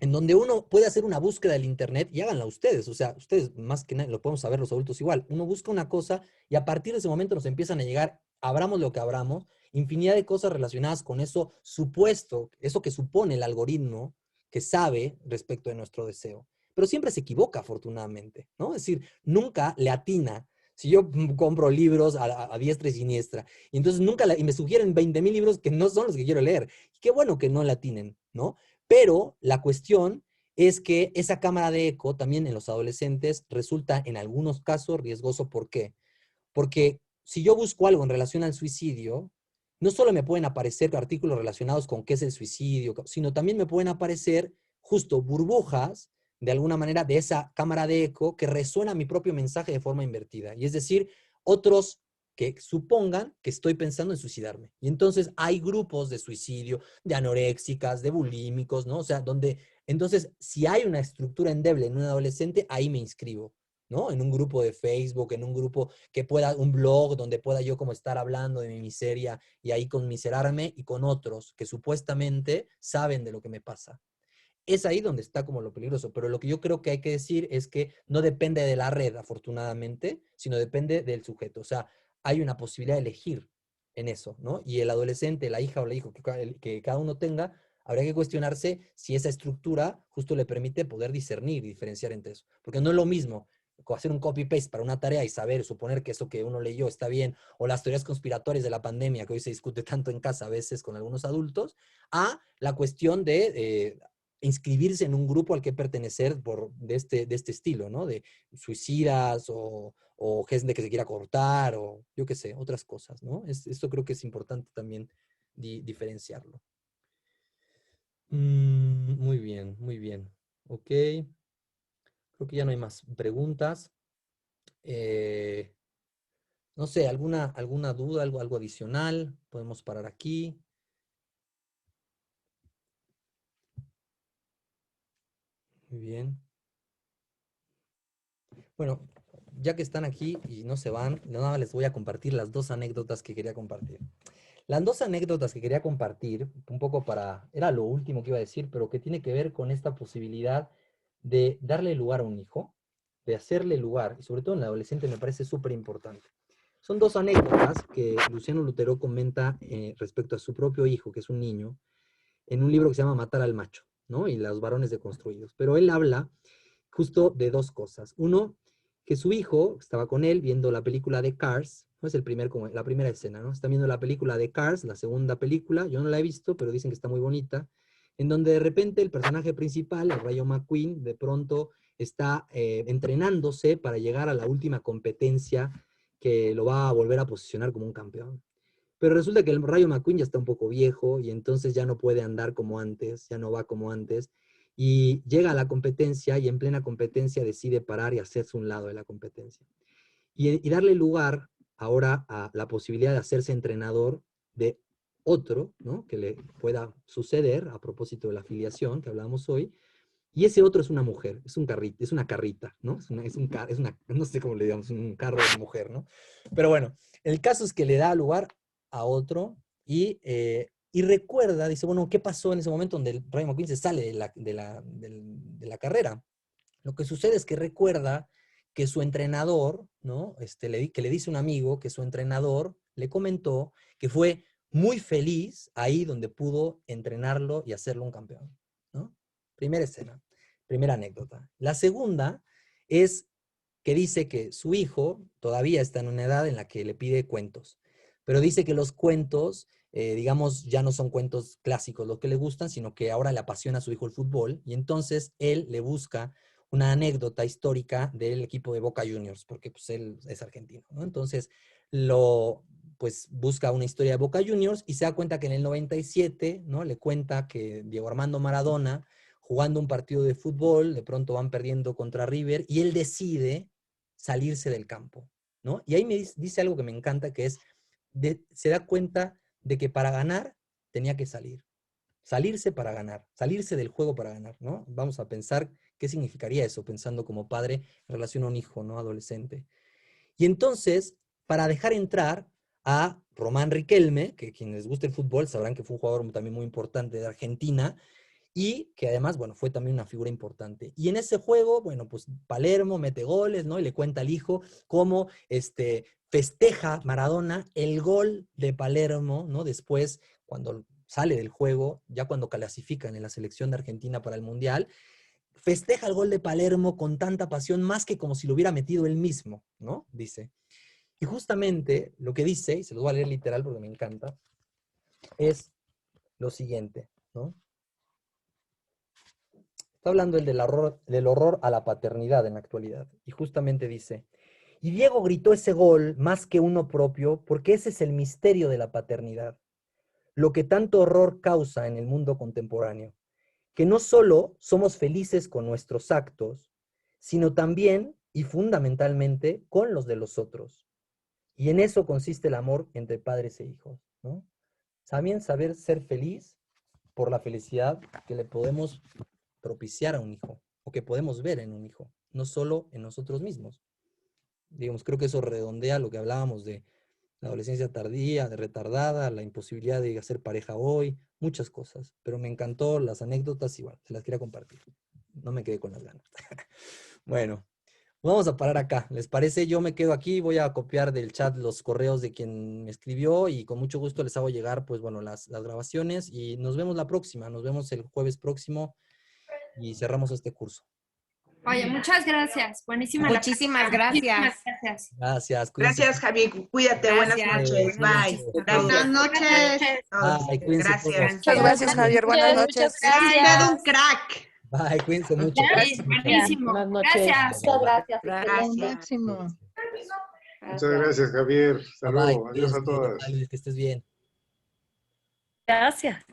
en donde uno puede hacer una búsqueda del Internet y háganla ustedes, o sea, ustedes más que nada, lo podemos saber los adultos igual, uno busca una cosa y a partir de ese momento nos empiezan a llegar, abramos lo que abramos, infinidad de cosas relacionadas con eso supuesto, eso que supone el algoritmo que sabe respecto de nuestro deseo. Pero siempre se equivoca, afortunadamente, ¿no? Es decir, nunca le atina. Si yo compro libros a diestra y siniestra, y entonces y me sugieren 20,000 libros que no son los que quiero leer. Y qué bueno que no le atinen, ¿no? Pero la cuestión es que esa cámara de eco también en los adolescentes resulta en algunos casos riesgoso. ¿Por qué? Porque si yo busco algo en relación al suicidio no solo me pueden aparecer artículos relacionados con qué es el suicidio, sino también me pueden aparecer justo burbujas, de alguna manera, de esa cámara de eco que resuena mi propio mensaje de forma invertida. Y es decir, otros que supongan que estoy pensando en suicidarme. Y entonces hay grupos de suicidio, de anoréxicas, de bulímicos, ¿no? O sea, entonces, si hay una estructura endeble en un adolescente, ahí me inscribo, ¿no? En un grupo de Facebook, en un grupo un blog donde pueda yo como estar hablando de mi miseria y ahí conmiserarme y con otros que supuestamente saben de lo que me pasa. Es ahí donde está como lo peligroso, pero lo que yo creo que hay que decir es que no depende de la red, afortunadamente, sino depende del sujeto. O sea, hay una posibilidad de elegir en eso, ¿no? Y el adolescente, la hija o el hijo que cada uno tenga, habría que cuestionarse si esa estructura justo le permite poder discernir y diferenciar entre eso. Porque no es lo mismo hacer un copy-paste para una tarea y saber, suponer que eso que uno leyó está bien, o las teorías conspiratorias de la pandemia que hoy se discute tanto en casa a veces con algunos adultos, a la cuestión de inscribirse en un grupo al que pertenecer de este estilo, ¿no? De suicidas o gente que se quiera cortar o yo qué sé, otras cosas, ¿no? Esto creo que es importante también diferenciarlo. Muy bien, muy bien. Ok. Creo que ya no hay más preguntas. No sé, alguna duda, algo adicional. Podemos parar aquí. Muy bien. Bueno, ya que están aquí y no se van, nada más les voy a compartir las dos anécdotas que quería compartir. Las dos anécdotas que quería compartir, un poco era lo último que iba a decir, pero que tiene que ver con esta posibilidad de darle lugar a un hijo, de hacerle lugar, y sobre todo en el adolescente me parece súper importante. Son dos anécdotas que Luciano Lutero comenta respecto a su propio hijo, que es un niño, en un libro que se llama Matar al macho, ¿no? Y los varones deconstruidos. Pero él habla justo de dos cosas. Uno, que su hijo estaba con él viendo la película de Cars, no es la primera escena, ¿no? Están viendo la película de Cars, la segunda película, yo no la he visto, pero dicen que está muy bonita, en donde de repente el personaje principal, el Rayo McQueen, de pronto está entrenándose para llegar a la última competencia que lo va a volver a posicionar como un campeón. Pero resulta que el Rayo McQueen ya está un poco viejo y entonces ya no puede andar como antes, ya no va como antes. Y llega a la competencia y en plena competencia decide parar y hacerse un lado de la competencia. Y darle lugar ahora a la posibilidad de hacerse entrenador de otro, ¿no? Que le pueda suceder a propósito de la afiliación que hablábamos hoy. Y ese otro es una mujer, es una carrita, ¿no? No sé cómo le digamos, un carro de mujer, ¿no? Pero bueno, el caso es que le da lugar a otro y recuerda, dice, bueno, ¿qué pasó en ese momento donde el Rayo McQueen se sale de la carrera? Lo que sucede es que recuerda que su entrenador, ¿no? Que le dice un amigo que su entrenador le comentó que fue muy feliz ahí donde pudo entrenarlo y hacerlo un campeón, ¿no? Primera escena, primera anécdota. La segunda es que dice que su hijo todavía está en una edad en la que le pide cuentos, pero dice que los cuentos, digamos, ya no son cuentos clásicos los que le gustan, sino que ahora le apasiona a su hijo el fútbol y entonces él le busca una anécdota histórica del equipo de Boca Juniors, porque pues él es argentino, ¿no? Entonces pues busca una historia de Boca Juniors y se da cuenta que en el 97, ¿no? Le cuenta que Diego Armando Maradona, jugando un partido de fútbol, de pronto van perdiendo contra River y él decide salirse del campo, ¿no? Y ahí me dice algo que me encanta, que es, se da cuenta de que para ganar tenía que salirse para ganar, salirse del juego para ganar, ¿no? Vamos a pensar qué significaría eso, pensando como padre en relación a un hijo, ¿no? Adolescente. Y entonces, para dejar entrar a Román Riquelme, que quienes les gusta el fútbol sabrán que fue un jugador también muy importante de Argentina, y que además, bueno, fue también una figura importante. Y en ese juego, bueno, pues Palermo mete goles, ¿no? Y le cuenta al hijo cómo festeja Maradona el gol de Palermo, ¿no? Después, cuando sale del juego, ya cuando clasifican en la selección de Argentina para el Mundial, festeja el gol de Palermo con tanta pasión, más que como si lo hubiera metido él mismo, ¿no? Dice. Y justamente lo que dice, y se lo voy a leer literal porque me encanta, es lo siguiente, ¿no? Está hablando del horror a la paternidad en la actualidad. Y justamente dice, y Diego gritó ese gol más que uno propio porque ese es el misterio de la paternidad. lo que tanto horror causa en el mundo contemporáneo, que no solo somos felices con nuestros actos, sino también y fundamentalmente con los de los otros. Y en eso consiste el amor entre padres e hijos, ¿no? También saber ser feliz por la felicidad que le podemos propiciar a un hijo, o que podemos ver en un hijo, no solo en nosotros mismos. Digamos, creo que eso redondea lo que hablábamos de la adolescencia tardía, de retardada, la imposibilidad de hacer pareja hoy, muchas cosas. Pero me encantó las anécdotas y bueno, se las quería compartir. No me quedé con las ganas. Bueno, vamos a parar acá. ¿Les parece? Yo me quedo aquí, voy a copiar del chat los correos de quien me escribió y con mucho gusto les hago llegar, pues bueno, las grabaciones y nos vemos la próxima. Nos vemos el jueves próximo y cerramos este curso. Oye, muchas gracias. Buenísima Muchísimas la plática. gracias. Muchísimas gracias. Gracias, cuídense. Gracias, Javier. Cuídate. Buenas Gracias. noches. Buenas Bye. noches. Gracias. Buenas noches. Bye, cuídense Gracias. todos. Muchas gracias, Javier. Buenas noches. Eres usted un crack. Bye, cuídense mucho. Sí, buenísimo. Buenas noches. Gracias. Muchas gracias. Gracias. Máximo. Muchas gracias, Javier. Hasta Bye, luego. Adiós a cuídense. todas. Bye, Luis, que estés bien. Gracias.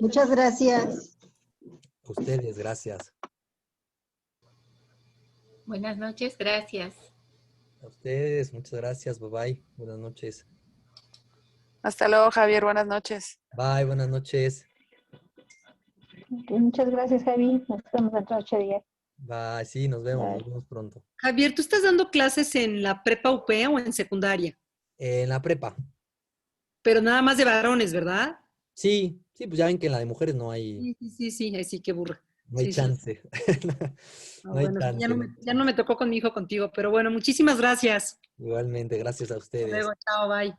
Muchas gracias. A ustedes, gracias. Buenas noches, gracias. A ustedes, muchas gracias. Bye bye. Buenas noches. Hasta luego, Javier. Buenas noches. Bye, buenas noches. Muchas gracias, Javi. Nos vemos dentro de 8 días. Bye, sí, nos vemos pronto. Javier, ¿tú estás dando clases en la prepa UP o en secundaria? En la prepa. Pero nada más de varones, ¿verdad? Sí, sí, pues ya ven que en la de mujeres no hay, Sí, ahí sí, qué burra. no hay Sí, sí. chance. No hay chance. Ya no me tocó con mi hijo contigo, pero bueno, muchísimas gracias. Igualmente, gracias a Hasta ustedes. luego, chao, bye.